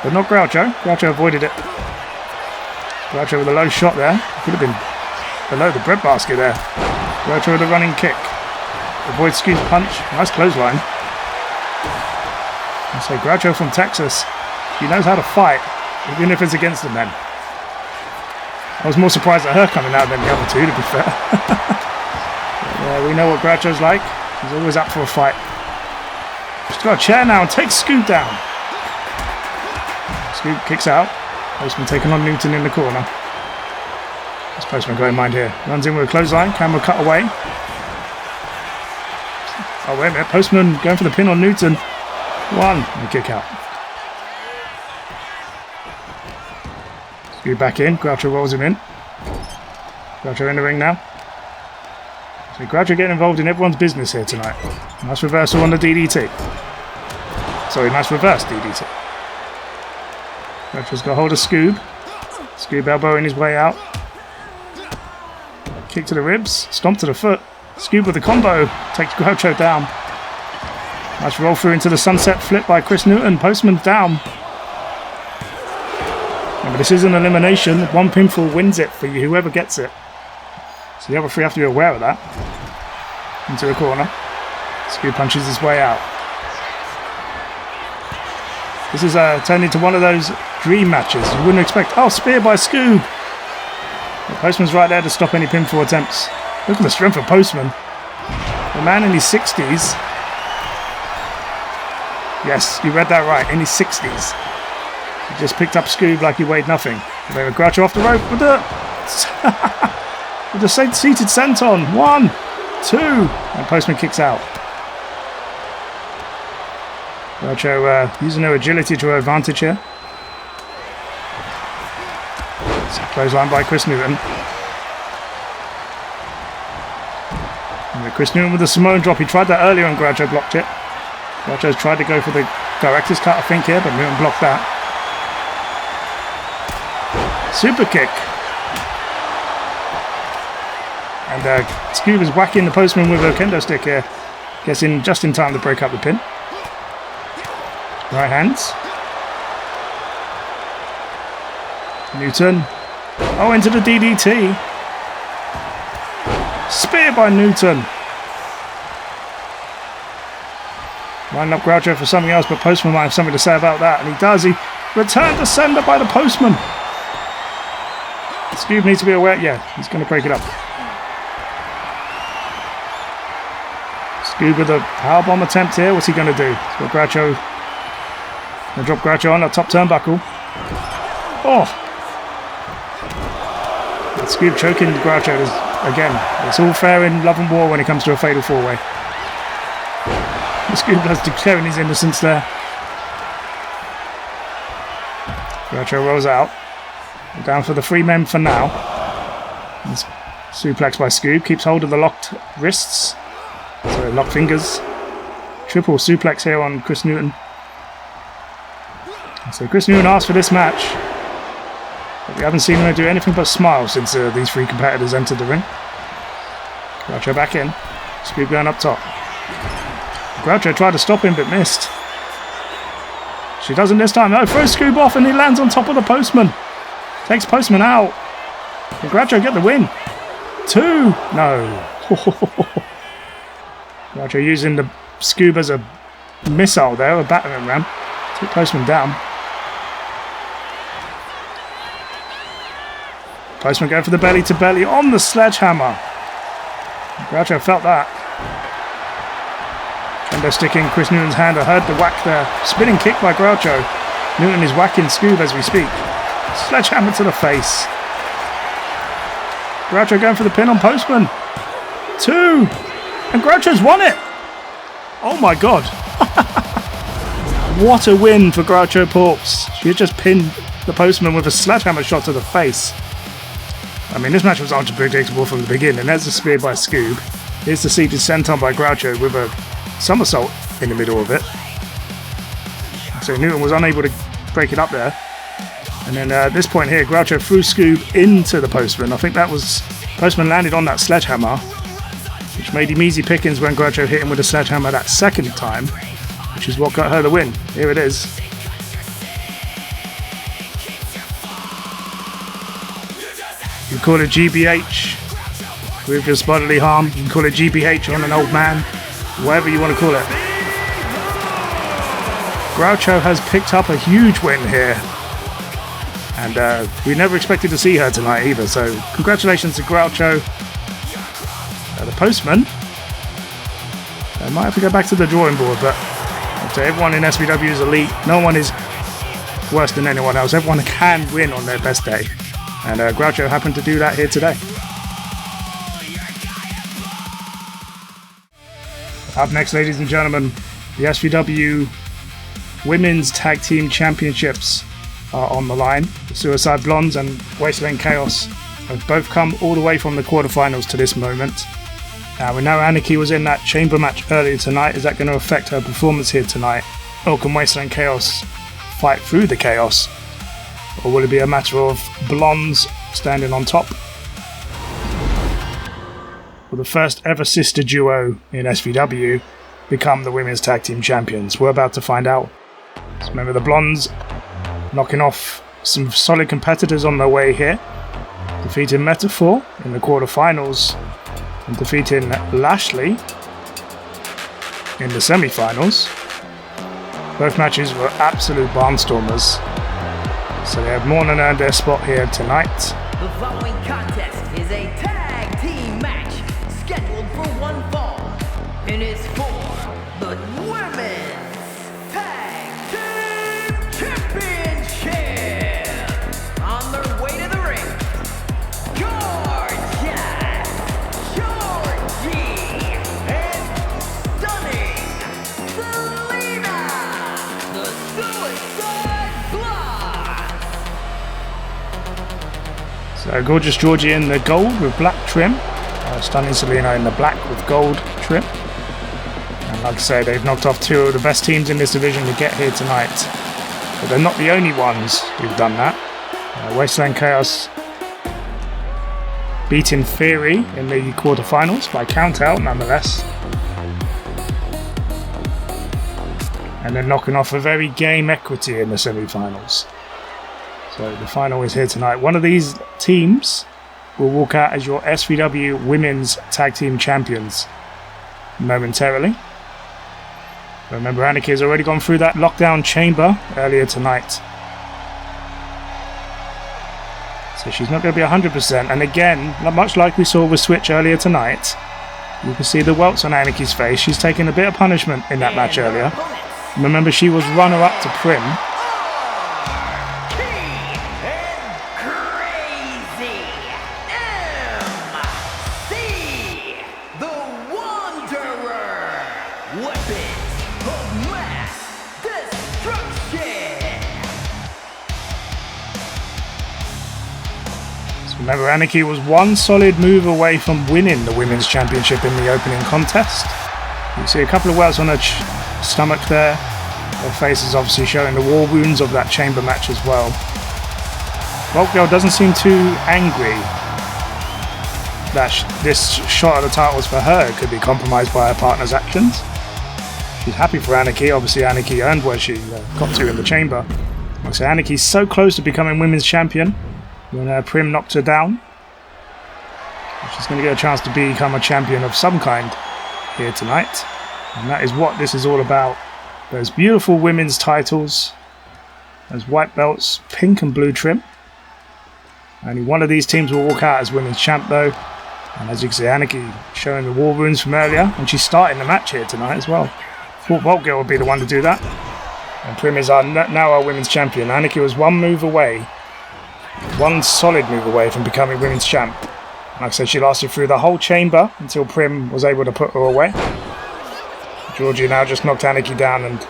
But not Groucho. Groucho avoided it. Groucho with a low shot there. Could have been below the breadbasket there. Groucho with a running kick. Avoids Scoob's punch. Nice clothesline. And so Groucho from Texas. He knows how to fight, even if it's against the men. I was more surprised at her coming out than the other two, to be fair. Yeah, we know what Groucho's like. He's always up for a fight. She's got a chair now and takes Scoob down. Scoob kicks out. Postman taking on Newton in the corner. What's Postman got in mind here? Runs in with a clothesline. Camera cut away. Oh, wait a minute. Postman going for the pin on Newton. One. And a kick out. Scoob back in. Groucho rolls him in. Groucho in the ring now. So Groucho getting involved in everyone's business here tonight. Nice reversal on the DDT. Sorry, nice reverse DDT. Groucho's got hold of Scoob. Scoob elbowing his way out. Kick to the ribs. Stomp to the foot. Scoob with the combo. Takes Groucho down. Nice roll through into the sunset flip by Chris Newton. Postman's down. Remember, this is an elimination. One pinfall wins it for you, whoever gets it. So the other three have to be aware of that. Into the corner. Scoob punches his way out. This is turned into one of those dream matches. You wouldn't expect. Oh, spear by Scoob. The Postman's right there to stop any pinfall attempts. Look at the strength of Postman. The man in his 60s. Yes, you read that right. In his 60s. He just picked up Scoob like he weighed nothing. They were Groucho off the rope with the with the seated senton. 1, 2, and Postman kicks out. Groucho using her agility to her advantage here. Clothesline by Chris Newton. And Chris Newton with the Samoan drop. He tried that earlier and Groucho blocked it. Groucho's tried to go for the director's cut, I think, here, but Newton blocked that. Super kick. And Scoob is whacking the Postman with a kendo stick here. Guessing just in time to break up the pin. Right hands. Newton. Oh, into the DDT. Spear by Newton. Lining up Groucho for something else, but Postman might have something to say about that. And he does. He returned to sender by the Postman. Scoob needs to be aware. Yeah, he's going to break it up. Scoob with a powerbomb attempt here. What's he going to do? So Groucho. Going to drop Groucho on that top turnbuckle. Oh! And Scoob choking Groucho. Again, it's all fair in love and war when it comes to a fatal four-way. Scoob does declaring his innocence there. Groucho rolls out. Down for the 3 men for now. It's suplex by Scoob. Keeps hold of the locked wrists. Sorry, locked fingers. Triple suplex here on Chris Newton. So Chris Newton asked for this match. But we haven't seen him do anything but smile since these 3 competitors entered the ring. Groucho back in. Scoob going up top. Groucho tried to stop him but missed. She doesn't this time. No, throws Scoob off and he lands on top of the Postman. Takes Postman out. And Groucho get the win. 2. No. Groucho using the Scoob as a missile there, a battering ram. Took Postman down. Postman going for the belly to belly on the sledgehammer. Groucho felt that. Kendo stick in Chris Newton's hand. I heard the whack there. Spinning kick by Groucho. Newton is whacking Scoob as we speak. Sledgehammer to the face. Groucho going for the pin on Postman. 2. And Groucho's won it. Oh my god. What a win for Groucho Porks. She had just pinned the Postman with a sledgehammer shot to the face. I mean, this match was unpredictable from the beginning. There's a spear by Scoob. Here's the seated senton by Groucho with a somersault in the middle of it. So Newton was unable to break it up there. And then at this point here, Groucho threw Scoob into the Postman. I think that was... Postman landed on that sledgehammer, which made him easy pickings when Groucho hit him with a sledgehammer that second time, which is what got her the win. Here it is. You can call it GBH, grievous bodily harm. You can call it GBH on an old man, whatever you want to call it. Groucho has picked up a huge win here. And we never expected to see her tonight either, so congratulations to Groucho. The Postman. I might have to go back to the drawing board, but to everyone in SVW is elite. No one is worse than anyone else. Everyone can win on their best day. And Groucho happened to do that here today. Up next, ladies and gentlemen, the SVW Women's Tag Team Championships are on the line. The Suicide Blondes and Wasteland Chaos have both come all the way from the quarterfinals to this moment. Now we know Anarchy was in that chamber match earlier tonight. Is that going to affect her performance here tonight? Or can Wasteland Chaos fight through the chaos? Or will it be a matter of blondes standing on top? Will the first ever sister duo in SVW become the women's tag team champions? We're about to find out. So remember, the blondes knocking off some solid competitors on their way here, defeating Metaphor in the quarterfinals and defeating Lashley in the semi-finals. Both matches were absolute barnstormers, so they have more than earned their spot here tonight. The following contest is a tag team match scheduled for one fall, and it's for the Women's Tag Team Championship. On their way to the ring, gorgeous Georgie and stunning Selena, the Suicide Blondes. So gorgeous Georgie in the gold with black trim, stunning Selena in the black with gold trim. And like I say, they've knocked off two of the best teams in this division to get here tonight. But they're not the only ones who've done that. Wasteland Chaos beating Theory in the quarterfinals by countout nonetheless. And then knocking off a very game Equity in the semi-finals. So the final is here tonight. One of these teams will walk out as your SVW Women's Tag Team Champions momentarily. Remember, Anarchy has already gone through that lockdown chamber earlier tonight. So she's not going to be 100%. And again, much like we saw with Switch earlier tonight, you can see the welts on Anarchy's face. She's taken a bit of punishment in that match earlier. Remember, she was runner-up to Prim. Remember, Anarchy was one solid move away from winning the Women's Championship in the opening contest. You see a couple of welts on her stomach there. Her face is obviously showing the war wounds of that chamber match as well. Vault Girl doesn't seem too angry that this shot at the titles for her could be compromised by her partner's actions. She's happy for Anarchy. Obviously, Anarchy earned where she got to in the chamber. Like I say, Anarchy's so close to becoming Women's Champion. When Prim knocked her down, she's going to get a chance to become a champion of some kind here tonight. And that is what this is all about. Those beautiful women's titles, those white belts, pink and blue trim. Only one of these teams will walk out as women's champ though. And as you can see, Anarchy showing the war wounds from earlier, and she's starting the match here tonight as well. Thought Vault Girl would be the one to do that. And Prim is now our women's champion. Anarchy was one move away. One solid move away from becoming women's champ. Like I said, she lasted through the whole chamber until Prim was able to put her away. Georgie now just knocked Anarchy down, and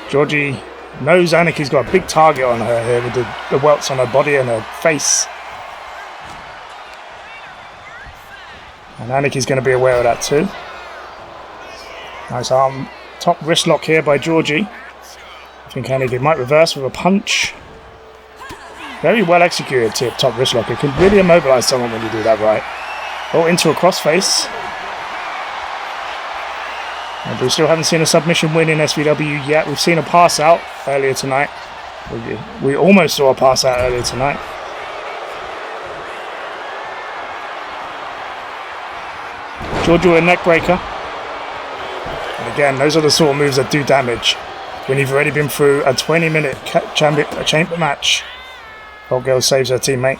Georgie knows Anarchy's got a big target on her here with the welts on her body and her face. And Anarchy's going to be aware of that too. Nice arm, top wrist lock here by Georgie. I think Anarchy might reverse with a punch. Very well executed top wrist lock. It can really immobilize someone when you do that right. Oh, into a crossface. And we still haven't seen a submission win in SVW yet. We've seen a pass out earlier tonight. We almost saw a pass out earlier tonight. Georgia with a neck breaker. And again, those are the sort of moves that do damage when you've already been through a 20-minute chamber match. Vault Girl saves her teammate.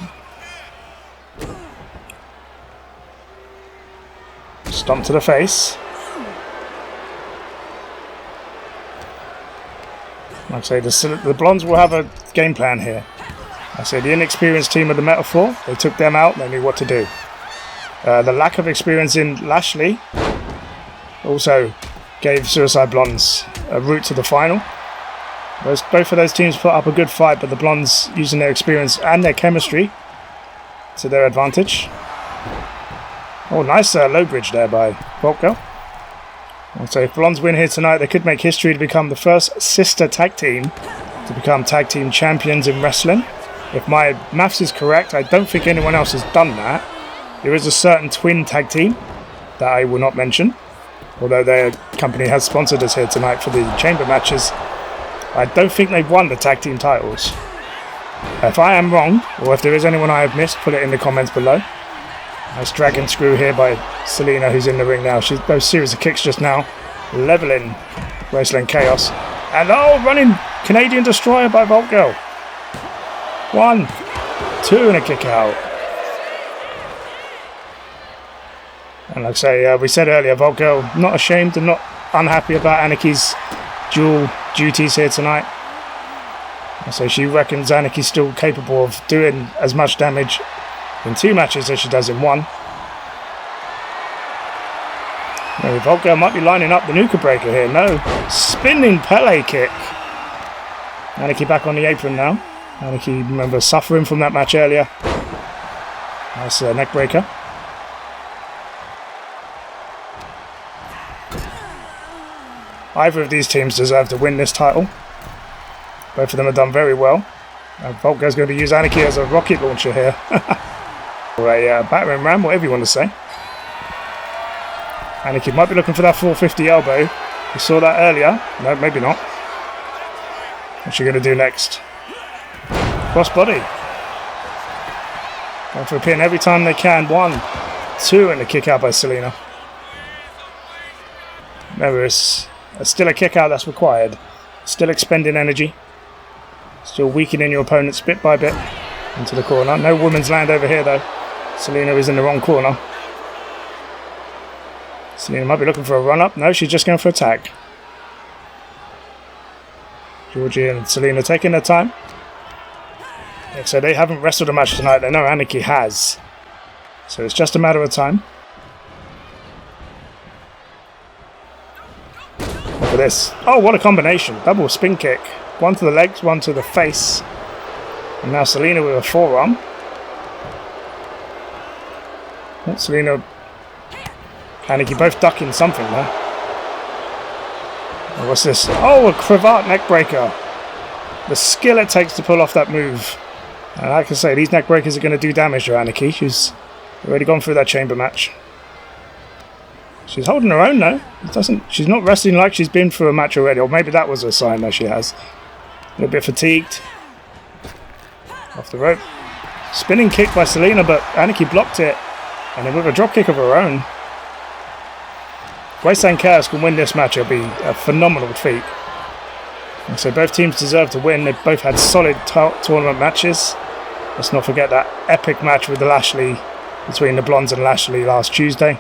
Stomp to the face. Like I say, the Blondes will have a game plan here. I say the inexperienced team of the Metaphor, they took them out, they knew what to do. The lack of experience in Lashley also gave Suicide Blondes a route to the final. Both of those teams put up a good fight, but the Blondes using their experience and their chemistry to their advantage. Oh, nice low bridge there by Volko. So if Blondes win here tonight, they could make history to become the first sister tag team to become tag team champions in wrestling. If my maths is correct, I don't think anyone else has done that. There is a certain twin tag team that I will not mention, although their company has sponsored us here tonight for the chamber matches. I don't think they've won the tag team titles. If I am wrong, or if there is anyone I have missed, put it in the comments below. Nice dragon screw here by Selena, who's in the ring now. She's those series of kicks just now, leveling Wasteland Chaos. And oh, running Canadian Destroyer by Volko. 1, 2 and a kick out. And like I say, we said earlier, Volko not ashamed and not unhappy about Anarchy's dual duties here tonight. So she reckons Anarchy's still capable of doing as much damage in 2 matches as she does in 1. Maybe Volko might be lining up the Nuka Breaker here. No, spinning PLE kick. Anarchy back on the apron now. Anarchy, remember, suffering from that match earlier. Nice neck breaker. Either of these teams deserve to win this title. Both of them have done very well. Volko's going to use Anarchy as a rocket launcher here. Or a battering ram, whatever you want to say. Anarchy might be looking for that 450 elbow. We saw that earlier. No, maybe not. What's she going to do next? Crossbody. Going for a pin every time they can. 1, 2 and a kick out by Selena. There is still a kick out that's required. Still expending energy. Still weakening your opponent bit by bit into the corner. No woman's land over here though. Selena is in the wrong corner. Selena might be looking for a run up. No, she's just going for a tag. Georgie and Selena taking their time. Yeah, so they haven't wrestled a match tonight. They know Anarchy has. So it's just a matter of time. Look at this. Oh, what a combination. Double spin kick. 1 to the legs, 1 to the face. And now Selena with a forearm. Oh, Selena, Anarchy both ducking something there. Oh, what's this? Oh, a cravat neck breaker. The skill it takes to pull off that move. And like I say, these neck breakers are going to do damage to Anarchy. She's already gone through that chamber match. She's holding her own though. She's not wrestling like she's been through a match already. Or maybe that was a sign that she has. A little bit fatigued. Off the rope. Spinning kick by Selena, but Anarchy blocked it. And then with a drop kick of her own. Wasteland Chaos can win this match. It'll be a phenomenal feat. And so both teams deserve to win. They've both had solid tournament matches. Let's not forget that epic match with the Lashley, between the Blondes and Lashley last Tuesday.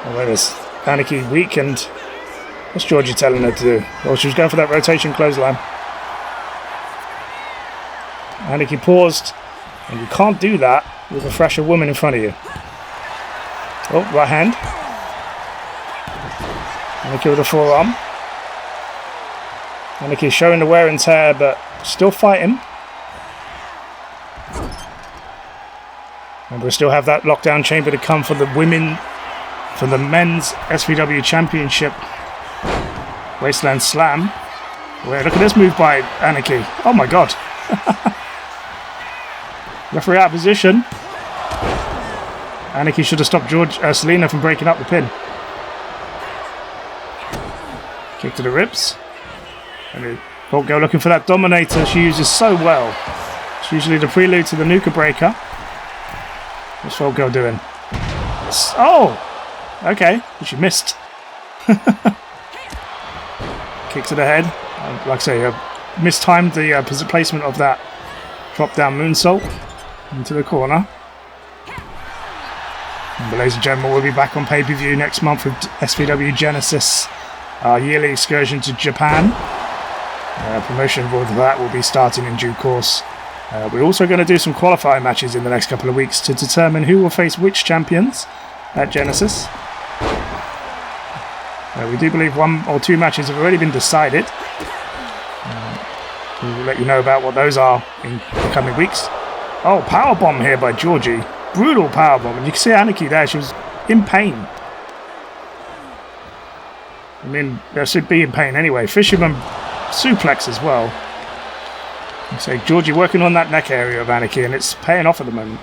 And where is Anarchy weakened? What's Georgie telling her to do? Well, she was going for that rotation clothesline. Anarchy paused, and you can't do that with a fresher woman in front of you. Oh, right hand. Anarchy with a forearm. Anarchy showing the wear and tear, but still fighting. And we still have that lockdown chamber to come for the women, for the men's SVW Championship Wasteland Slam. Wait, look at this move by Anarchy. Oh my god. Referee out of position. Anarchy should have stopped Selena from breaking up the pin. Kick to the ribs. And Volko looking for that Dominator she uses so well. It's usually the prelude to the Nuka Breaker. What's Volko doing? Oh! Okay, she missed. Kick to the head. Like I say, mistimed the placement of that drop down moonsault into the corner. And ladies and gentlemen, we'll be back on pay-per-view next month with SVW Genesis, our yearly excursion to Japan. Promotion for that will be starting in due course. We're also going to do some qualifying matches in the next couple of weeks to determine who will face which champions at Genesis. We do believe 1 or 2 matches have already been decided. We'll let you know about what those are in the coming weeks. Oh, powerbomb here by Georgie. brutal powerbomb. And you can see Anarchy there. She was in pain. I mean, they should be in pain anyway. Fisherman suplex as well. So Georgie working on that neck area of Anarchy, and it's paying off at the moment.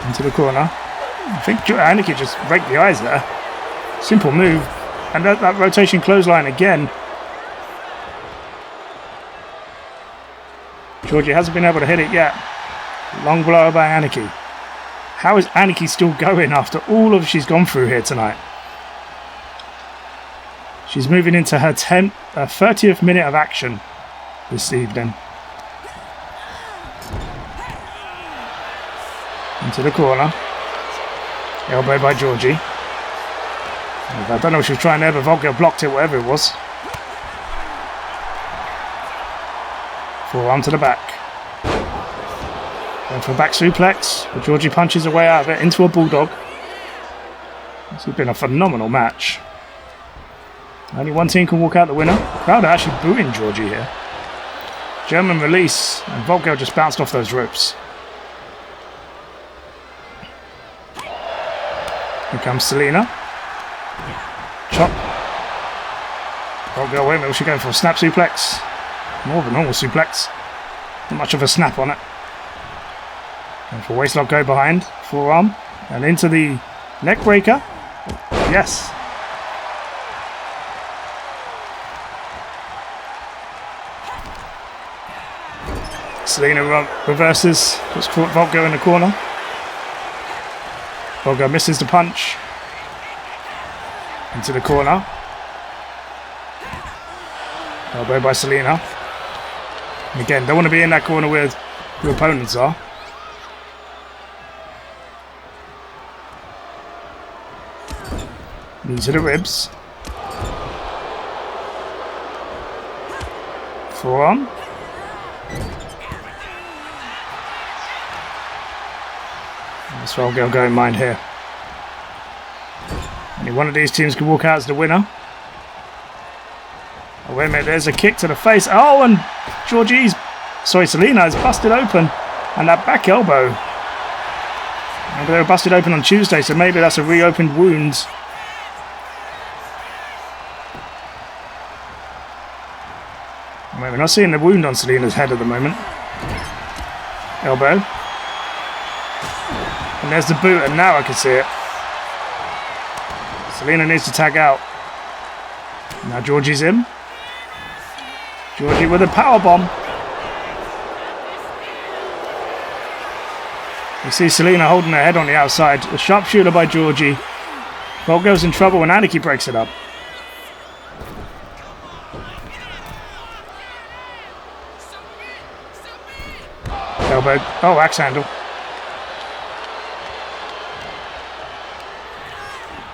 Into the corner. I think Anarchy just raked the eyes there. Simple move. And that rotation clothesline again. Georgie hasn't been able to hit it yet. Long blow by Anarchy. How is Anarchy still going after all of she's gone through here tonight? She's moving into her 30th minute of action this evening. Into the corner. Elbow by Georgie. I don't know if she was trying there, but Volker blocked it, whatever it was. Forearm to the back. Going for a back suplex, but Georgie punches her way out of it into a bulldog. This has been a phenomenal match. Only one team can walk out the winner. Crowd are actually booing Georgie here. German release, and Volker just bounced off those ropes. Here comes Selena. Chop. Volker, wait a minute, was she going for a snap suplex? More of a normal suplex. Not much of a snap on it. Going for waistlock, go behind. Forearm. And into the neck breaker. Yes. Selena reverses. Puts Volker in the corner. Volker misses the punch. Into the corner. Elbow by Selena. And again, don't want to be in that corner where your opponents are. Knee to the ribs. Forearm. That's what I'll go in mind here. Only one of these teams can walk out as the winner. Oh, wait a minute, there's a kick to the face. Oh, and Selena is busted open. And that back elbow. And they were busted open on Tuesday, so maybe that's a reopened wound. Wait, we're not seeing the wound on Selena's head at the moment. Elbow. And there's the boot, and now I can see it. Selena needs to tag out. Now Georgie's in. Georgie with a power bomb. You see Selena holding her head on the outside. A sharpshooter by Georgie. Bolt goes in trouble when Anarchy breaks it up. Elbow. Oh, axe handle.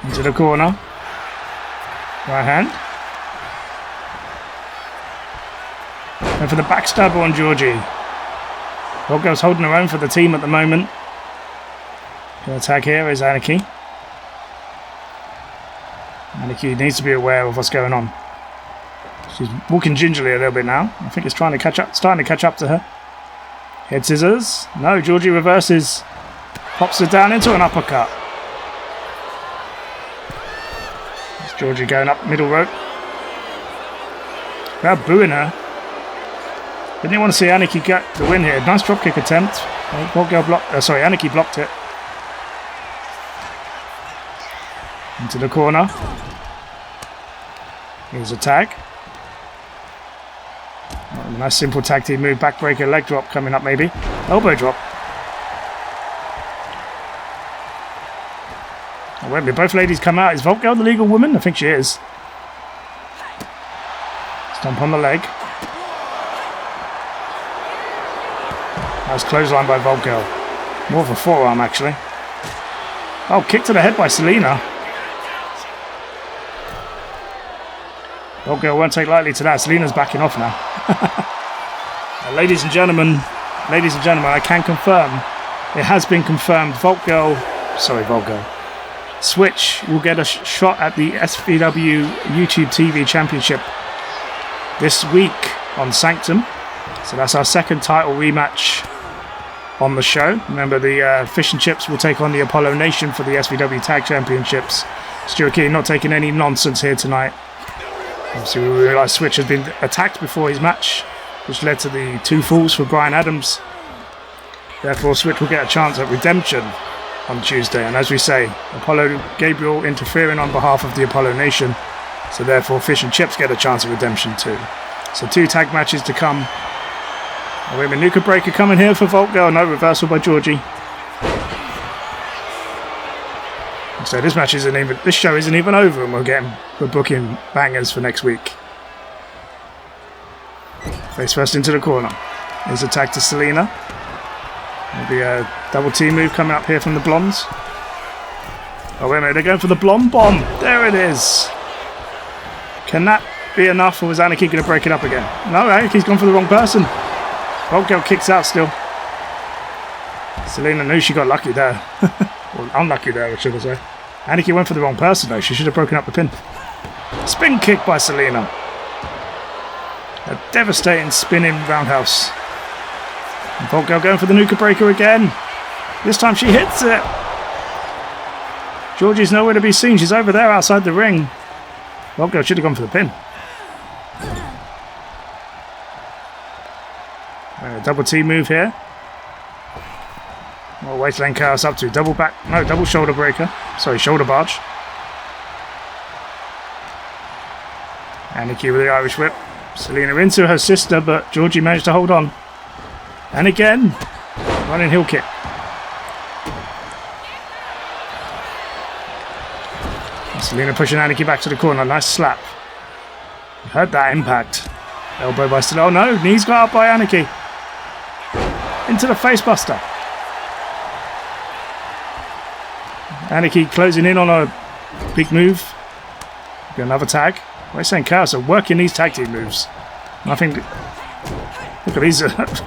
Into the corner. Right hand. And for the backstabber on Georgie. Volker's holding her own for the team at the moment. The attack here is Anarchy. Anarchy needs to be aware of what's going on. She's walking gingerly a little bit now. I think it's starting to catch up to her. Head scissors. No, Georgie reverses. Pops her down into an uppercut. It's Georgie going up middle rope. Crowd booing her. Didn't you want to see Anarchy get the win here? Nice dropkick attempt. Anarchy blocked it. Into the corner. Here's a tag. Oh, nice simple tag team move. Backbreaker, leg drop coming up maybe. Elbow drop. Oh, wait a minute, both ladies come out. Is Volker the legal woman? I think she is. Stomp on the leg. Nice clothesline by Volker. More of a forearm actually. Oh, kick to the head by Selena. Volker won't take lightly to that. Selena's backing off now. Ladies and gentlemen, I can confirm. It has been confirmed. Volker. Switch will get a shot at the SVW YouTube TV Championship this week on Sanctum. So that's our second title rematch on the show. Remember, the Fish and Chips will take on the Apollo Nation for the SVW Tag Championships. Stuart Key not taking any nonsense here tonight. Obviously, we realise Switch has been attacked before his match, which led to the 2 falls for Brian Addams. Therefore, Switch will get a chance at redemption on Tuesday. And as we say, Apollo Gabriel interfering on behalf of the Apollo Nation. So therefore, Fish and Chips get a chance at redemption too. So 2 tag matches to come. Oh, wait a minute, Nuka Breaker coming here for Vault Girl. No, reversal by Georgie. So this show isn't even over, and we're booking bangers for next week. Face first into the corner. Here's a tag to Selena. There'll be a double T move coming up here from the Blondes. Oh, wait a minute, they're going for the Blonde Bomb. There it is. Can that be enough, or was Anarchy going to break it up again? No, Anarchy's gone for the wrong person. Vault Girl kicks out still. Selena knew she got lucky there. Or unlucky there, should I say. Anarchy went for the wrong person though. She should have broken up the pin. Spin kick by Selena. A devastating spinning roundhouse. And Vault Girl going for the Nuka Breaker again. This time she hits it. Georgie's nowhere to be seen. She's over there outside the ring. Vault Girl should have gone for the pin. Double T move here. What Wasteland Chaos up to? Double shoulder breaker. Sorry, shoulder barge. Anarchy with the Irish whip. Selena into her sister, but Georgie managed to hold on. And again, running heel kick. Selena pushing Anarchy back to the corner. Nice slap. You heard that impact. Elbow by Selena. Oh no, knees got up by Anarchy. Into the facebuster. Anarchy closing in on a big move. Got another tag. Wasteland Chaos are working these tag team moves. Nothing. Look at these. It's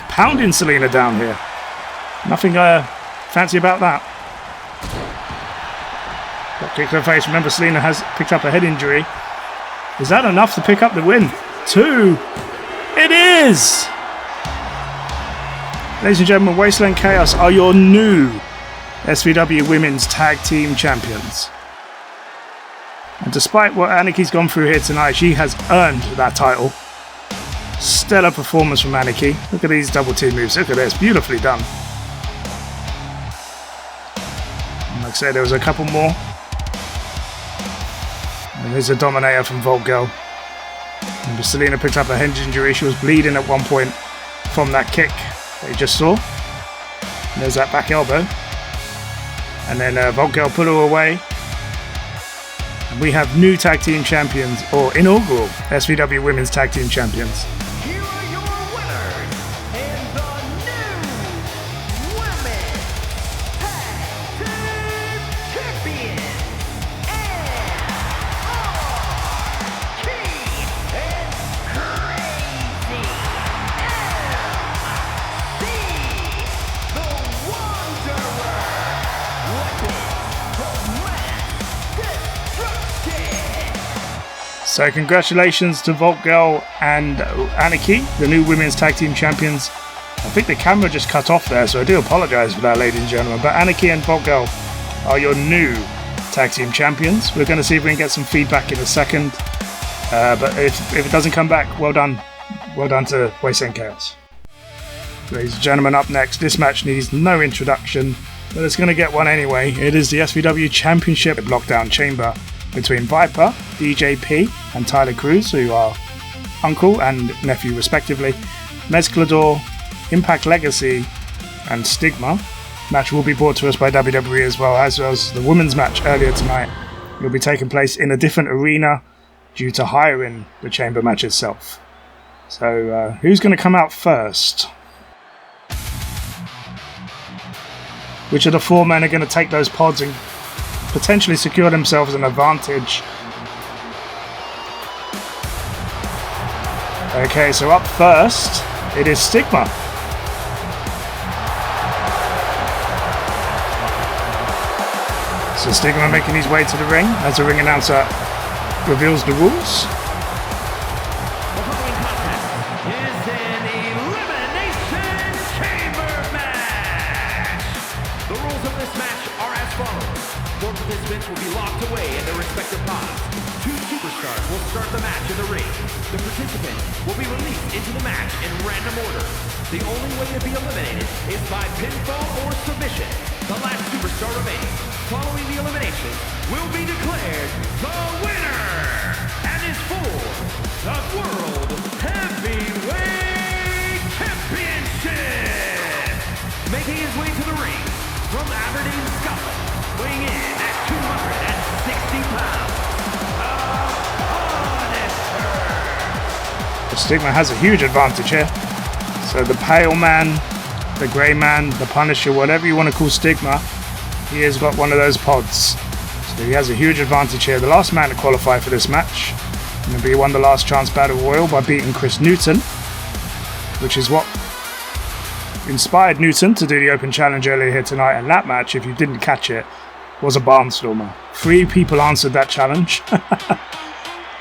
pounding Selena down here. Nothing fancy about that. Got kick to the face. Remember, Selena has picked up a head injury. Is that enough to pick up the win? 2. It is! Ladies and gentlemen, Wasteland Chaos are your new SVW Women's Tag Team Champions. And despite what Anarchy's gone through here tonight, she has earned that title. Stellar performance from Anarchy. Look at these double T moves. Look at this. Beautifully done. And like I said, there was a couple more. And there's a Dominator from Vault Girl. And Selena picked up a head injury. She was bleeding at one point from that kick that you just saw. And there's that back elbow. And then Vault Girl put her away. And we have new tag team champions, or inaugural SVW Women's Tag Team Champions. Here are your winners and the new Women's Tag Team Champions. Archy and Crazy MC, the Wanderer, So congratulations to Vault Girl and Anarchy, the new Women's Tag Team Champions. I think the camera just cut off there, so I do apologise for that, ladies and gentlemen. But Anarchy and Vault Girl are your new Tag Team Champions. We're going to see if we can get some feedback in a second. But if it doesn't come back, well done. Well done to Wasteland Chaos. Ladies and gentlemen, up next, this match needs no introduction, but it's going to get one anyway. It is the SVW Championship Lockdown Chamber between Viper, DJP and Tyler Kruz, who are uncle and nephew respectively, Mezclador, Impact Legacy and Stigma. Match will be brought to us by WWE as well as the women's match earlier tonight. It will be taking place in a different arena due to hiring the chamber match itself. So who's going to come out first? Which of the 4 men are going to take those pods and potentially secure themselves an advantage? Okay, so up first, it is Stigma. So Stigma making his way to the ring as the ring announcer reveals the rules. The following contest is an Elimination Chamber Both participants will be locked away in their respective pods. Two superstars will start the match in the ring. The participant will be released into the match in random order. The only way to be eliminated is by pinfall or submission. The last superstar remaining, following the elimination, will be declared the winner and is for the World Heavyweight Championship. Making his way to the ring from Aberdeen, Scotland, weighing in at 260 pounds. The Stigma has a huge advantage here. So the pale man, the grey man, the Punisher, whatever you want to call Stigma, he has got one of those pods. So he has a huge advantage here. The last man to qualify for this match. And he won the last chance battle royal by beating Chris Newton, which is what inspired Newton to do the open challenge earlier here tonight. And that match, if you didn't catch it, was a barnstormer. 3 people answered that challenge.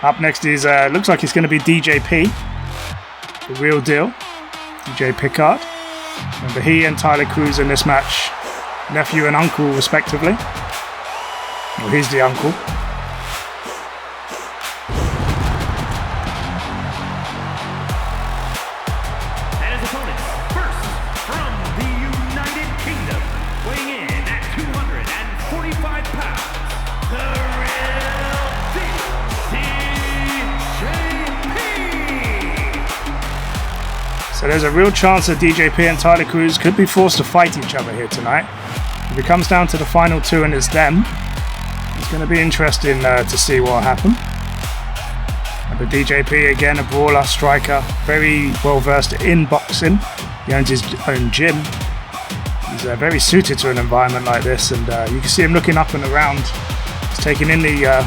Up next is, looks like it's going to be DJP, the real deal, DJ Pickard. Remember, he and Tyler Kruz in this match, nephew and uncle respectively. Well, he's the uncle. And his opponents, first from the United Kingdom, weighing in at 245 pounds, the real deal, DJP. So there's a real chance that DJP and Tyler Kruz could be forced to fight each other here tonight. If it comes down to the final 2 and it's them, it's going to be interesting to see what will happen. But DJP, again, a brawler, striker, very well versed in boxing. He owns his own gym. He's very suited to an environment like this, and you can see him looking up and around. He's taking in the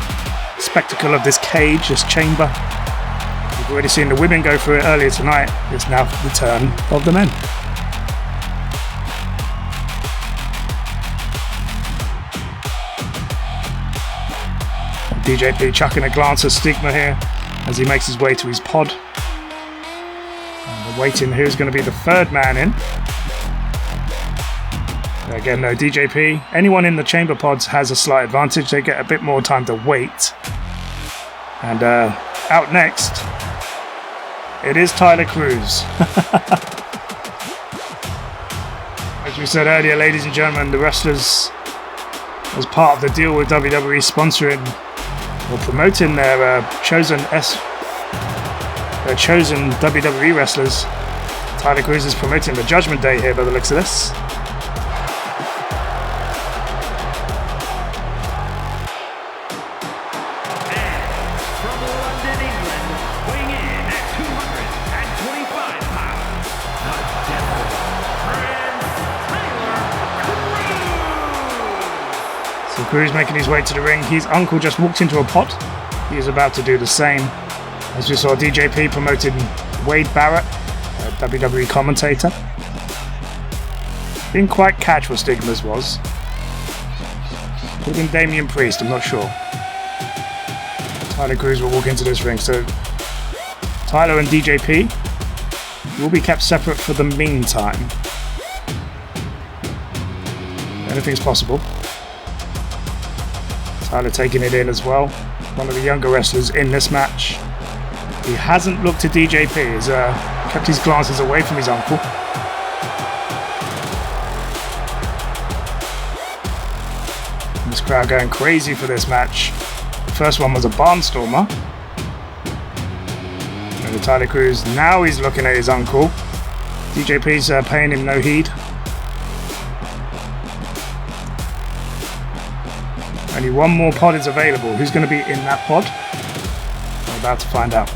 spectacle of this cage, this chamber. We've already seen the women go through it earlier tonight. It's now the turn of the men. DJP chucking a glance at Stigma here as he makes his way to his pod. And we're waiting who's going to be the 3rd man in. Again, no, DJP. Anyone in the chamber pods has a slight advantage. They get a bit more time to wait. And out next, it is Tyler Kruz. As we said earlier, ladies and gentlemen, the wrestlers, as part of the deal with WWE sponsoring or promoting their chosen WWE wrestlers, Tyler Kruz is promoting the Judgment Day here by the looks of this. Kruz making his way to the ring. His uncle just walked into a pot. He is about to do the same. As we saw DJP promoting Wade Barrett, a WWE commentator. Didn't quite catch what Stigma's was. Could have been Damian Priest, I'm not sure. Tyler Kruz will walk into this ring. So Tyler and DJP will be kept separate for the meantime. Anything's possible. Tyler taking it in as well. One of the younger wrestlers in this match. He hasn't looked at DJP. He's kept his glances away from his uncle. And this crowd going crazy for this match. The first one was a barnstormer. And the Tyler Kruz, now he's looking at his uncle. DJP's paying him no heed. Only one more pod is available. Who's going to be in that pod? We're about to find out.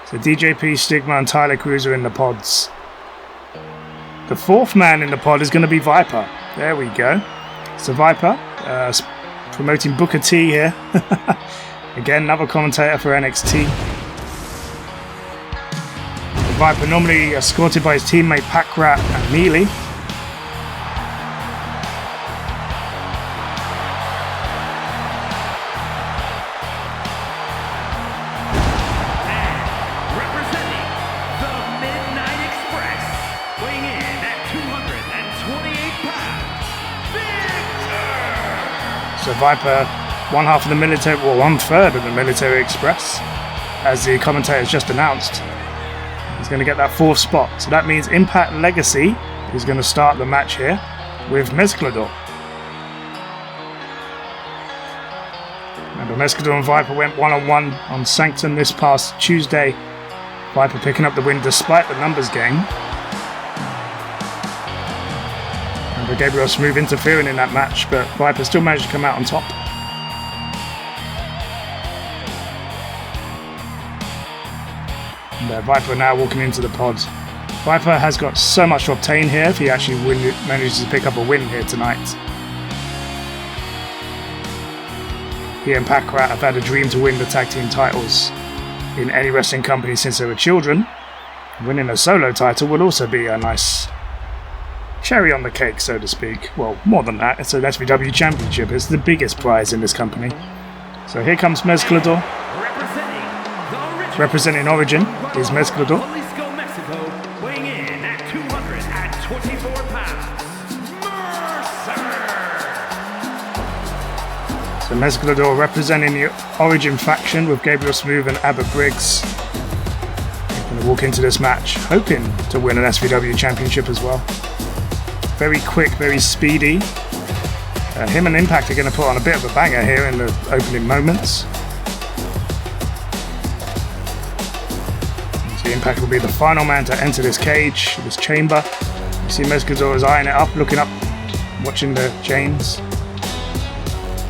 So DJP, Stigma and Tyler Kruz are in the pods. The 4th man in the pod is going to be Viper. There we go. So Viper, promoting Booker T here. Again, another commentator for NXT. Viper normally escorted by his teammate Packrat and Mealy. Viper, one half of the military, well, 1/3 of the military express, as the commentators just announced. He's going to get that 4th spot. So that means Impact Legacy is going to start the match here with Mezclador. Remember, Mezclador and Viper went one-on-one on Sanctum this past Tuesday. Viper picking up the win despite the numbers game. Remember, Gabriel Smooth interfering in that match, but Viper still managed to come out on top. And Viper now walking into the pod. Viper has got so much to obtain here if he actually manages to pick up a win here tonight. He and Pakrat have had a dream to win the tag team titles in any wrestling company since they were children. Winning a solo title will also be a nice cherry on the cake, so to speak. Well, more than that, it's an SVW Championship. It's the biggest prize in this company. So here comes Mezclador. Representing Origin is Mezclador. Weighing in at 224 pounds, So Mezclador representing the Origin faction with Gabriel Smooth and Abbott Briggs. Going to walk into this match hoping to win an SVW Championship as well. Very quick, very speedy. Him and Impact are going to put on a bit of a banger here in the opening moments. The Impact will be the final man to enter this cage, this chamber. You see Mezclador is eyeing it up, looking up, watching the chains.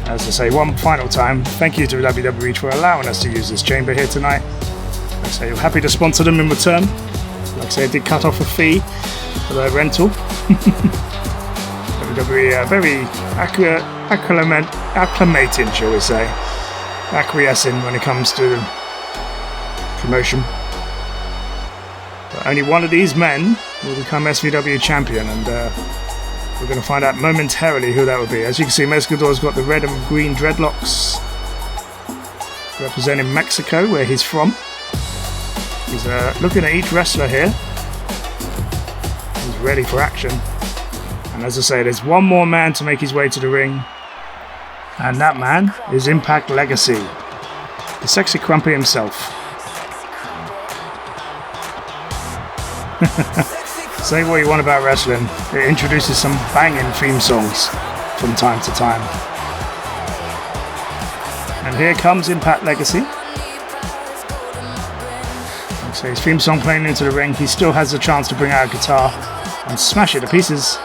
As I say, one final time, thank you to WWE for allowing us to use this chamber here tonight. Like I say, we're happy to sponsor them in return. Like I say, I did cut off a fee for their rental. WWE very acclimating, shall we say, acquiescing when it comes to promotion. But only one of these men will become SVW champion, and we're going to find out momentarily who that will be. As you can see, Mezclador's got the red and green dreadlocks, representing Mexico, where he's from. He's looking at each wrestler here. He's ready for action. And as I say, there's one more man to make his way to the ring, and that man is Impact Legacy, the sexy crumpy himself. Say what you want about wrestling, it introduces some banging theme songs from time to time. And here comes Impact Legacy. So his theme song playing into the ring, he still has the chance to bring out a guitar and smash it to pieces.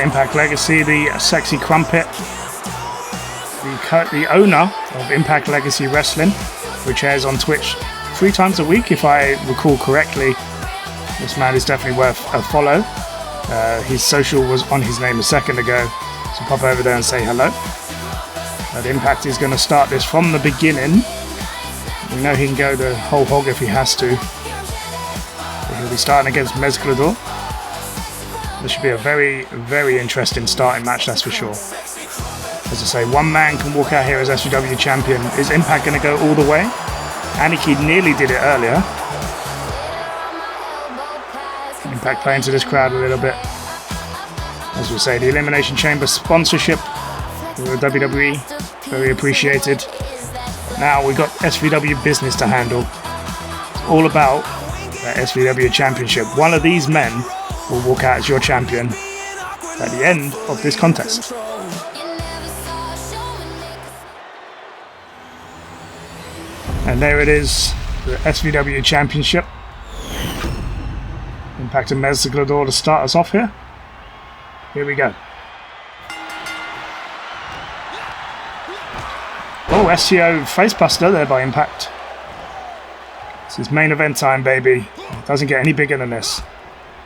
Impact Legacy, the sexy crumpet, the owner of Impact Legacy Wrestling, which airs on Twitch 3 times a week, if I recall correctly. This man is definitely worth a follow. His social was on his name a second ago, so pop over there and say hello. But Impact is going to start this from the beginning. We know he can go the whole hog if he has to. But he'll be starting against Mezclador. This should be a very, very interesting starting match, that's for sure. As I say, one man can walk out here as SVW champion. Is Impact going to go all the way? Aniki nearly did it earlier. Impact playing to this crowd a little bit. As we say, the Elimination Chamber sponsorship with WWE, very appreciated. Now we've got SVW business to handle. It's all about that SVW Championship. One of these men will walk out as your champion at the end of this contest. And there it is, the SVW Championship. Impact and Mezclador to start us off here. Here we go. Oh, STO facebuster there by Impact. This is main event time, baby. It doesn't get any bigger than this.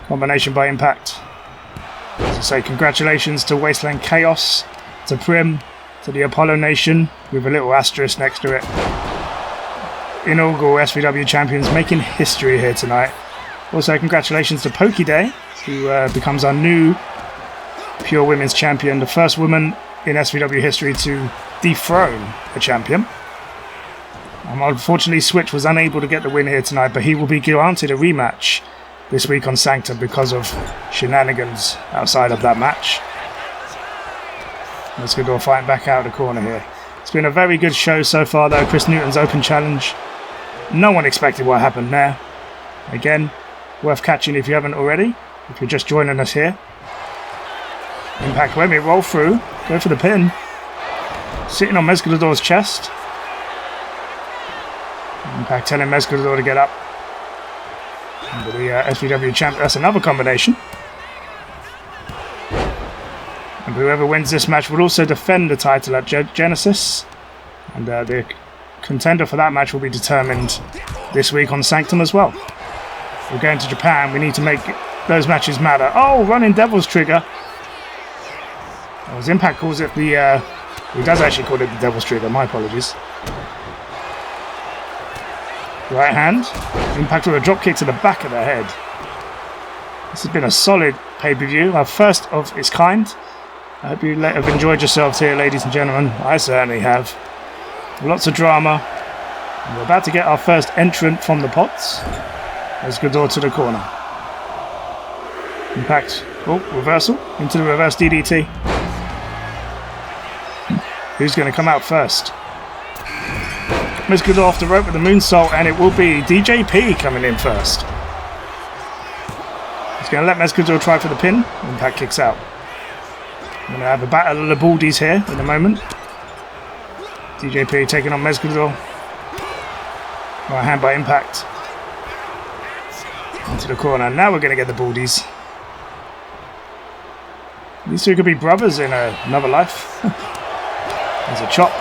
Combination by Impact. As I say, congratulations to Wasteland Chaos, to Prim, to the Apollo Nation, with a little asterisk next to it. Inaugural SVW champions making history here tonight. Also, congratulations to Pokiday, who becomes our new Pure Women's Champion, the first woman in SVW history to dethrone a champion. Unfortunately, Switch was unable to get the win here tonight, but he will be granted a rematch this week on Sanctum because of shenanigans outside of that match. Mezclador fighting back out of the corner here. It's been a very good show so far though. Chris Newton's open challenge. No one expected what happened there. Again, worth catching if you haven't already, if you're just joining us here. Impact, let me roll through, go for the pin. Sitting on Mezclador's chest. Impact telling Mezclador to get up. Under the SVW champ, that's another combination. And whoever wins this match will also defend the title at Genesis. And the contender for that match will be determined this week on Sanctum as well. We're going to Japan, we need to make those matches matter. Oh, running Devil's Trigger. As Impact calls it the... he does actually call it the Devil's Trigger, my apologies. Right hand. Impact with a drop kick to the back of the head. This has been a solid pay-per-view, our first of its kind. I hope you have enjoyed yourselves here, ladies and gentlemen. I certainly have. Lots of drama. We're about to get our first entrant from the pots. Mezclador to the corner. Impact. Oh, reversal. Into the reverse DDT. Who's going to come out first? Mezclador off the rope with the moonsault, and it will be DJP coming in first. He's going to let Mezclador try for the pin. Impact kicks out. We're going to have a battle of the Baldies here in a moment. DJP taking on Mezclador. Right hand by Impact. Into the corner. Now we're going to get the Baldies. These two could be brothers in another life. There's a chop.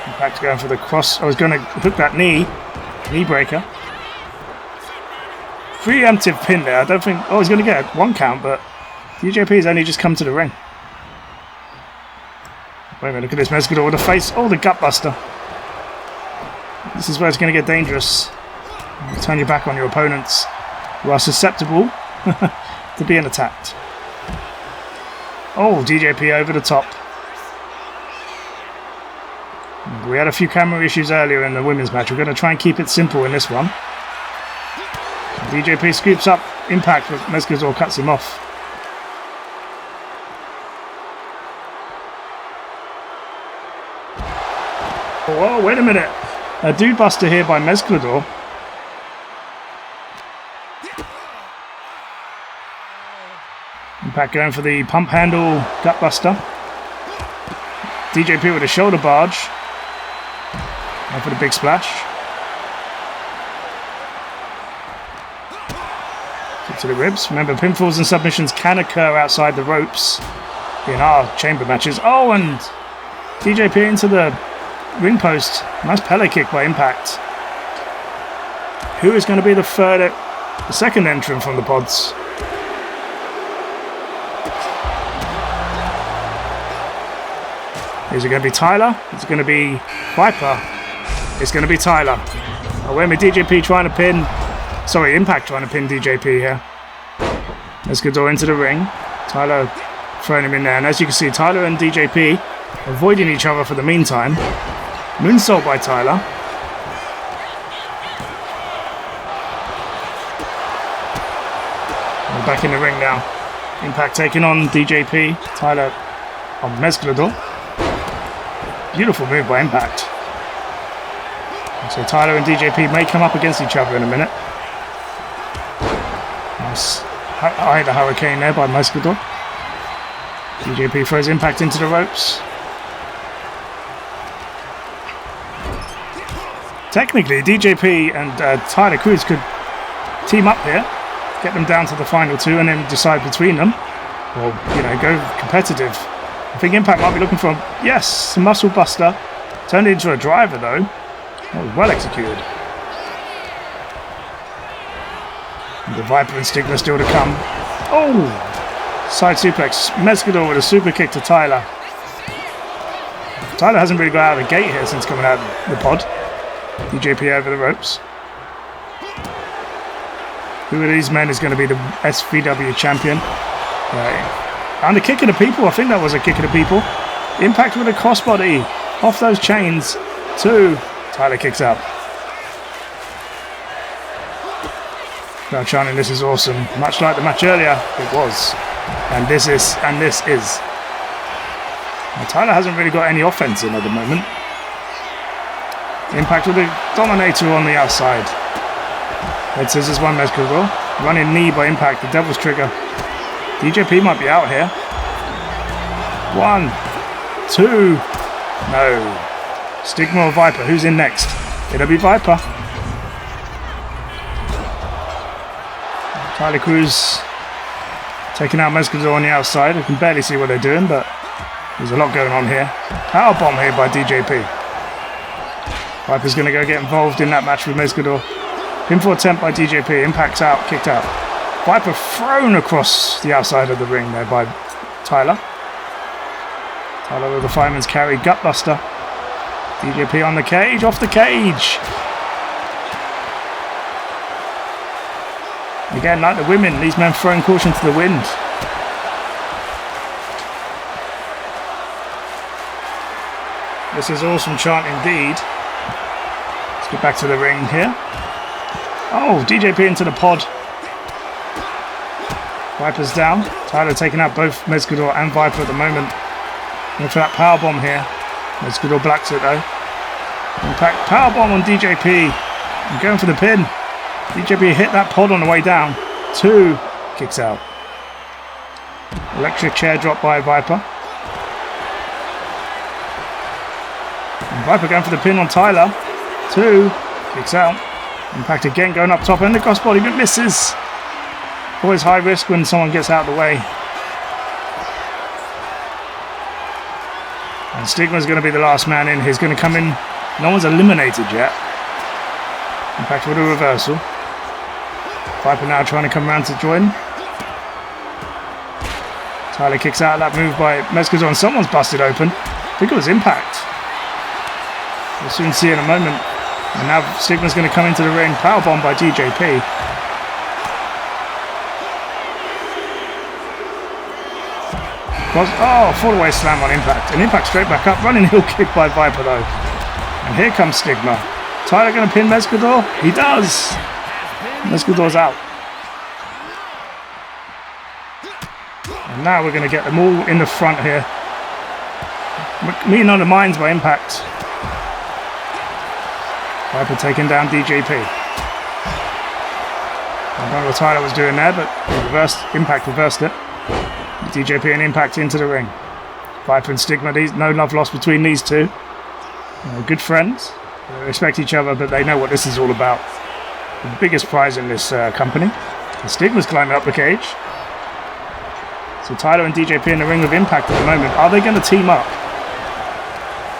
Impact going for the cross. I was going to hook that knee breaker. Preemptive pin there. I don't think... Oh, he's going to get one count, but DJP has only just come to the ring. Wait a minute, look at this. Mezclador with the face. Oh, the gut buster. This is where it's going to get dangerous. You turn your back on your opponents who are susceptible to being attacked. Oh, DJP over the top. We had a few camera issues earlier in the women's match. We're going to try and keep it simple in this one. DJP scoops up Impact, but Mezclador cuts him off. Oh, wait a minute. A dude buster here by Mezclador. Impact going for the pump handle gut buster. DJP with a shoulder barge. And for the big splash. Kick to the ribs. Remember, pinfalls and submissions can occur outside the ropes in our chamber matches. Oh, and DJP into the ring post. Nice Pele kick by Impact. Who is going to be the second entrant from the pods? Is it going to be Tyler? Is it going to be Viper? It's going to be Tyler. Oh, wait a minute, DJP trying to pin... Sorry, Impact trying to pin DJP here. Mezclador into the ring. Tyler throwing him in there. And as you can see, Tyler and DJP avoiding each other for the meantime. Moonsault by Tyler. We're back in the ring now. Impact taking on DJP. Tyler on Mezclador. Beautiful move by Impact. So Tyler and DJP may come up against each other in a minute. Nice eye the hurricane there by Mezclador. DJP throws Impact into the ropes. Technically, DJP and Tyler Kruz could team up here, get them down to the final two, and then decide between them. Or, you know, go competitive. I think Impact might be looking for, yes, a muscle buster. Turned it into a driver, though. That was well executed. And the Viper and Stigma still to come. Oh! Side suplex. Mezclador with a super kick to Tyler. Tyler hasn't really got out of the gate here since coming out of the pod. DJP over the ropes. Who of these men is going to be the SVW champion? And a kick of the people. I think that was a kick of the people. Impact with a crossbody. Off those chains. 2. Tyler kicks out. Now chanting, this is awesome. Much like the match earlier, it was. And this is. Well, Tyler hasn't really got any offense in at the moment. Impact with a Dominator on the outside. Head scissors one Mezclador. Running knee by Impact, the Devil's Trigger. DJP might be out here. 1, 2. No. Stigma or Viper, who's in next? It'll be Viper. Tyler Kruz taking out Mezclador on the outside. I can barely see what they're doing, but there's a lot going on here. Power bomb here by DJP. Viper's going to go get involved in that match with Mezclador. Pinfall attempt by DJP. Impact's out, kicked out. Viper thrown across the outside of the ring there by Tyler. Tyler with the fireman's carry. Gutbuster. DJP on the cage, off the cage. Again, like the women, these men throwing caution to the wind. This is awesome chant indeed. Let's get back to the ring here. Oh, DJP into the pod. Viper's down. Tyler taking out both Mezclador and Viper at the moment. Going for that powerbomb here. Mezclador blacks it though. Impact powerbomb on DJP. I'm going for the pin. DJP hit that pod on the way down. 2. Kicks out. Electric chair drop by Viper. And Viper going for the pin on Tyler. 2. Kicks out. Impact again going up top and the crossbody, but misses. Always high risk when someone gets out of the way. And Stigma's going to be the last man in. He's going to come in. No one's eliminated yet. Impact with a reversal. Viper now trying to come around to join. Tyler kicks out of that move by Mezclador and someone's busted open. I think it was Impact. We'll soon see in a moment. And now Stigma's going to come into the ring. Powerbomb by DJP. Oh, fall away slam on Impact. And Impact straight back up. Running heel kick by Viper though. And here comes Stigma. Tyler going to pin Mezclador? He does. Mezclador's out. And now we're going to get them all in the front here. Meeting on the minds by Impact. Viper taking down DJP. I don't know what Tyler was doing there, but Impact reversed it. DJP and Impact into the ring. Viper and Stigma, no love lost between these two. Good friends. They respect each other, but they know what this is all about. The biggest prize in this company. And Stigma's climbing up the cage. So Tyler and DJP in the ring with Impact at the moment. Are they going to team up?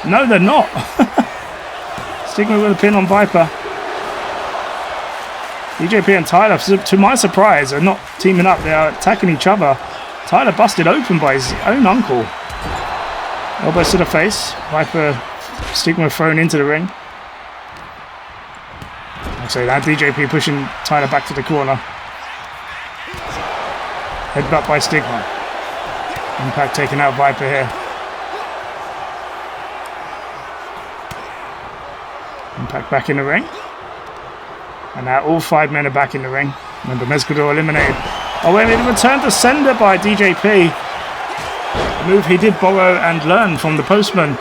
No, they're not. Stigma with a pin on Viper. DJP and Tyler, to my surprise, are not teaming up. They are attacking each other. Tyler busted open by his own uncle. Elbows to the face. Viper, Stigma thrown into the ring. So now DJP pushing Tyler back to the corner. Headbutt by Stigma. Impact taking out Viper here. Impact back in the ring. And now all 5 men are back in the ring. Remember, Mezclador eliminated. Oh wait a minute, return to sender by DJP. A move he did borrow and learn from the Postman.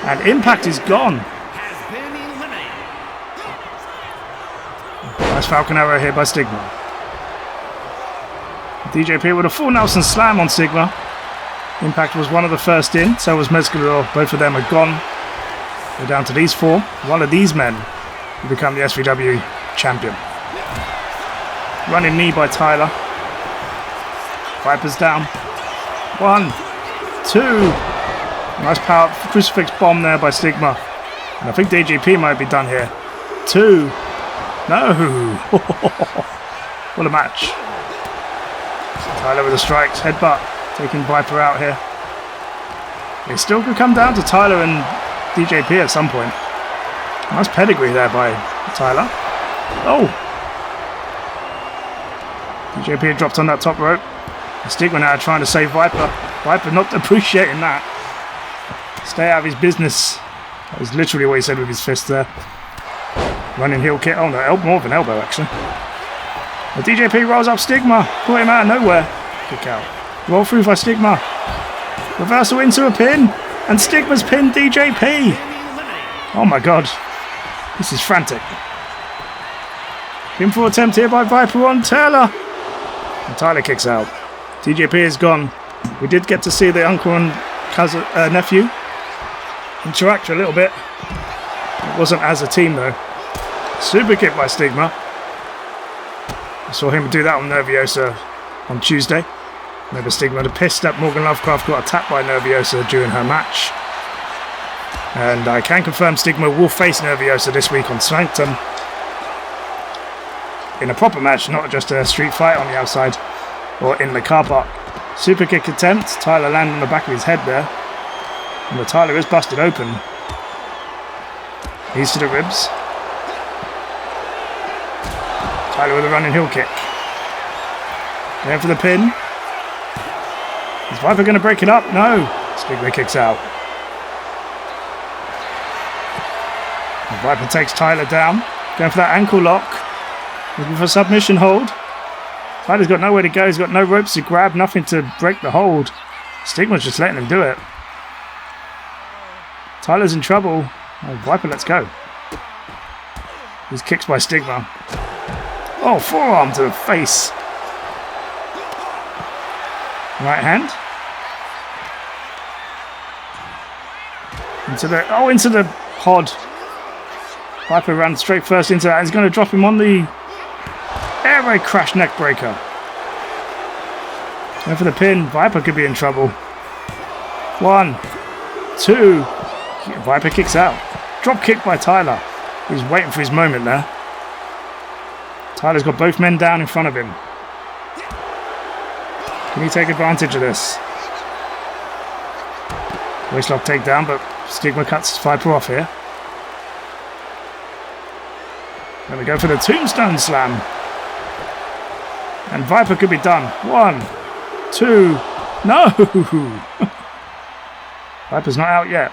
And Impact is gone. Nice Falcon Arrow here by Stigma. DJP with a full Nelson Slam on Stigma. Impact was one of the first in, so was Mezclador. Both of them are gone. We're down to these 4. One of these men will become the SVW champion. Running knee by Tyler. Viper's down. 1, 2. Nice power crucifix bomb there by Stigma. And I think DJP might be done here. 2. No. What a match. Tyler with the strikes. Headbutt. Taking Viper out here. It still could come down to Tyler and DJP at some point. Nice pedigree there by Tyler. Oh. DJP dropped on that top rope. Stigma now trying to save Viper. Viper not appreciating that. Stay out of his business. That was literally what he said with his fist there. Running heel kick. Oh no, more of an elbow actually. The DJP rolls up Stigma. Caught him out of nowhere. Kick out. Roll through by Stigma. Reversal into a pin. And Stigma's pinned DJP. Oh my god. This is frantic. Pinfall attempt here by Viper on Taylor. And Tyler kicks out. DJP is gone. We did get to see the uncle and cousin, nephew interact a little bit. It wasn't as a team though. Super kick by Stigma. I saw him do that on Nerviosa on Tuesday. Remember Stigma had pissed that Morgan Lovecraft got attacked by Nerviosa during her match. And I can confirm Stigma will face Nerviosa this week on Sanctum. In a proper match, not just a street fight on the outside or in the car park. Super kick attempt. Tyler landed on the back of his head there. And the Tyler is busted open. Knees to the ribs. Tyler with a running heel kick. Going for the pin. Is Viper going to break it up? No. Stigma kicks out. And Viper takes Tyler down. Going for that ankle lock. Looking for submission hold. Tyler's got nowhere to go. He's got no ropes to grab. Nothing to break the hold. Stigma's just letting him do it. Tyler's in trouble. Oh, Viper lets go. These kicks by Stigma. Oh, forearm to the face. Right hand. Into the pod. Viper ran straight first into that. He's going to drop him on the air raid crash neck breaker. Going for the pin. Viper could be in trouble. 1, 2. Viper kicks out. Drop kick by Tyler. He's waiting for his moment there. Tyler's got both men down in front of him. Can he take advantage of this? Wasteland takedown, but Stigma cuts Viper off here. Then we go for the tombstone slam. And Viper could be done. 1, 2. No! Viper's not out yet.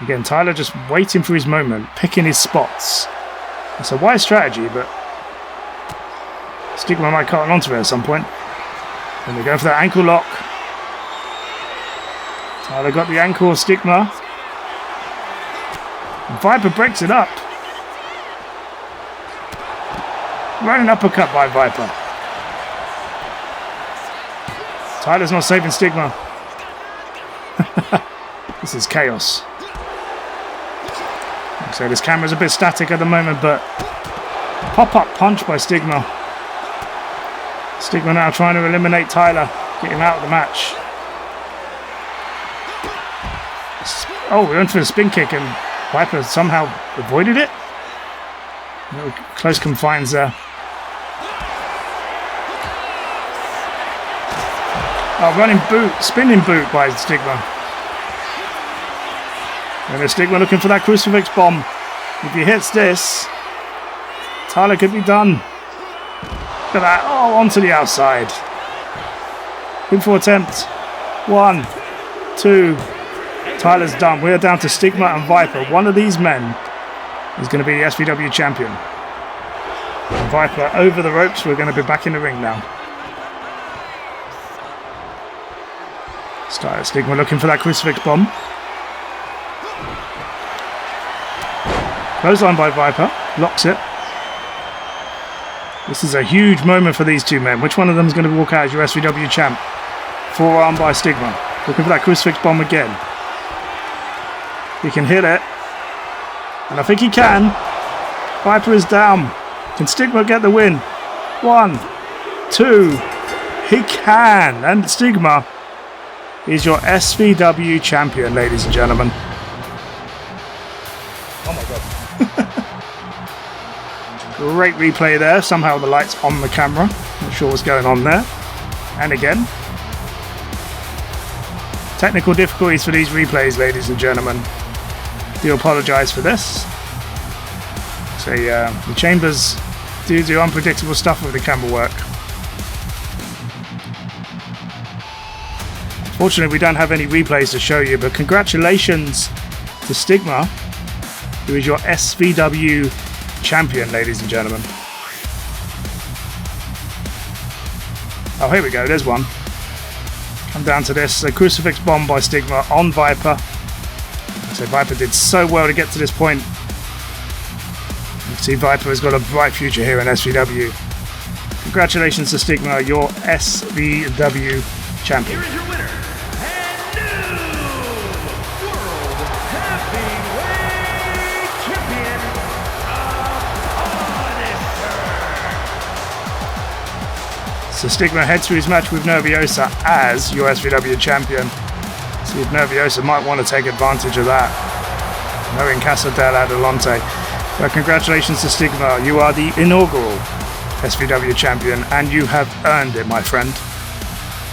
Again, Tyler just waiting for his moment, picking his spots. It's a wise strategy, but Stigma might cut onto it at some point. Then we go for that ankle lock. Tyler got the ankle of Stigma. And Viper breaks it up. Running uppercut by Viper. Tyler's not saving Stigma. This is chaos. So this camera's a bit static at the moment, but pop-up punch by Stigma. Stigma now trying to eliminate Tyler, get him out of the match. Oh, we went for a spin kick and Viper somehow avoided it. Close confines there. Oh, running boot, spinning boot by Stigma. And the Stigma looking for that crucifix bomb. If he hits this, Tyler could be done. Look at that. Oh, onto the outside. Pinfall attempt. 1, 2. Tyler's done. We're down to Stigma and Viper. One of these men is going to be the SVW champion. And Viper over the ropes. We're going to be back in the ring now. Stigma looking for that crucifix bomb. Clothesline by Viper, locks it. This is a huge moment for these two men. Which one of them is going to walk out as your SVW champ? Forearm by Stigma. Looking for that crucifix bomb again. He can hit it. And I think he can. Viper is down. Can Stigma get the win? 1, 2. He can. And Stigma is your SVW champion, ladies and gentlemen. Oh my god. Great replay there. Somehow the light's on the camera. Not sure what's going on there. And again. Technical difficulties for these replays, ladies and gentlemen. Do apologise for this. So the chambers do unpredictable stuff with the camera work. Fortunately, we don't have any replays to show you, but congratulations to Stigma, who is your SVW champion, ladies and gentlemen. Oh, here we go. There's one. Come down to this. A crucifix bomb by Stigma on Viper. So Viper did so well to get to this point. You can see Viper has got a bright future here in SVW. Congratulations to Stigma, your SVW champion. Here is your winner, and new World Heavyweight Champion, Punisher. So Stigma heads to his match with Nerviosa as your SVW champion. See if Nerviosa might want to take advantage of that. No in Casa del Adelante. But congratulations to Stigma, you are the inaugural SVW champion and you have earned it, my friend.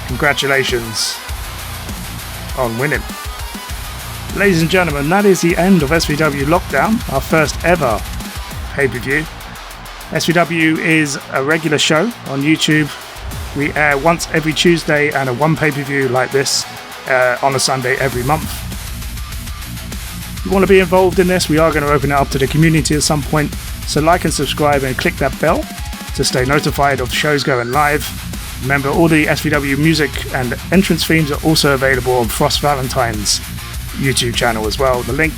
Congratulations on winning. Ladies and gentlemen, that is the end of SVW Lockdown, our first ever pay-per-view. SVW is a regular show on YouTube. We air once every Tuesday and a one pay-per-view like this on a Sunday every month. If you want to be involved in this, we are going to open it up to the community at some point. So like and subscribe and click that bell to stay notified of shows going live. Remember, all the SVW music and entrance themes are also available on Frost Valentine's YouTube channel as well. The link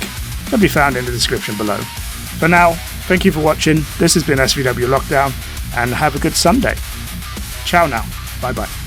can be found in the description below. For now, thank you for watching. This has been SVW Lockdown, and have a good Sunday. Ciao now. Bye bye.